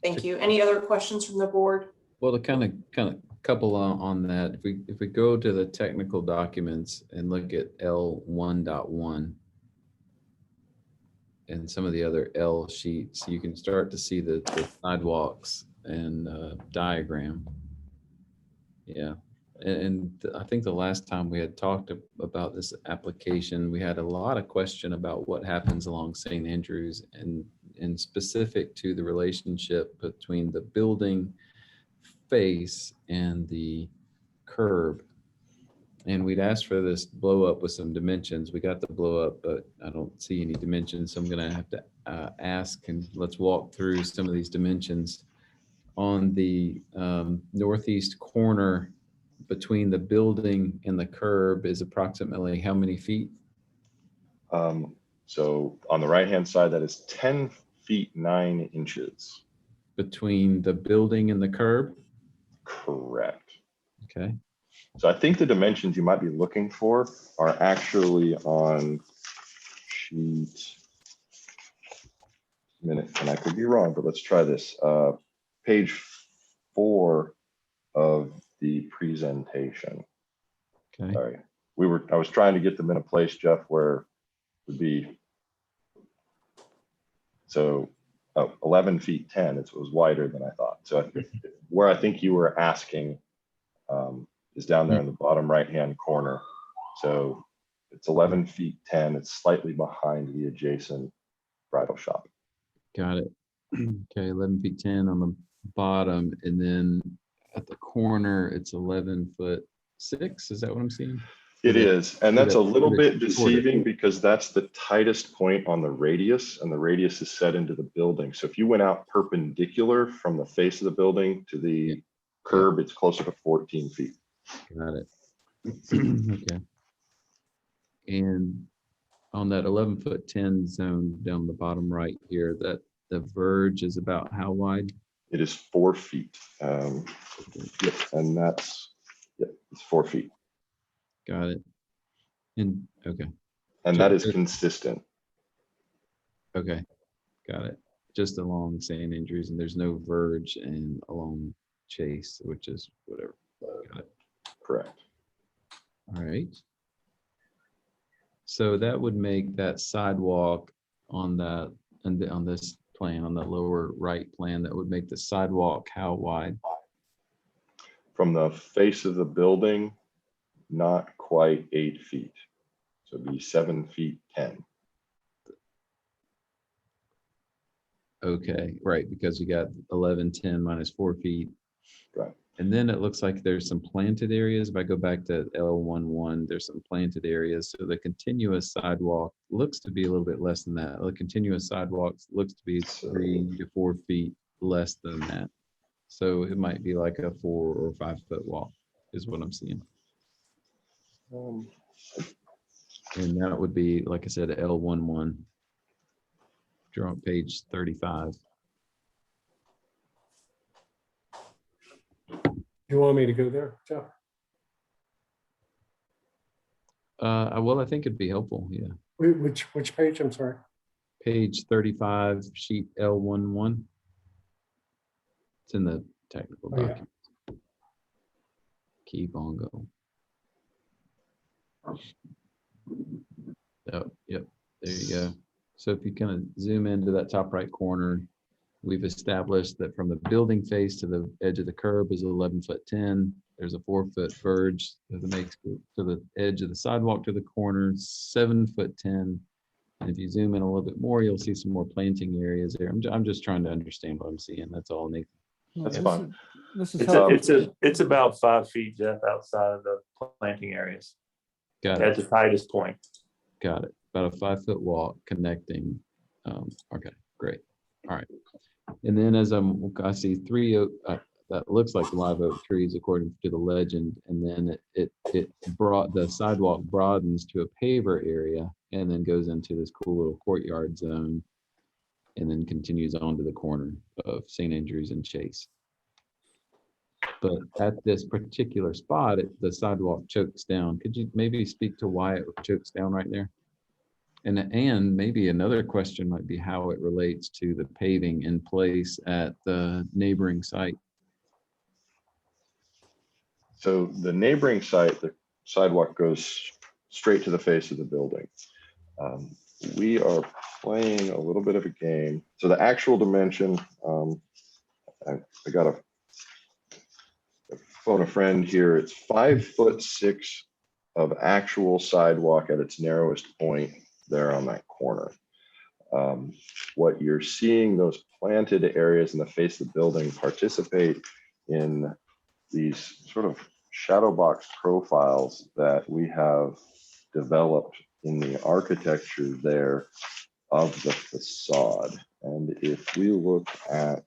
Thank you. Any other questions from the board? Well, to kind of couple on that, if we go to the technical documents and look at L1.1 and some of the other L sheets, you can start to see the sidewalks and diagram. Yeah, and I think the last time we had talked about this application, we had a lot of question about what happens along St. Andrews and specific to the relationship between the building face and the curb. And we'd asked for this blow up with some dimensions. We got the blow up, but I don't see any dimensions. So I'm gonna have to ask, and let's walk through some of these dimensions. On the northeast corner between the building and the curb is approximately how many feet? So on the right-hand side, that is 10 feet 9 inches. Between the building and the curb? Correct. Okay. So I think the dimensions you might be looking for are actually on sheet, minute, and I could be wrong, but let's try this. Page 4 of the presentation. Okay. Sorry, I was trying to get them in a place, Jeff, where it would be, so 11 feet 10, it was wider than I thought. So where I think you were asking is down there in the bottom right-hand corner. So it's 11 feet 10, it's slightly behind the adjacent bridal shop. Got it. Okay, 11 feet 10 on the bottom, and then at the corner it's 11 foot 6. Is that what I'm seeing? It is, and that's a little bit deceiving because that's the tightest point on the radius, and the radius is set into the building. So if you went out perpendicular from the face of the building to the curb, it's closer to 14 feet. Got it. Okay. And on that 11 foot 10 zone down the bottom right here, that the verge is about how wide? It is 4 feet. Yep, and that's, yep, it's 4 feet. Got it. And okay. And that is consistent. Okay, got it. Just along St. Andrews, and there's no verge and along Chase, which is whatever. Got it. Correct. All right. So that would make that sidewalk on that, and on this plan, on the lower right plan, that would make the sidewalk how wide? From the face of the building, not quite 8 feet. So it'd be 7 feet 10. Okay, right, because you got 11, 10 minus 4 feet. Right. And then it looks like there's some planted areas. If I go back to L11, there's some planted areas. So the continuous sidewalk looks to be a little bit less than that. The continuous sidewalk looks to be 3 to 4 feet less than that. So it might be like a 4 or 5 foot walk is what I'm seeing. And that would be, like I said, L11. Draw on page 35. You want me to go there, Jeff? Well, I think it'd be helpful, yeah. Which page? I'm sorry. Page 35, sheet L11. It's in the technical document. Key bongo. Oh, yep, there you go. So if you kind of zoom into that top right corner, we've established that from the building face to the edge of the curb is 11 foot 10. There's a 4 foot verge that makes to the edge of the sidewalk to the corner, 7 foot 10. And if you zoom in a little bit more, you'll see some more planting areas there. I'm just trying to understand what I'm seeing. That's all, Nathan. That's fine. This is It's about 5 feet, Jeff, outside of the planting areas Got at it. the tightest point. Got it. About a 5-foot walk connecting. Okay, great. All right. And then as I see 3 oak, that looks like live oak trees according to the legend. And then it brought the sidewalk broadens to a paver area and then goes into this cool little courtyard zone and then continues on to the corner of St. Andrews and Chase. But at this particular spot, the sidewalk chokes down. Could you maybe speak to why it chokes down right there? And maybe another question might be how it relates to the paving in place at the neighboring site. So the neighboring site, the sidewalk goes straight to the face of the building. We are playing a little bit of a game. So the actual dimension, I got to phone a friend here. It's 5'6" of actual sidewalk at its narrowest point there on that corner. What you're seeing, those planted areas in the face of the building participate in these sort of shadow box profiles that we have developed in the architecture there of the facade. And if we look at,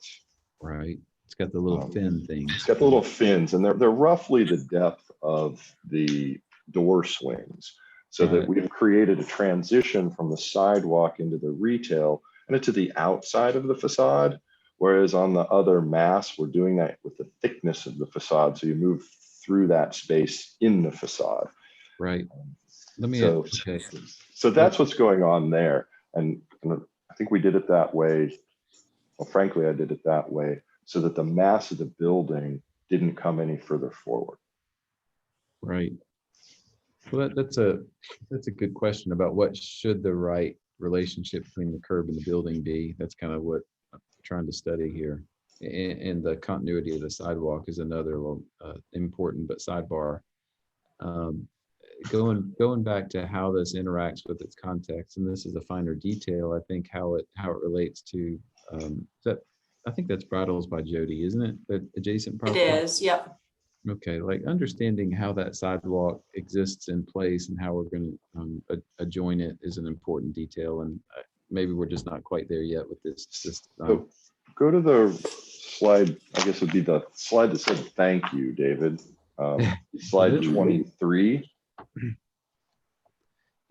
right, it's got the little fin thing. It's got the little fins, and they're roughly the depth of the door swings, so that we've created a transition from the sidewalk into the retail and into the outside of the facade. Whereas on the other mass, we're doing that with the thickness of the facade. So you move through that space in the facade. Right. Let me, so that's what's going on there. And I think we did it that way. Well, frankly, I did it that way so that the mass of the building didn't come any further forward. Right. Well, that's a good question about what should the right relationship between the curb and the building be. That's kind of what I'm trying to study here. And the continuity of the sidewalk is another little important but sidebar. Going back to how this interacts with its context, and this is a finer detail, I think how it relates to I think that's Bridals by Jody, isn't it? The adjacent property. It is, yep. Okay, like understanding how that sidewalk exists in place and how we're going to adjoin it is an important detail, and maybe we're just not quite there yet with this. So go to the slide. I guess it would be the slide that said "Thank you, David." Slide 23.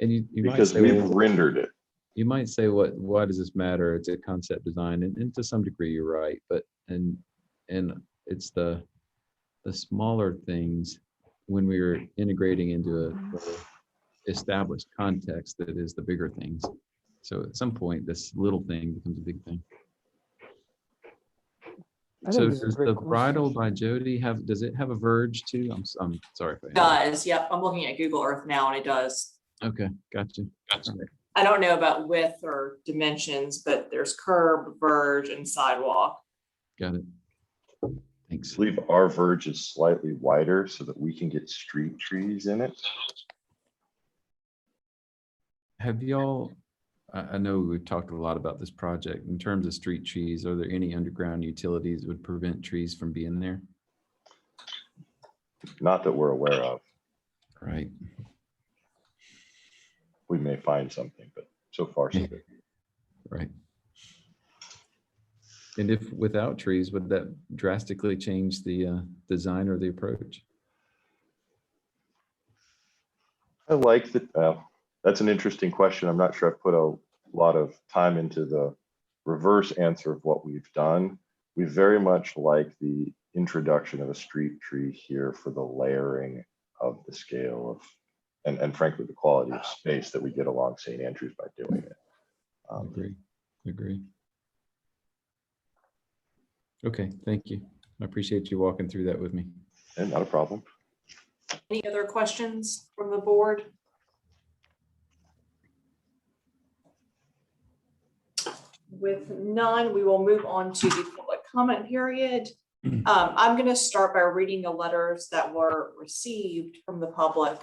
And you because might say, we've rendered it. You might say, why does this matter? It's a concept design, and to some degree you're right, but and it's the smaller things when we are integrating into a established context that is the bigger things. So at some point, this little thing becomes a big thing. So does the Bridal by Jody does it have a verge too? I'm sorry if I Does, yep. I'm looking at Google Earth now and it does. Okay, gotcha. Right. I don't know about width or dimensions, but there's curb, verge, and sidewalk. Got it. Thanks. I believe our verge is slightly wider so that we can get street trees in it. Have y'all, I know we've talked a lot about this project. In terms of street trees, are there any underground utilities that would prevent trees from being there? Not that we're aware of. Right. We may find something, but so far so good. Right. And if without trees, would that drastically change the design or the approach? I like that. That's an interesting question. I'm not sure I've put a lot of time into the reverse answer of what we've done. We very much like the introduction of a street tree here for the layering of the scale of, and frankly, the quality of space that we get along St. Andrews by doing it. Agree. Okay, thank you. I appreciate you walking through that with me. And not a problem. Any other questions from the board? With none, we will move on to the public comment period. I'm going to start by reading the letters that were received from the public.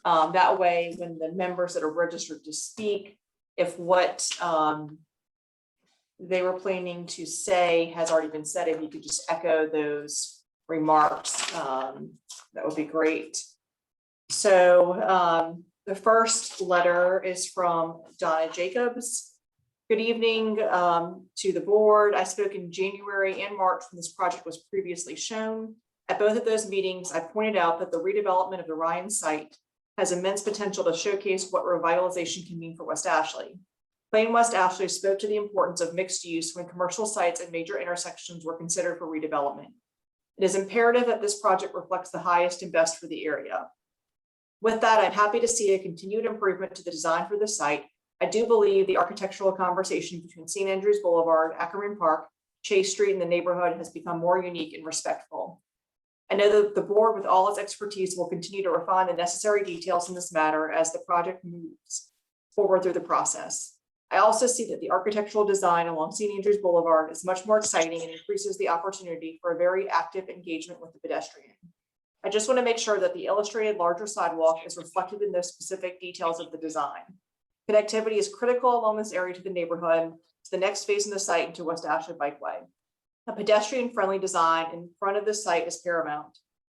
That way, when the members that are registered to speak, if what they were planning to say has already been said, if you could just echo those remarks, that would be great. So the first letter is from Donna Jacobs. Good evening to the board. I spoke in January and March when this project was previously shown. At both of those meetings, I pointed out that the redevelopment of the Ryan site has immense potential to showcase what revitalization can mean for West Ashley. Plain West Ashley spoke to the importance of mixed use when commercial sites and major intersections were considered for redevelopment. It is imperative that this project reflects the highest and best for the area. With that, I'm happy to see a continued improvement to the design for the site. I do believe the architectural conversation between St. Andrews Boulevard, Ackerman Park, Chase Street, and the neighborhood has become more unique and respectful. I know that the board, with all its expertise, will continue to refine the necessary details in this matter as the project moves forward through the process. I also see that the architectural design along St. Andrews Boulevard is much more exciting and increases the opportunity for a very active engagement with the pedestrian. I just want to make sure that the illustrated larger sidewalk is reflected in those specific details of the design. Connectivity is critical along this area to the neighborhood, to the next phase in the site, and to West Ashley Bikeway. A pedestrian-friendly design in front of the site is paramount.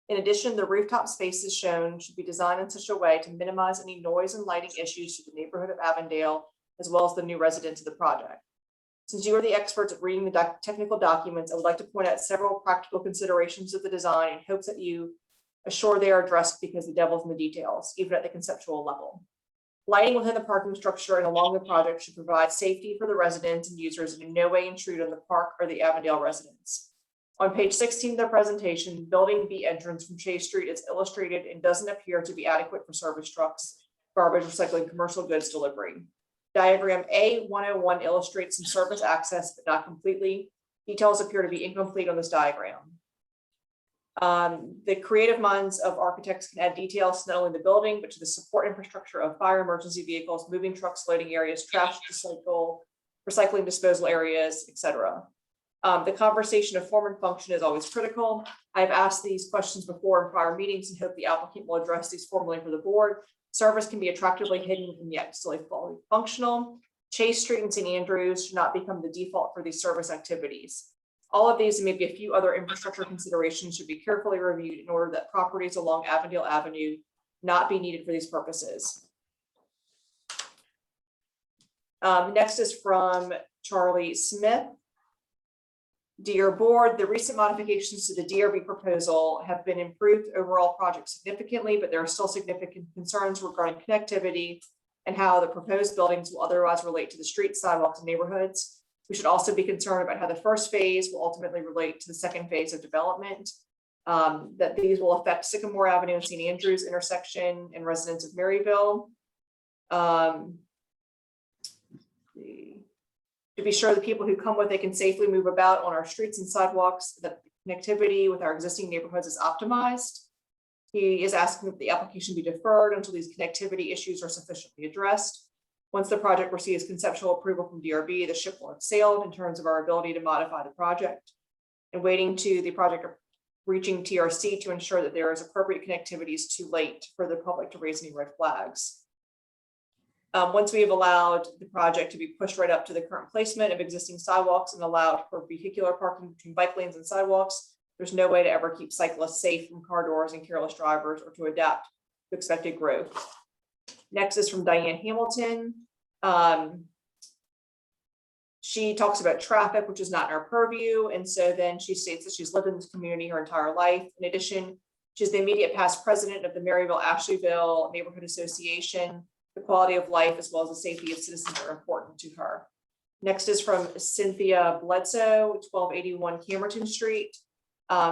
In addition, the rooftop spaces shown should be designed in such a way to minimize any noise and lighting issues to the neighborhood of Avondale, as well as the new residents of the project. Since you are the experts at reading the technical documents, I would like to point out several practical considerations of the design in hopes that you assure they are addressed, because the devil's in the details, even at the conceptual level. Lighting within the parking structure and along the project should provide safety for the residents and users and in no way intrude on the park or the Avondale residents. On page 16 of the presentation, building B entrance from Chase Street is illustrated and doesn't appear to be adequate for service trucks, garbage recycling, commercial goods delivery. Diagram A101 illustrates some service access, but not completely. Details appear to be incomplete on this diagram. The creative minds of architects can add details to not only the building, but to the support infrastructure of fire emergency vehicles, moving trucks, loading areas, trash recycling disposal areas, etc. The conversation of form and function is always critical. I've asked these questions before in prior meetings and hope the applicant will address these formally for the board. Service can be attractively hidden and yet still fully functional. Chase Street and St. Andrews should not become the default for these service activities. All of these and maybe a few other infrastructure considerations should be carefully reviewed in order that properties along Avondale Avenue not be needed for these purposes. Next is from Charlie Smith. Dear board, the recent modifications to the DRB proposal have been improved overall project significantly, but there are still significant concerns regarding connectivity and how the proposed buildings will otherwise relate to the street, sidewalks, and neighborhoods. We should also be concerned about how the first phase will ultimately relate to the second phase of development, that these will affect Sycamore Avenue and St. Andrews intersection and residents of Maryville. To be sure the people who come with it can safely move about on our streets and sidewalks, that connectivity with our existing neighborhoods is optimized. He is asking that the application be deferred until these connectivity issues are sufficiently addressed. Once the project receives conceptual approval from DRB, the ship will have sailed in terms of our ability to modify the project. And waiting to the project reaching TRC to ensure that there is appropriate connectivity is too late for the public to raise any red flags. Once we have allowed the project to be pushed right up to the current placement of existing sidewalks and allowed for vehicular parking between bike lanes and sidewalks, there's no way to ever keep cyclists safe from car doors and careless drivers or to adapt to expected growth. Next is from Diane Hamilton. She talks about traffic, which is not in our purview. And so then she states that she's lived in this community her entire life. In addition, she's the immediate past president of the Maryville Ashleyville Neighborhood Association. The quality of life as well as the safety of citizens are important to her. Next is from Cynthia Bledsoe, 1281 Camerton Street.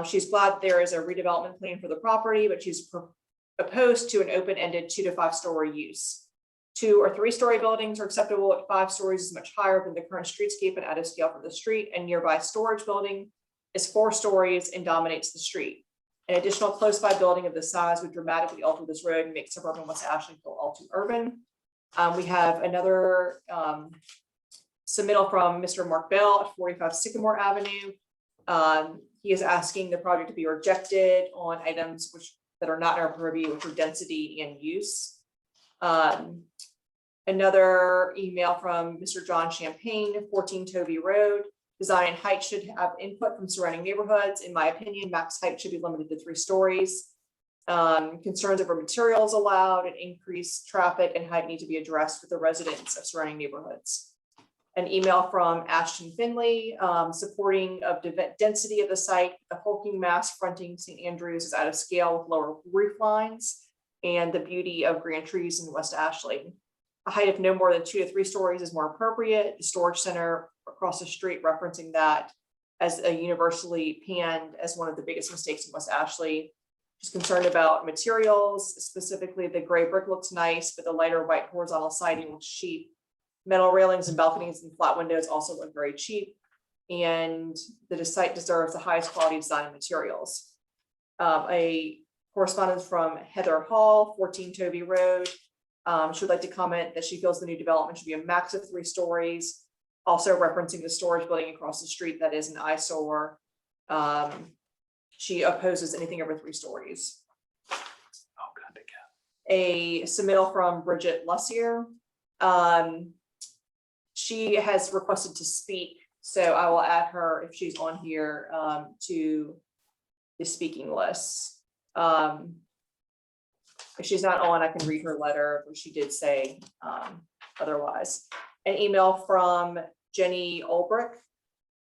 She's glad there is a redevelopment plan for the property, but she's opposed to an open-ended 2 to 5 story use. 2 or 3 story buildings are acceptable at 5 stories is much higher than the current streetscape and out of scale for the street, and nearby storage building is 4 stories and dominates the street. An additional close by building of this size would dramatically alter this road and make suburban West Ashley feel all too urban. We have another submittal from Mr. Mark Bell at 45 Sycamore Avenue. He is asking the project to be rejected on items that are not in our purview, which are density and use. Another email from Mr. John Champagne, 14 Toby Road. Design and height should have input from surrounding neighborhoods. In my opinion, max height should be limited to 3 stories. Concerns over materials allowed and increased traffic and height need to be addressed with the residents of surrounding neighborhoods. An email from Ashton Finley, supporting of density of the site. The hulking mass fronting St. Andrews is out of scale with lower roof lines and the beauty of grand trees in West Ashley. A height of no more than 2 to 3 stories is more appropriate. The storage center across the street referencing that as a universally panned as one of the biggest mistakes in West Ashley. Just concerned about materials, specifically the gray brick looks nice, but the lighter white horizontal siding looks cheap. Metal railings and balconies and flat windows also look very cheap. And the site deserves the highest quality design and materials. A correspondence from Heather Hall, 14 Toby Road. She would like to comment that she feels the new development should be a max of 3 stories. Also referencing the storage building across the street that is an eyesore. She opposes anything over 3 stories. Oh, God, big cat. A submittal from Bridget Lussier. She has requested to speak, so I will add her if she's on here to the speaking list. If she's not on, I can read her letter, but she did say otherwise. An email from Jenny Ulbrich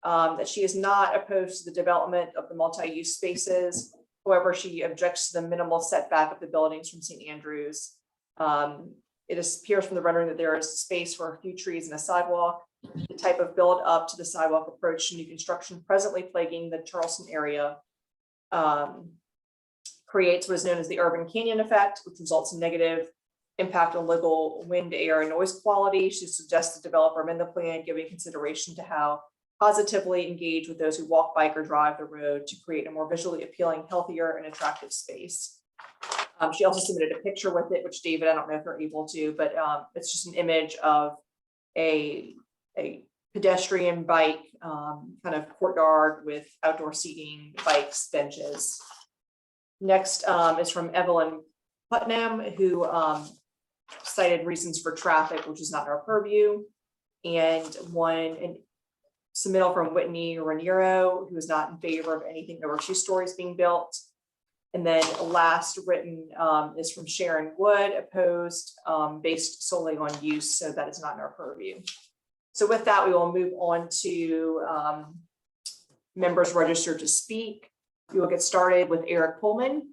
that she is not opposed to the development of the multi-use spaces. However, she objects to the minimal setback of the buildings from St. Andrews. It appears from the rendering that there is space for a few trees and a sidewalk. The type of build up to the sidewalk approach to new construction presently plaguing the Charleston area creates what is known as the urban canyon effect, which results in negative impact on local wind, air, and noise quality. She suggests the developer amend the plan, giving consideration to how positively engage with those who walk, bike, or drive the road to create a more visually appealing, healthier, and attractive space. She also submitted a picture with it, which David, I don't know if you're able to, but it's just an image of a pedestrian bike kind of courtyard with outdoor seating, bikes, benches. Next is from Evelyn Putnam, who cited reasons for traffic, which is not in our purview, and one submittal from Whitney Raniero, who is not in favor of anything over 2 stories being built. And then last written is from Sharon Wood, opposed based solely on use, so that is not in our purview. So with that, we will move on to members registered to speak. We will get started with Eric Pullman.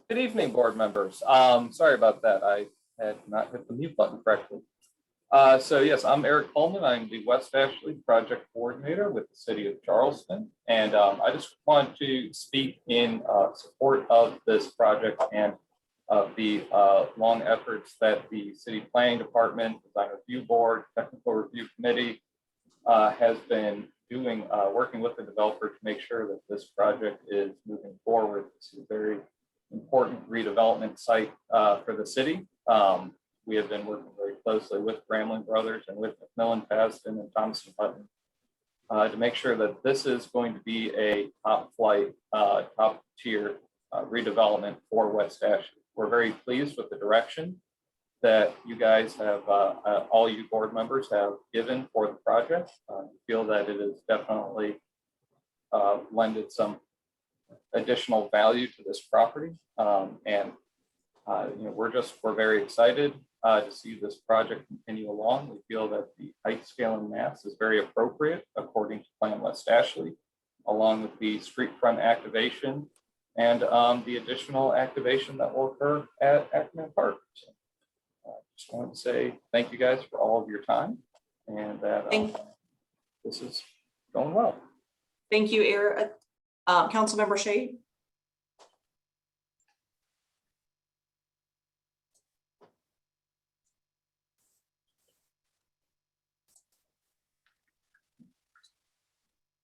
Good evening, board members. Sorry about that. I had not hit the mute button correctly. So yes, I'm Eric Pullman. I'm the West Ashley project coordinator with the city of Charleston. And I just want to speak in support of this project and of the long efforts that the city planning department, design review board, technical review committee has been doing, working with the developer to make sure that this project is moving forward. This is a very important redevelopment site for the city. We have been working very closely with Bramlin Brothers and with McMillan Paston and Thompson Putnam to make sure that this is going to be a top flight, top tier redevelopment for West Ashley. We're very pleased with the direction that you guys have, all you board members have given for the project. Feel that it has definitely lended some additional value to this property. You know, we're very excited to see this project continue along. We feel that the height, scale, and mass is very appropriate according to Plan West Ashley, along with the street front activation and the additional activation that will occur at Ackerman Park. So, just wanted to say thank you guys for all of your time, and that this is going well. Thank you, Eric. Councilmember Shade.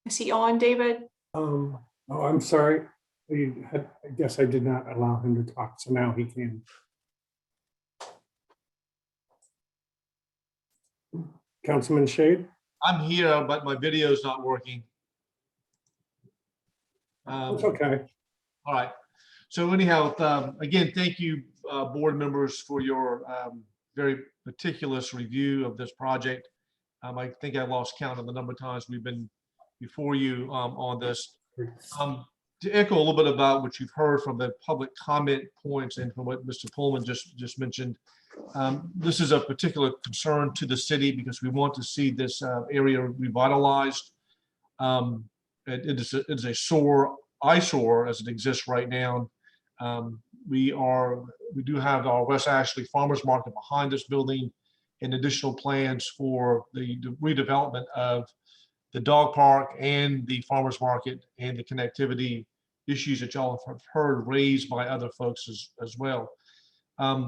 Is he on, David? Oh, I'm sorry. I guess I did not allow him to talk, so now he can. Councilman Shade? I'm here, but my video is not working. It's okay. All right. So anyhow, again, thank you, board members, for your very meticulous review of this project. I think I lost count of the number of times we've been before you on this. To echo a little bit about what you've heard from the public comment points and from what Mr. Pullman just mentioned, this is a particular concern to the city because we want to see this area revitalized. It is a sore eyesore as it exists right now. We do have our West Ashley Farmers Market behind this building and additional plans for the redevelopment of the dog park and the farmers market and the connectivity issues that y'all have heard raised by other folks as well.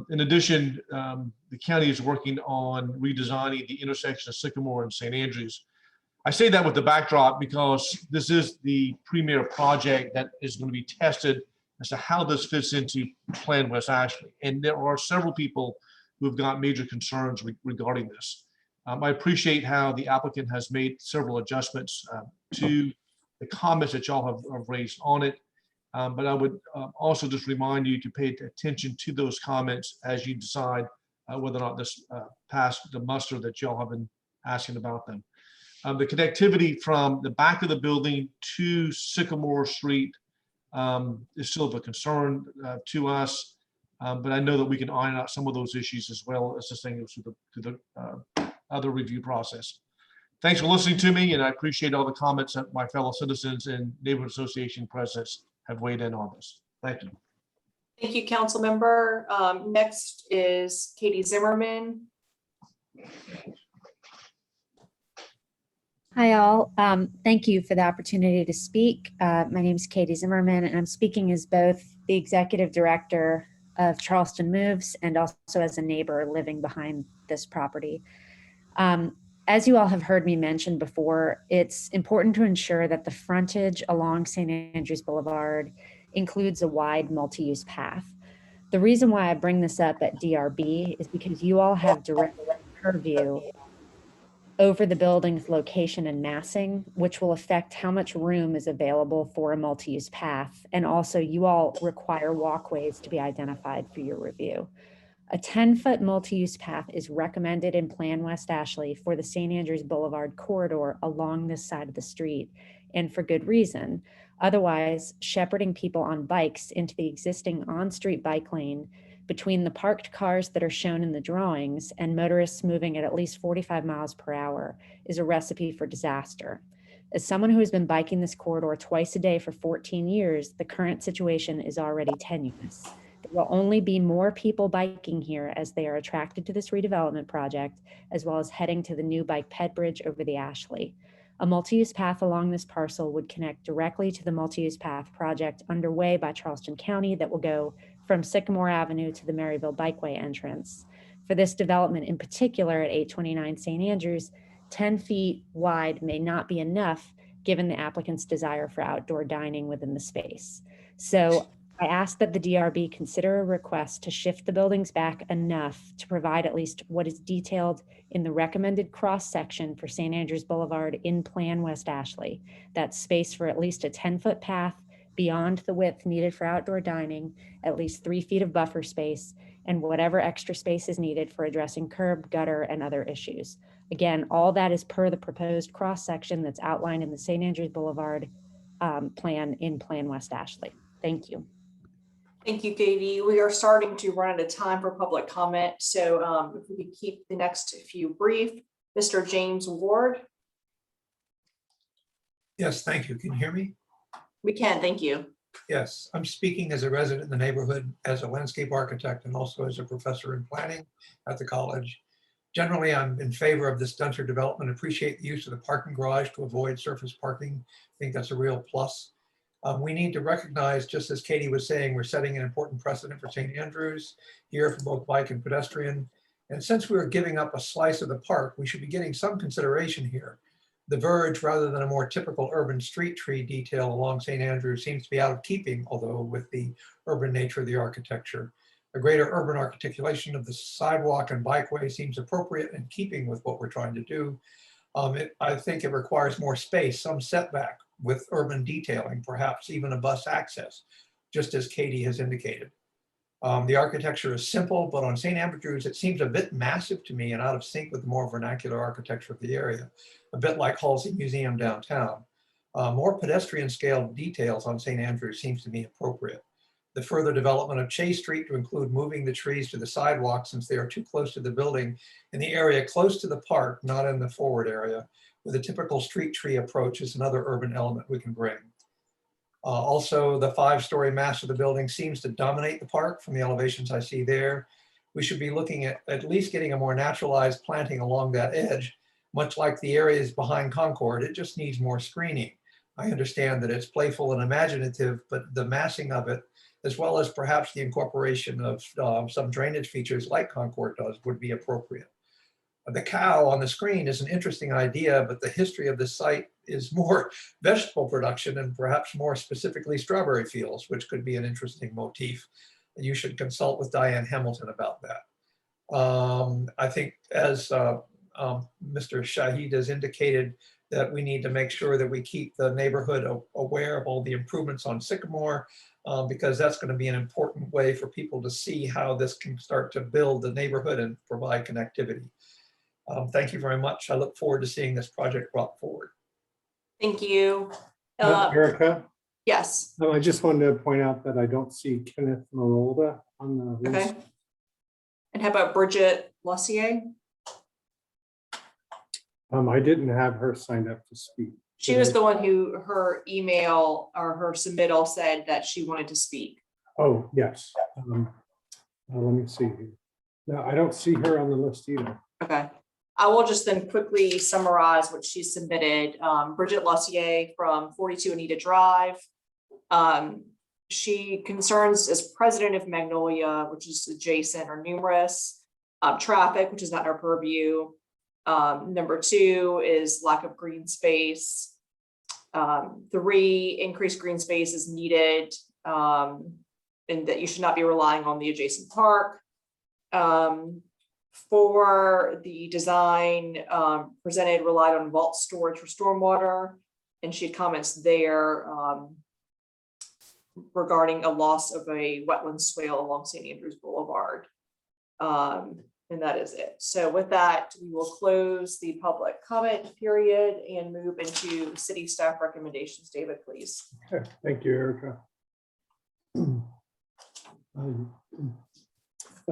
In addition, the county is working on redesigning the intersection of Sycamore and St. Andrews. I say that with the backdrop because this is the premier project that is going to be tested as to how this fits into Plan West Ashley. And there are several people who have got major concerns regarding this. I appreciate how the applicant has made several adjustments to the comments that y'all have raised on it. But I would also just remind you to pay attention to those comments as you decide whether or not this passed the muster that y'all have been asking about them. The connectivity from the back of the building to Sycamore Street is still of a concern to us, but I know that we can iron out some of those issues as well as this thing goes through the other review process. Thanks for listening to me, and I appreciate all the comments that my fellow citizens and neighborhood association presidents have weighed in on this. Thank you. Thank you, council member. Next is Katie Zimmerman. Hi, all. Thank you for the opportunity to speak. My name is Katie Zimmerman, and I'm speaking as both the executive director of Charleston Moves and also as a neighbor living behind this property. As you all have heard me mention before, it's important to ensure that the frontage along St. Andrews Boulevard includes a wide multi-use path. The reason why I bring this up at DRB is because you all have direct purview over the building's location and massing, which will affect how much room is available for a multi-use path. And also you all require walkways to be identified for your review. A 10-foot multi-use path is recommended in Plan West Ashley for the St. Andrews Boulevard corridor along this side of the street, and for good reason. Otherwise, shepherding people on bikes into the existing on-street bike lane between the parked cars that are shown in the drawings and motorists moving at least 45 miles per hour is a recipe for disaster. As someone who has been biking this corridor twice a day for 14 years, the current situation is already tenuous. There will only be more people biking here as they are attracted to this redevelopment project, as well as heading to the new bike ped bridge over the Ashley. A multi-use path along this parcel would connect directly to the multi-use path project underway by Charleston County that will go from Sycamore Avenue to the Maryville Bikeway entrance. For this development in particular at 829 St. Andrews, 10 feet wide may not be enough given the applicant's desire for outdoor dining within the space. So I ask that the DRB consider a request to shift the buildings back enough to provide at least what is detailed in the recommended cross-section for St. Andrews Boulevard in Plan West Ashley. That's space for at least a 10-foot path beyond the width needed for outdoor dining, at least 3 feet of buffer space, and whatever extra space is needed for addressing curb, gutter, and other issues. Again, all that is per the proposed cross-section that's outlined in the St. Andrews Boulevard plan in Plan West Ashley. Thank you. Thank you, Katie. We are starting to run out of time for public comment. So if we could keep the next few brief. Mr. James Ward. Yes, thank you. Can you hear me? We can, thank you. Yes, I'm speaking as a resident in the neighborhood, as a landscape architect, and also as a professor in planning at the college. Generally, I'm in favor of this denser development. Appreciate the use of the parking garage to avoid surface parking. I think that's a real plus. We need to recognize, just as Katie was saying, we're setting an important precedent for St. Andrews here for both bike and pedestrian. And since we are giving up a slice of the park, we should be getting some consideration here. The verge, rather than a more typical urban street tree detail along St. Andrews, seems to be out of keeping, although with the urban nature of the architecture. A greater urban articulation of the sidewalk and bikeway seems appropriate in keeping with what we're trying to do. I think it requires more space, some setback with urban detailing, perhaps even a bus access, just as Katie has indicated. The architecture is simple, but on St. Andrews, it seems a bit massive to me and out of sync with the more vernacular architecture of the area, a bit like Halsey Museum downtown. More pedestrian scale details on St. Andrews seems to me appropriate. The further development of Chase Street to include moving the trees to the sidewalk since they are too close to the building in the area close to the park, not in the forward area, with a typical street tree approach is another urban element we can bring. Also, the 5-story mass of the building seems to dominate the park from the elevations I see there. We should be looking at least getting a more naturalized planting along that edge, much like the areas behind Concord. It just needs more screening. I understand that it's playful and imaginative, but the massing of it, as well as perhaps the incorporation of some drainage features like Concord does, would be appropriate. The cow on the screen is an interesting idea, but the history of the site is more vegetable production and perhaps more specifically strawberry fields, which could be an interesting motif. You should consult with Diane Hamilton about that. I think as Mr. Shahid has indicated, that we need to make sure that we keep the neighborhood aware of all the improvements on Sycamore, because that's going to be an important way for people to see how this can start to build the neighborhood and provide connectivity. Thank you very much. I look forward to seeing this project brought forward. Thank you. Erica, Yes. I just wanted to point out that I don't see Kenneth Marolda on the list. Okay. And how about Bridget Lussier? I didn't have her signed up to speak. She was the one who her email or her submittal said that she wanted to speak. Oh, yes. Let me see here. No, I don't see her on the list either. Okay. I will just then quickly summarize what she submitted. Bridget Lussier from 42 Anita Drive. She concerns as president of Magnolia, which is adjacent or numerous, traffic, which is not in our purview. Number 2 is lack of green space. 3, increased green space is needed, and that you should not be relying on the adjacent park. 4, the design presented relied on vault storage for stormwater, and she had comments there regarding a loss of a wetland swale along St. Andrews Boulevard. And that is it. So with that, we will close the public comment period and move into city staff recommendations. David, please. Okay, thank you, Erica.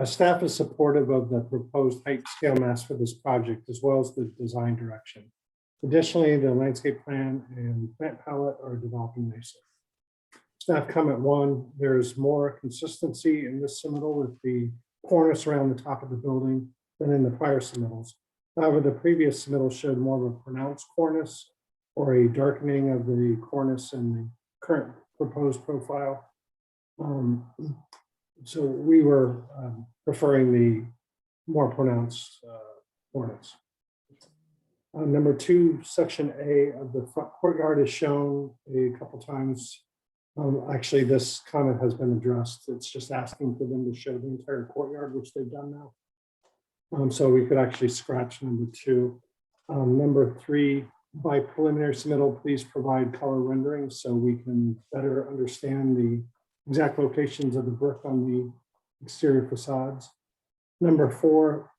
Staff is supportive of the proposed height scale mass for this project, as well as the design direction. Additionally, the landscape plan and plant palette are developing nicely. Staff comment 1, there's more consistency in this submittal with the cornice around the top of the building than in the prior submittals. However, the previous submittal showed more of a pronounced cornice or a darkening of the cornice in the current proposed profile. So we were preferring the more pronounced cornice. Number 2, section A of the front courtyard is shown a couple times. Actually, this comment has been addressed. It's just asking for them to show the entire courtyard, which they've done now. So we could actually scratch number 2. Number 3, by preliminary submittal, please provide color renderings so we can better understand the exact locations of the brick on the exterior facades. Number 4,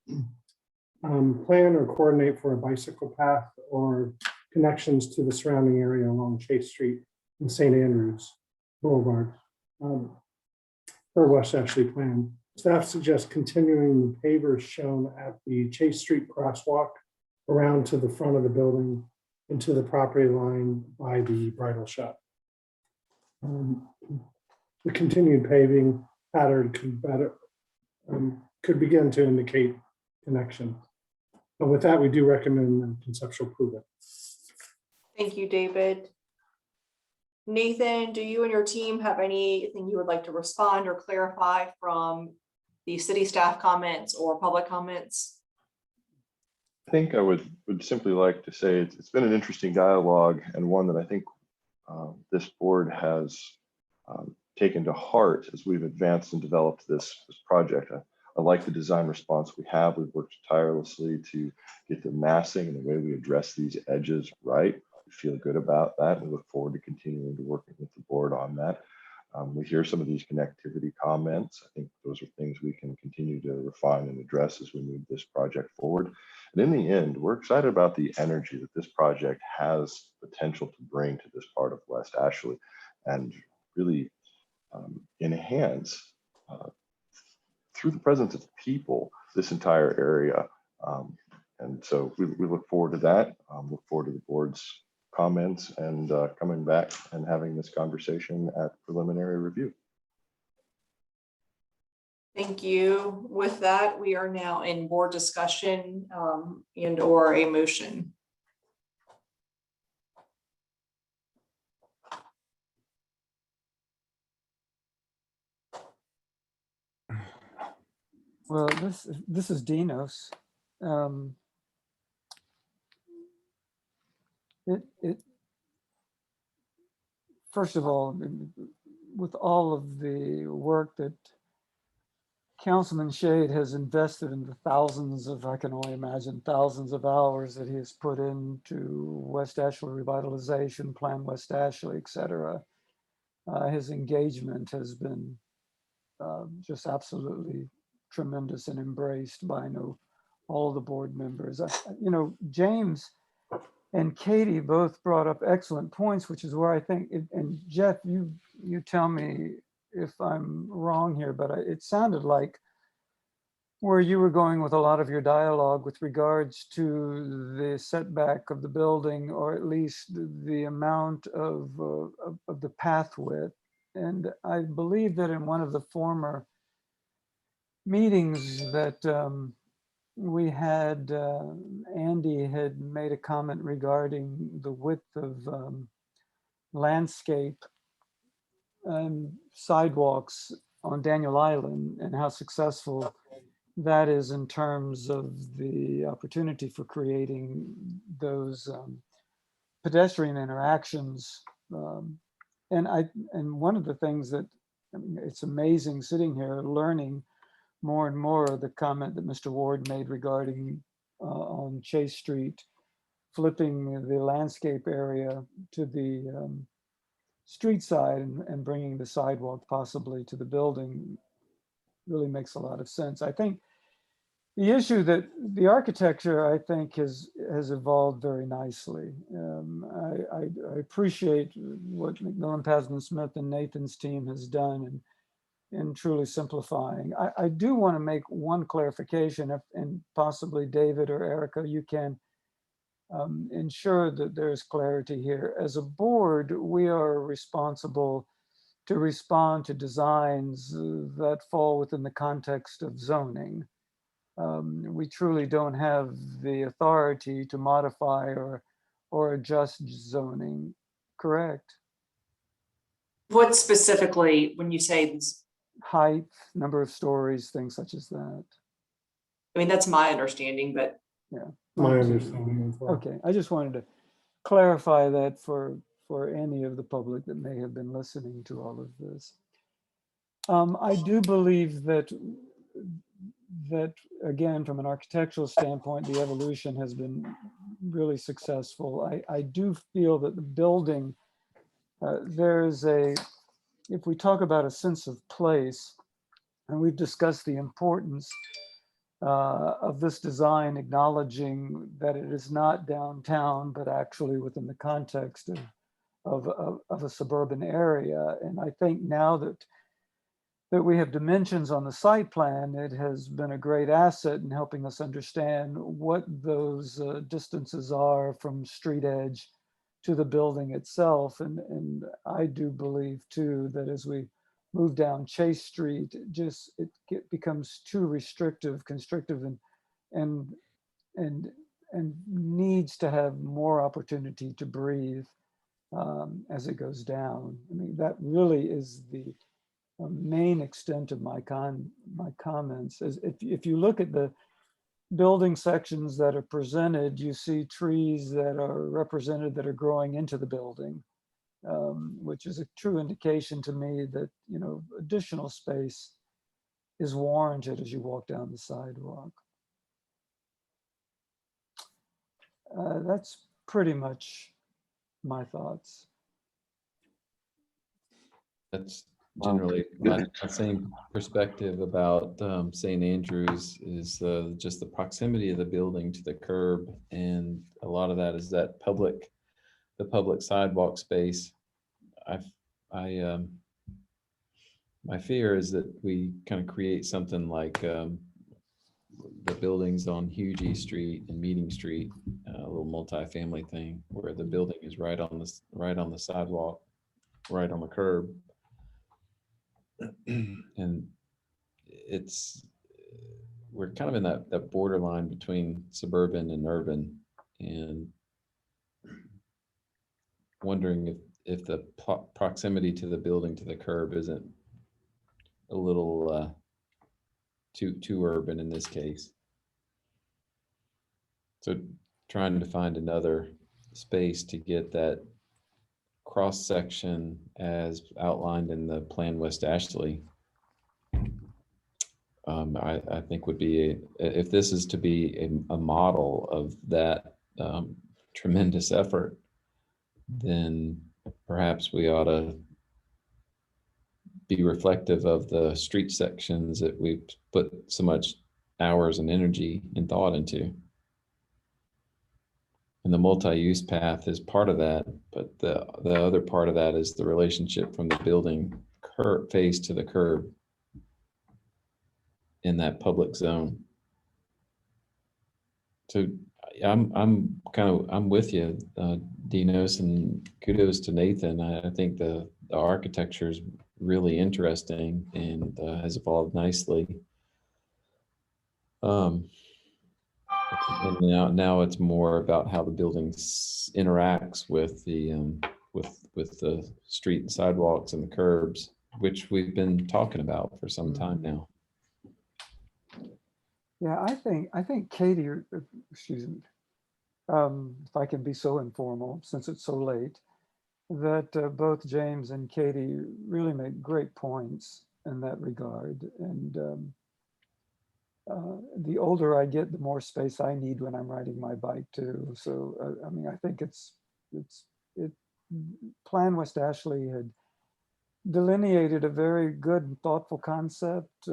plan or coordinate for a bicycle path or connections to the surrounding area along Chase Street and St. Andrews Boulevard. Per West Ashley plan, staff suggests continuing the pavers shown at the Chase Street crosswalk around to the front of the building into the property line by the bridal shop. The continued paving pattern could begin to indicate connection. But with that, we do recommend conceptual approval. Thank you, David. Nathan, do you and your team have anything you would like to respond or clarify from the city staff comments or public comments? I think I would simply like to say it's been an interesting dialogue, and one that I think this board has taken to heart as we've advanced and developed this project. I like the design response we have. We've worked tirelessly to get the massing and the way we address these edges right. We feel good about that and look forward to continuing to working with the board on that. We hear some of these connectivity comments. I think those are things we can continue to refine and address as we move this project forward. And in the end, we're excited about the energy that this project has potential to bring to this part of West Ashley and really enhance through the presence of people, this entire area. And so we look forward to that, look forward to the board's comments and coming back and having this conversation at preliminary review. Thank you. With that, we are now in board discussion and or a motion. Well, this is Dinos. First of all, with all of the work that Councilman Shade has invested in the thousands of, I can only imagine, thousands of hours that he has put into West Ashley revitalization, Plan West Ashley, et cetera, his engagement has been just absolutely tremendous and embraced by, I know, all of the board members. James and Katie both brought up excellent points, which is where I think, and Jeff, you tell me if I'm wrong here, but it sounded like where you were going with a lot of your dialogue with regards to the setback of the building, or at least the amount of the path width. And I believe that in one of the former meetings that we had, Andy had made a comment regarding the width of landscape and sidewalks on Daniel Island and how successful that is in terms of the opportunity for creating those pedestrian interactions. And one of the things that, I mean, it's amazing sitting here learning more and more of the comment that Mr. Ward made regarding on Chase Street, flipping the landscape area to the street side and bringing the sidewalk possibly to the building really makes a lot of sense. I think the issue that the architecture, I think, has evolved very nicely. I appreciate what McMillan, Pasman Smith and Nathan's team has done in truly simplifying. I do want to make one clarification, and possibly David or Erica, you can ensure that there's clarity here. As a board, we are responsible to respond to designs that fall within the context of zoning. We truly don't have the authority to modify or adjust zoning, correct? What specifically, when you say Height, number of stories, things such as that. I mean, that's my understanding, but yeah, my understanding as well. Okay, I just wanted to clarify that for any of the public that may have been listening to all of this. I do believe that again, from an architectural standpoint, the evolution has been really successful. I do feel that the building, if we talk about a sense of place, and we've discussed the importance of this design, acknowledging that it is not downtown, but actually within the context of a suburban area. And I think now that we have dimensions on the site plan, it has been a great asset in helping us understand what those distances are from street edge to the building itself. And I do believe too that as we move down Chase Street, it becomes too constrictive, and needs to have more opportunity to breathe as it goes down. I mean, that really is the main extent of my comments. Is if you look at the building sections that are presented, you see trees that are represented that are growing into the building, which is a true indication to me that, you know, additional space is warranted as you walk down the sidewalk. That's pretty much my thoughts. generally my same perspective about St. Andrews is just the proximity of the building to the curb, and a lot of that is that the public sidewalk space. My fear is that we kind of create something like the buildings on Hughie Street and Meeting Street, a little multi-family thing where the building is right on the sidewalk, right on the curb. And we're kind of in that borderline between suburban and urban, and wondering if the proximity to the building to the curb isn't a little too urban in this case. So trying to find another space to get that cross section as outlined in the Plan West Ashley, I think would be, if this is to be a model of that tremendous effort, then perhaps we ought to be reflective of the street sections that we've put so much hours and energy and thought into. And the multi-use path is part of that, but the other part of that is the relationship from the building face to the curb in that public zone. So I'm with you, Dinos, and kudos to Nathan. I think the architecture is really interesting and has evolved nicely. And now it's more about how the building interacts with the street and sidewalks and the curbs, which we've been talking about for some time now. Yeah, I think Katie, excuse me, if I can be so informal since it's so late, that both James and Katie really make great points in that regard. And the older I get, the more space I need when I'm riding my bike too. So I mean, I think Plan West Ashley had delineated a very good and thoughtful concept.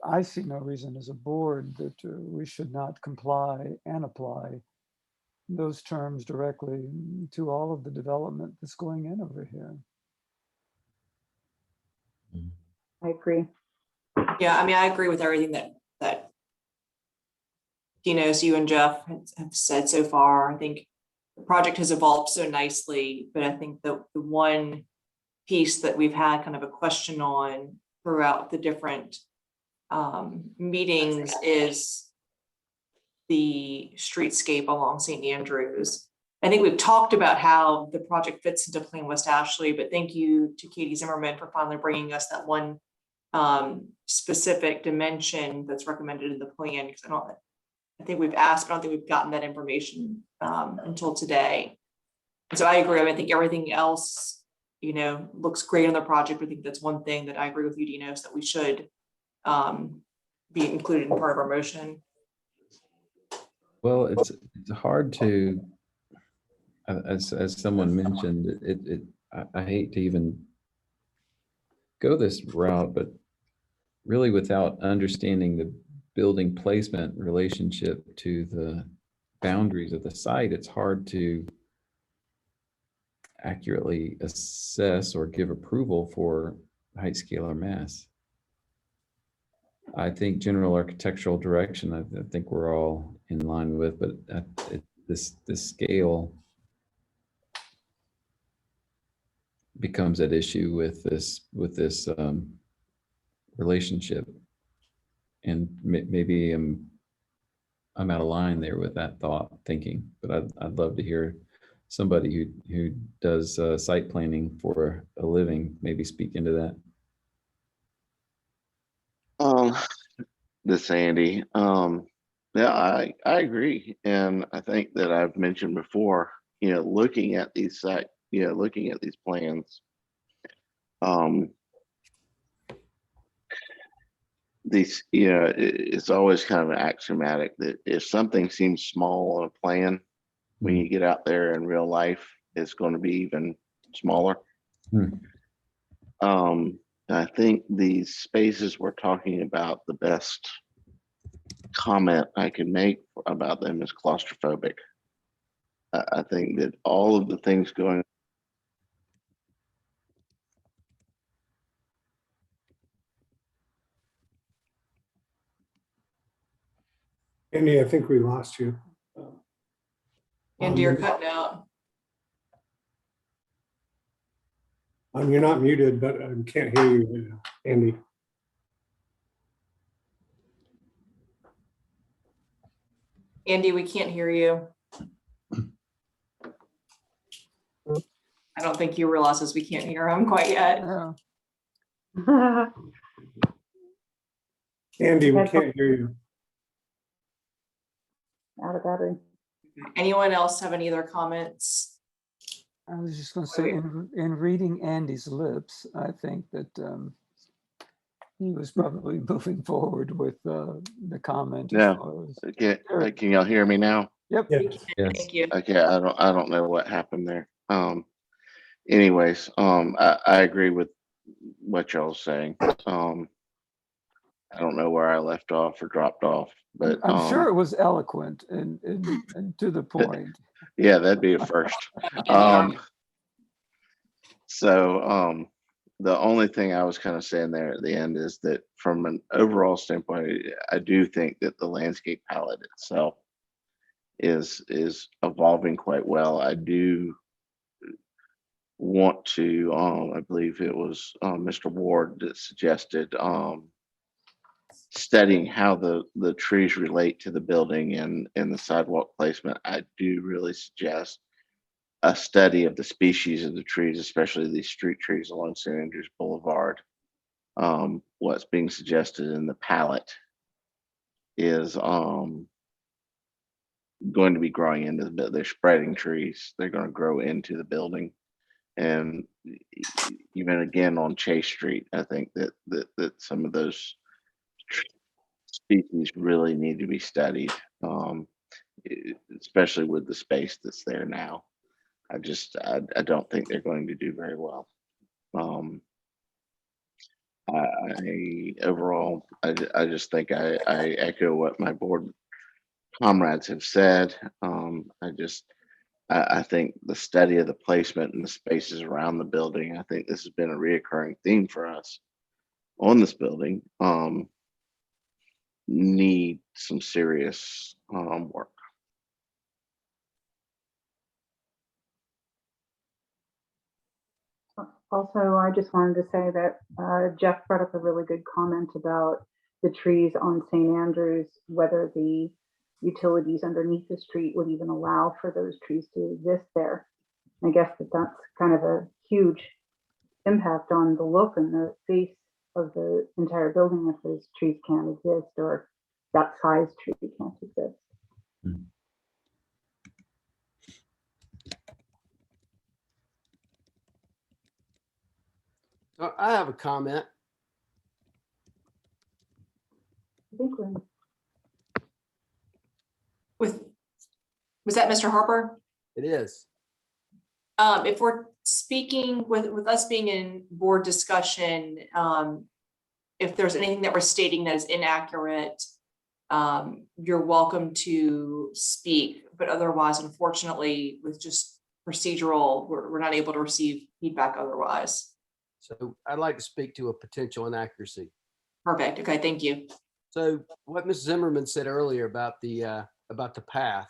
I see no reason as a board that we should not comply and apply those terms directly to all of the development that's going in over here. I agree. Yeah, I mean, I agree with everything that Dinos, you and Jeff have said so far. I think the project has evolved so nicely, but I think the one piece that we've had kind of a question on throughout the different meetings is the streetscape along St. Andrews. I think we've talked about how the project fits into Plan West Ashley, but thank you to Katie Zimmerman for finally bringing us that one specific dimension that's recommended in the plan, because I think we've asked, but I don't think we've gotten that information until today. And so I agree. I think everything else, looks great on the project. I think that's one thing that I agree with you, Dinos, that we should be included in part of our motion. Well, it's hard to, as someone mentioned, I hate to even go this route, but really without understanding the building placement relationship to the boundaries of the site, it's hard to accurately assess or give approval for height, scale, or mass. I think general architectural direction, I think we're all in line with, but this scale becomes at issue with this relationship, and maybe I'm out of line there with that thinking. But I'd love to hear somebody who does site planning for a living maybe speak into that. This Andy. Yeah, I agree. And I think that I've mentioned before, looking at these looking at these plans, it's always kind of axiomatic that if something seems small on a plan, when you get out there in real life, it's going to be even smaller. I think these spaces we're talking about, the best comment I can make about them is claustrophobic. I think that all of the things going. Andy, I think we lost you. Andy, you're cutting out. You're not muted, but I can't hear you, Andy. Andy, we can't hear you. I don't think he realizes we can't hear him quite yet. Andy, we can't hear you. Out of battery. Anyone else have any other comments? I was just going to say, in reading Andy's lips, I think that he was probably moving forward with the comment. Yeah. Can y'all hear me now? Yep. Yes. Thank you. Okay, I don't know what happened there. Anyways, I agree with what y'all saying. I don't know where I left off or dropped off, but I'm sure it was eloquent and to the point. Yeah, that'd be a first. The only thing I was kind of saying there at the end is that from an overall standpoint, I do think that the landscape palette itself is evolving quite well. I do want to, I believe it was Mr. Ward that suggested studying how the trees relate to the building and the sidewalk placement. I do really suggest a study of the species of the trees, especially these street trees along St. Andrews Boulevard. What's being suggested in the palette is going to be growing into the, they're spreading trees. They're going to grow into the building. And even again on Chase Street, I think that some of those species really need to be studied, especially with the space that's there now. I don't think they're going to do very well. Overall, I just think I echo what my board comrades have said. I think the study of the placement and the spaces around the building, I think this has been a reoccurring theme for us on this building, need some serious work. Also, I just wanted to say that Jeff brought up a really good comment about the trees on St. Andrews, whether the utilities underneath the street would even allow for those trees to exist there. I guess that's kind of a huge impact on the look and the face of the entire building if those trees can't exist, or that size tree can't exist. I have a comment. I think we're Was that Mr. Harper? It is. If we're speaking with us being in board discussion, if there's anything that we're stating that is inaccurate, you're welcome to speak, but otherwise, unfortunately, with just procedural, we're not able to receive feedback otherwise. So I'd like to speak to a potential inaccuracy. Perfect. Okay, thank you. So what Ms. Zimmerman said earlier about the path,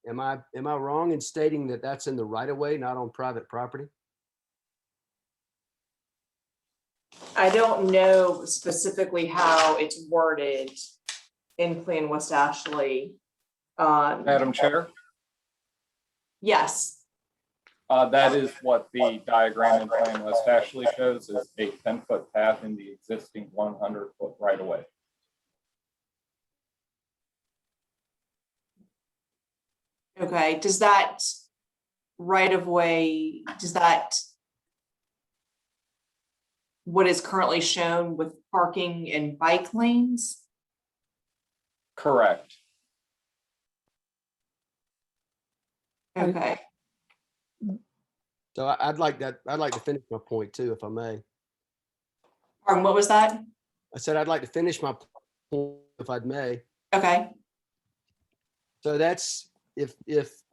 am I wrong in stating that that's in the right of way, not on private property? I don't know specifically how it's worded in Plan West Ashley. Madam Chair, Yes. that is what the diagram in Plan West Ashley shows, is a 10-foot path in the existing 100-foot right of way. Okay, does that right of way, what is currently shown with parking and bike lanes? Correct. Okay. So I'd like to finish my point too, if I may. Pardon, what was that? I said I'd like to finish my point if I may. Okay. So that's, if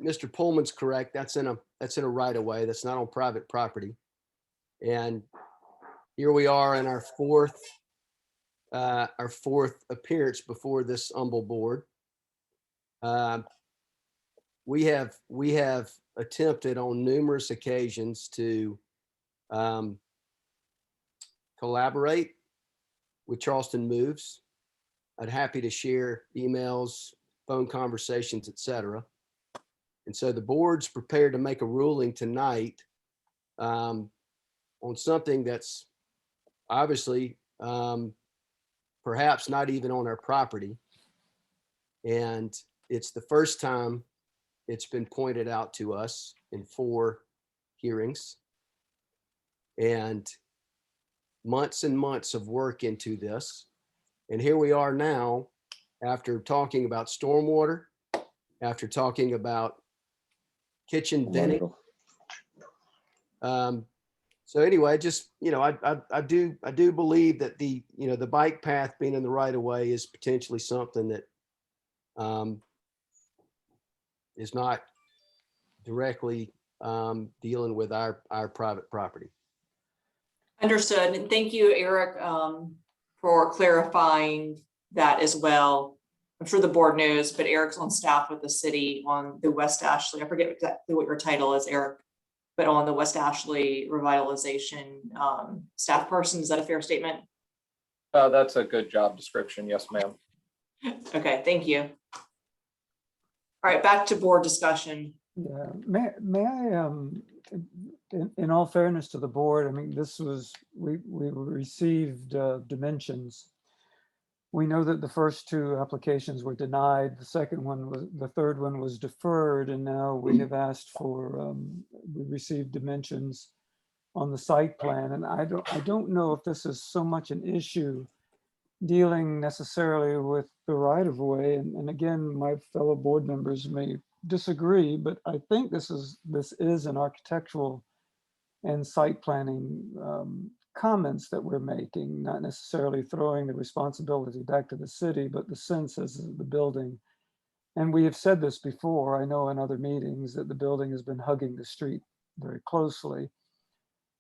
Mr. Pullman's correct, that's in a right of way. That's not on private property. And here we are in our fourth appearance before this humble board. We have attempted on numerous occasions to collaborate with Charleston Moves. I'd happy to share emails, phone conversations, etc. And so the board's prepared to make a ruling tonight on something that's obviously perhaps not even on our property. And it's the first time it's been pointed out to us in 4 hearings. And months and months of work into this. And here we are now, after talking about stormwater, after talking about kitchen venting. So anyway, just, I do believe that the bike path being in the right of way is potentially something that is not directly dealing with our private property. Understood. And thank you, Eric, for clarifying that as well. I'm sure the board knows, but Eric's on staff with the city on the West Ashley. I forget exactly what your title is, Eric, but on the West Ashley revitalization staff person. Is that a fair statement? That's a good job description. Yes, ma'am. Okay, thank you. All right, back to board discussion. Yeah, may I, in all fairness to the board, I mean, we received dimensions. We know that the first 2 applications were denied. The third one was deferred, and now we have asked for, we received dimensions on the site plan. And I don't know if this is so much an issue dealing necessarily with the right of way. And again, my fellow board members may disagree, but I think this is an architectural and site planning comments that we're making, not necessarily throwing the responsibility back to the city, but the sense as the building. And we have said this before, I know in other meetings, that the building has been hugging the street very closely.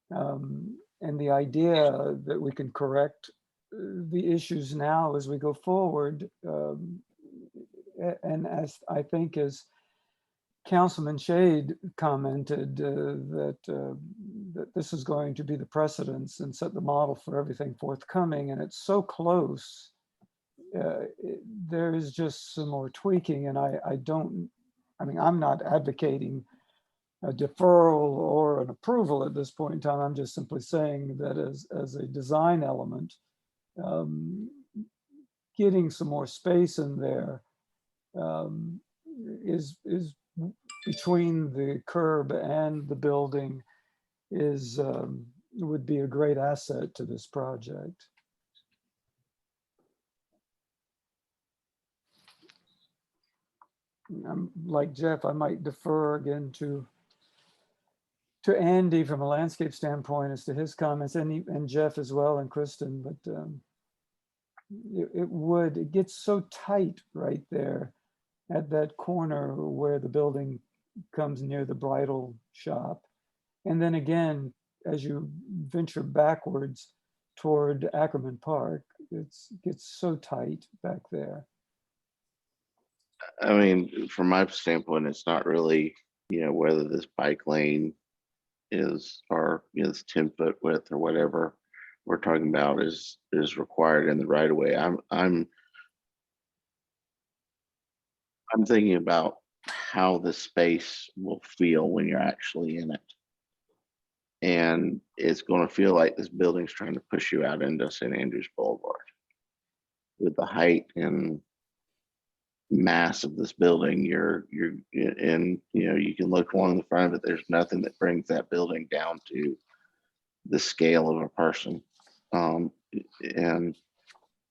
And the idea that we can correct the issues now as we go forward, and as I think as Councilman Shade commented, that this is going to be the precedence and set the model for everything forthcoming, and it's so close. There is just some more tweaking, and I'm not advocating a deferral or an approval at this point in time. I'm just simply saying that as a design element, getting some more space in there is between the curb and the building would be a great asset to this project. I'm like Jeff, I might defer again to Andy from a landscape standpoint as to his comments, and Jeff as well, and Kristen, but it gets so tight right there at that corner where the building comes near the bridal shop. And then again, as you venture backwards toward Ackerman Park, it gets so tight back there. I mean, from my standpoint, it's not really, whether this bike lane is, or this 10-foot width or whatever we're talking about is required in the right of way. I'm thinking about how the space will feel when you're actually in it. And it's going to feel like this building's trying to push you out into St. Andrews Boulevard. With the height and mass of this building, you're in, you can look along the front of it, there's nothing that brings that building down to the scale of a person. And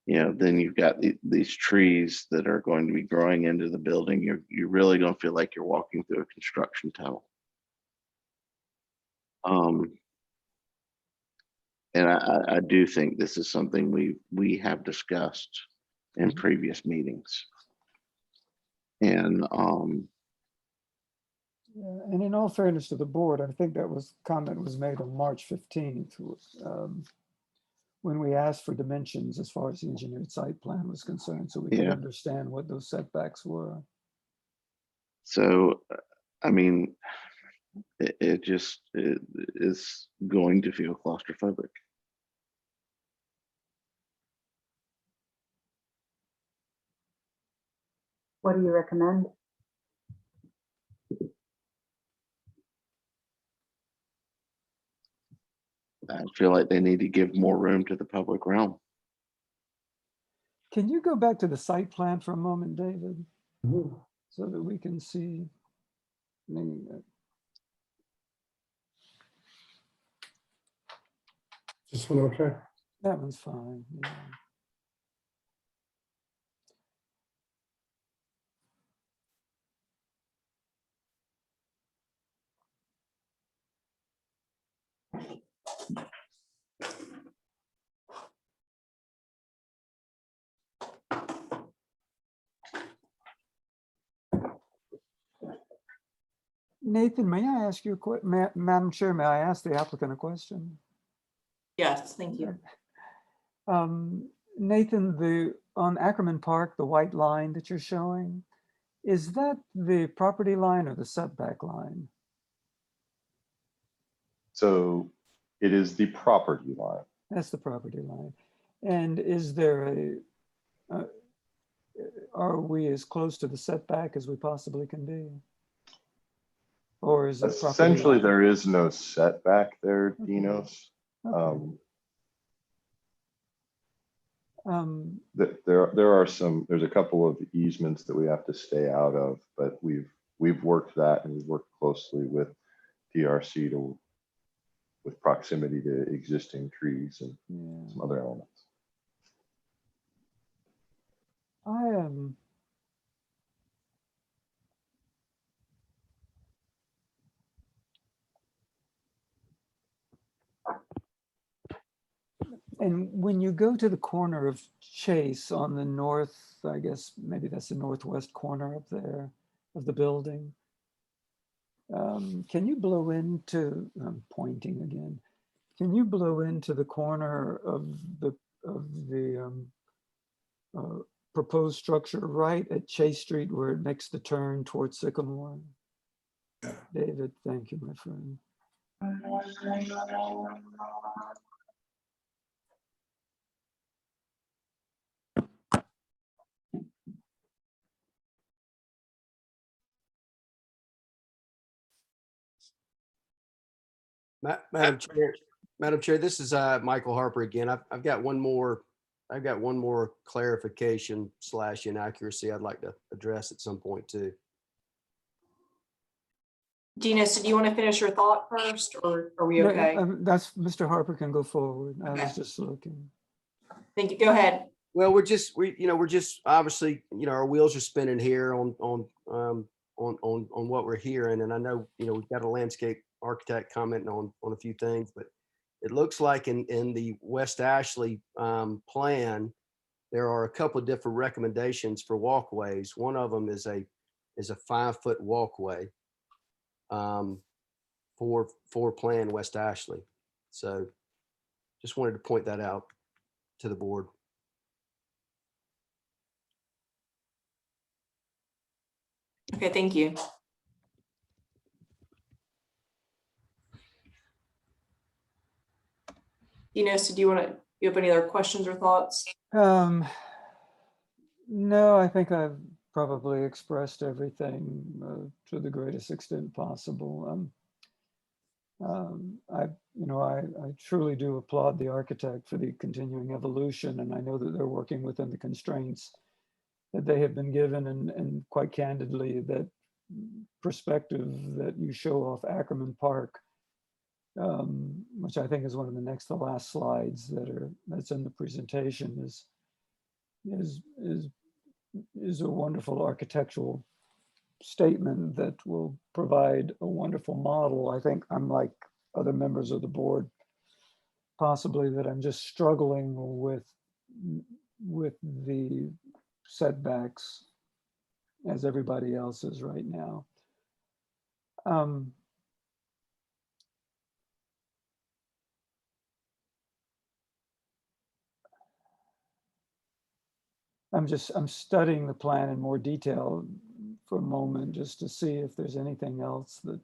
then you've got these trees that are going to be growing into the building. You're really going to feel like you're walking through a construction tunnel. And I do think this is something we have discussed in previous meetings. And Yeah, and in all fairness to the board, I think that comment was made on March 15th, when we asked for dimensions as far as the engineered site plan was concerned, so we could Yeah. understand what those setbacks were. so, I mean, it just is going to feel claustrophobic. What do you recommend? I feel like they need to give more room to the public realm. Can you go back to the site plan for a moment, David? So that we can see. I mean, This one okay? that one's fine. Yeah. Nathan, may I ask you a question? Madam Chair, may I ask the applicant a question? Yes, thank you. Nathan, on Ackerman Park, the white line that you're showing, is that the property line or the setback line? So it is the property line. That's the property line. And is there are we as close to the setback as we possibly can be? Or is it Essentially, there is no setback there, Dinos. Okay. There's a couple of easements that we have to stay out of, but we've worked that, and we've worked closely with DRC with proximity to existing trees and some other elements. I am. And when you go to the corner of Chase on the north, I guess maybe that's the northwest corner up there of the building. Can you blow into, I'm pointing again. Can you blow into the corner of the proposed structure right at Chase Street where it makes the turn towards Sycamore? David, thank you, my friend. Madam Chair, this is Michael Harper again. I've got one more clarification / inaccuracy I'd like to address at some point too. Dina, so do you want to finish your thought first, or are we No, okay? that's Mr. Harper can go forward. I was just looking. Thank you. Go ahead. Well, we're just obviously, our wheels are spinning here on what we're hearing. And I know, we've got a landscape architect commenting on a few things, but it looks like in the West Ashley plan, there are a couple of different recommendations for walkways. One of them is a 5-foot walkway for Plan West Ashley. So just wanted to point that out to the board. Okay, thank you. Enos, do you have any other questions or thoughts? No, I think I've probably expressed everything to the greatest extent possible. I truly do applaud the architect for the continuing evolution, and I know that they're working within the constraints that they have been given, and quite candidly, that perspective that you show off Ackerman Park, which I think is one of the next to last slides that's in the presentation, is a wonderful architectural statement that will provide a wonderful model. I think, unlike other members of the board, possibly that I'm just struggling with the setbacks as everybody else is right now. I'm studying the plan in more detail for a moment just to see if there's anything else that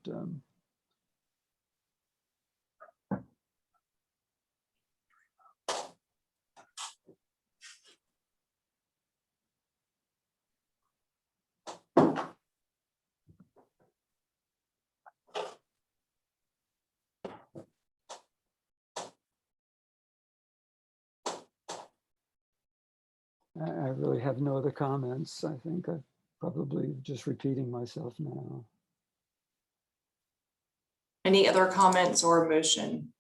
I really have no other comments. I think I'm probably just repeating myself now. Any other comments or motion?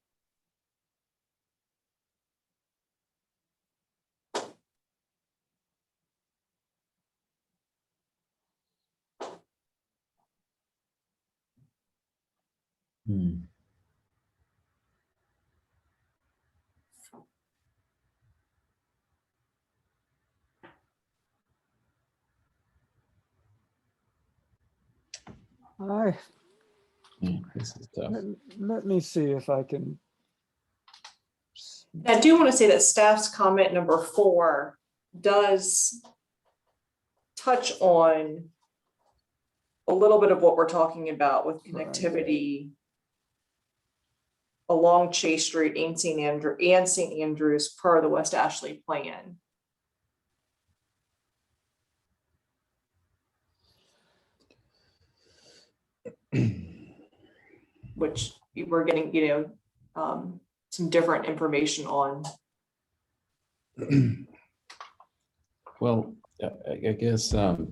This is tough. Let me see if I can. I do want to say that staff's comment number 4 does touch on a little bit of what we're talking about with connectivity along Chase Street and St. Andrews per the West Ashley plan. Which we're getting, some different information on. Well, I guess to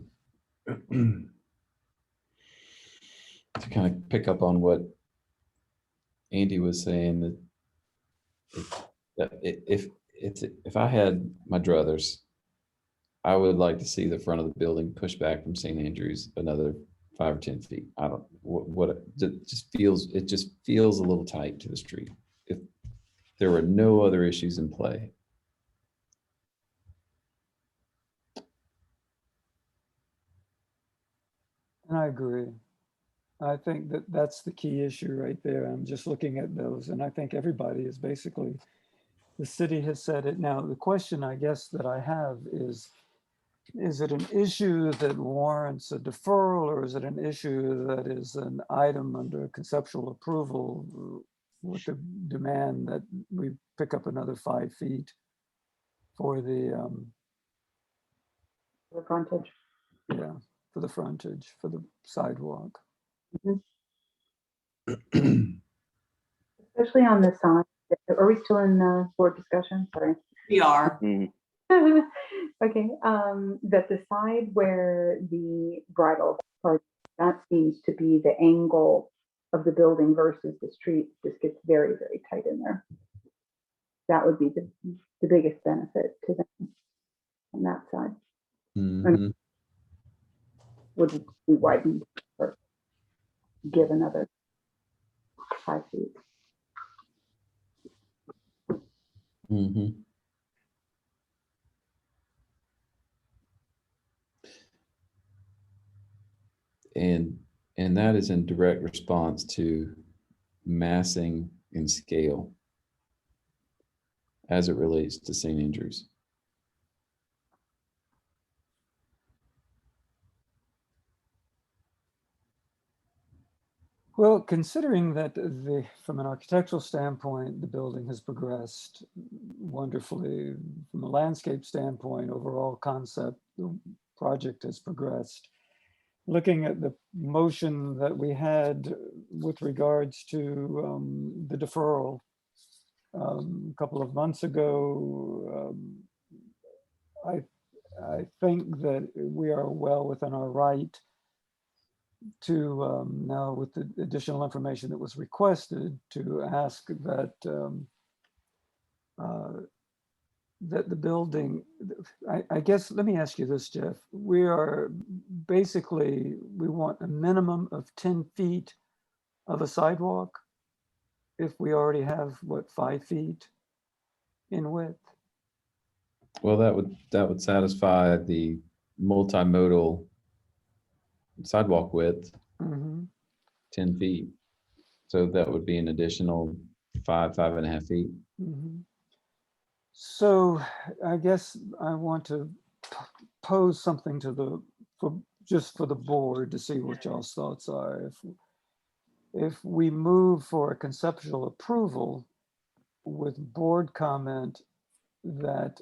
kind of pick up on what Andy was saying, that if I had my druthers, I would like to see the front of the building pushed back from St. Andrews another 5 or 10 feet. I don't what it just feels a little tight to the street. If there were no other issues in play. And I agree. I think that that's the key issue right there. I'm just looking at those, and I think everybody is basically, the city has said it. Now, the question I guess that I have is it an issue that warrants a deferral, or is it an issue that is an item under conceptual approval with the demand that we pick up another 5 feet for the frontage? Yeah, for the frontage, for the sidewalk. Especially on the side. Are we still in board discussion? Sorry. We are. Okay, that the side where the bridal part, that seems to be the angle of the building versus the street, just gets very, very tight in there. That would be the biggest benefit to them on that side. Mm-hmm. Would be widened or give another 5 feet. Mm-hmm. And that is in direct response to massing in scale as it relates to St. Andrews. Well, considering that from an architectural standpoint, the building has progressed wonderfully. From a landscape standpoint, overall concept, the project has progressed. Looking at the motion that we had with regards to the deferral a couple of months ago, I think that we are well within our right to now, with the additional information that was requested, to ask that that the building, I guess, let me ask you this, Jeff. We are basically, we want a minimum of 10 feet of a sidewalk. if we already have, what, 5 feet in width? Well, that would satisfy the multimodal sidewalk width, Mhm. 10 feet. So that would be an additional 5.5 feet. Mhm. So I guess I want to pose something to just for the board to see what y'all's thoughts are. If we move for a conceptual approval with board comment that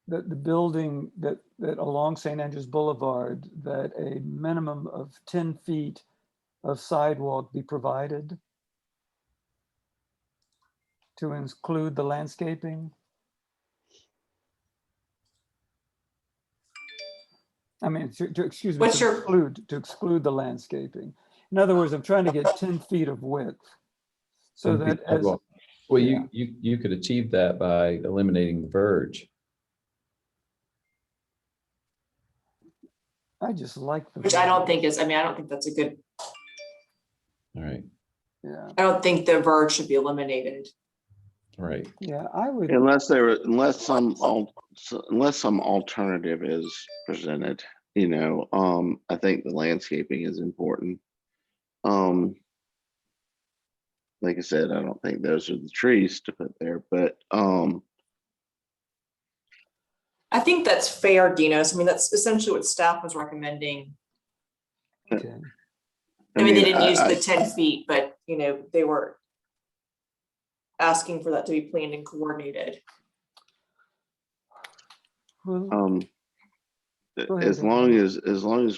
that the building that along St. Andrews Boulevard, that a minimum of 10 feet of sidewalk be provided to include the landscaping. I mean, excuse me, What's your- to exclude the landscaping. In other words, I'm trying to get 10 feet of width. So 10 feet that as, sidewalk. Well, yeah. you could achieve that by eliminating the verge. I just like the. Which I don't think is, I mean, I don't think that's a good, All right. Yeah. I don't think the verge should be eliminated. Right. Yeah, I would. Unless some alternative is presented, I think the landscaping is important. Like I said, I don't think those are the trees to put there, but I think that's fair, Dinos. I mean, that's essentially what staff was recommending. Okay. I mean, they didn't use the 10 feet, but they were asking for that to be planned and coordinated. as long as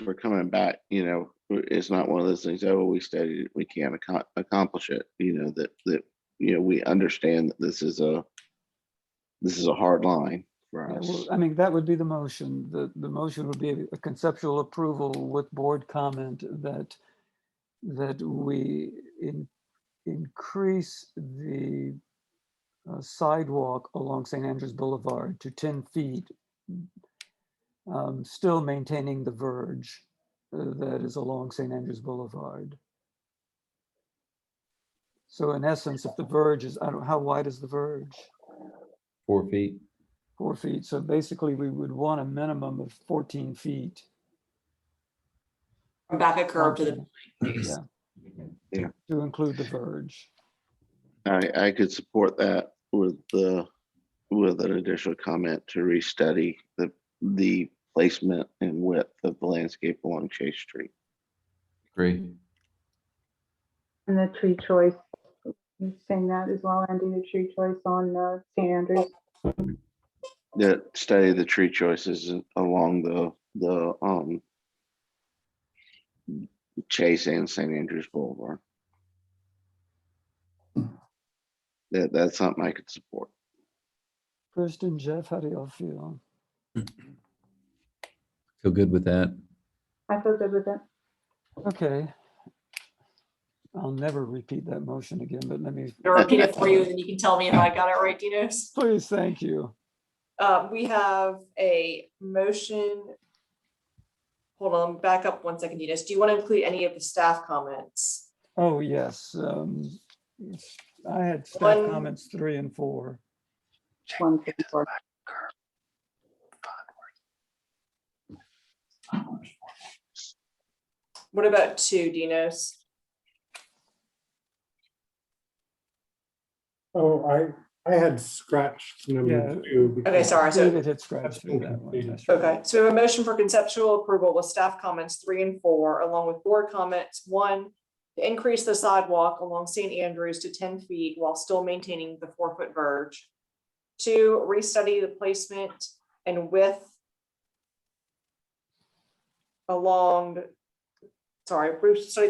we're coming back, it's not one of those things, oh, we studied it, we can't accomplish it, that we understand that this is a hard line for Yeah, us. well, I mean, that would be the motion. The motion would be a conceptual approval with board comment that we increase the sidewalk along St. Andrews Boulevard to 10 feet, still maintaining the verge that is along St. Andrews Boulevard. So in essence, if the verge is, I don't know, how wide is the verge? 4 feet. 4 feet. So basically we would want a minimum of 14 feet. From back a curve to the. Yeah. To include the verge. I could support that with an additional comment to restudy the placement and width of the landscape along Chase Street. Great. And the tree choice, you saying that as well, Andy, the tree choice on St. Andrews? That study the tree choices along the Chase and St. Andrews Boulevard. That's something I could support. Kristen, Jeff, how do y'all feel? Feel good with that? I feel good with it. Okay. I'll never repeat that motion again, but let me. I'll repeat it for you, and then you can tell me if I got it right, Dinos. Please, thank you. We have a motion. Hold on, back up 1 second, Dinos. Do you want to include any of the staff comments? Oh, yes. I had staff comments 3 and 4. 1, 3, 4. What about 2, Dinos? Oh, I had scratched number 2. Okay, sorry. So David had scratched through that one. That's right. okay, so we have a motion for conceptual approval with staff comments 3 and 4, along with board comments 1, to increase the sidewalk along St. Andrews to 10 feet while still maintaining the 4-foot verge. 2, restudy the placement and width restudy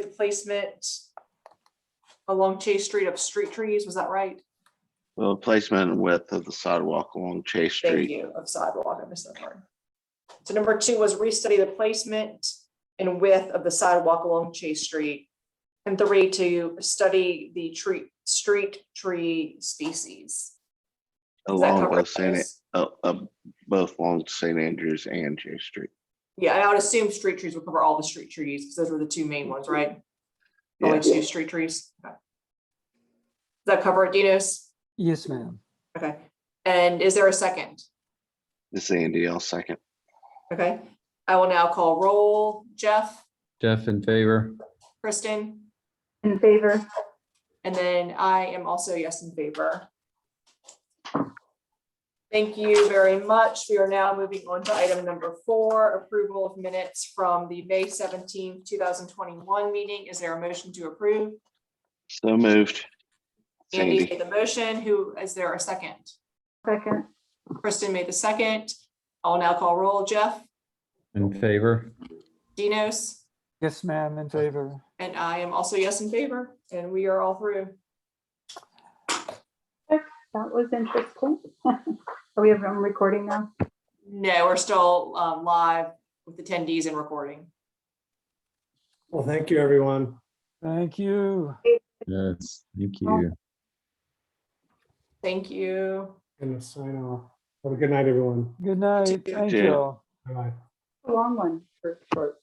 the placement along Chase Street of street trees. Was that right? Well, placement and width of the sidewalk along Chase Street. Thank you, of sidewalk. I missed that part. So number 2 was restudy the placement and width of the sidewalk along Chase Street. And 3, to study the street tree species. Does that Along cover both those? both along St. Andrews and Chase Street. Yeah, and I would assume street trees would cover all the street trees, because those were the two main ones, right? Only Yeah. two street trees. Okay. Does that cover it, Dinos? Yes, ma'am. Okay. And is there a second? This Andy, I'll second. Okay. I will now call roll. Jeff, Jeff in favor. Kristen, In favor? and then I am also yes in favor. Thank you very much. We are now moving on to item number 4, approval of minutes from the May 17th, 2021 meeting. Is there a motion to approve? So moved. Andy Sandy. made the motion. Who, is there a second? Second. Kristen made the second. I'll now call roll. Jeff, In favor. Dinos, Yes, ma'am, in favor. and I am also yes in favor, and we are all through. That was interesting. Are we on recording now? No, we're still live with attendees and recording. Well, thank you, everyone. Thank you. Yes, thank you. Thank you. And to sign off. Have a good night, everyone. Good night. Thank too. you all. Bye-bye. A long one for short.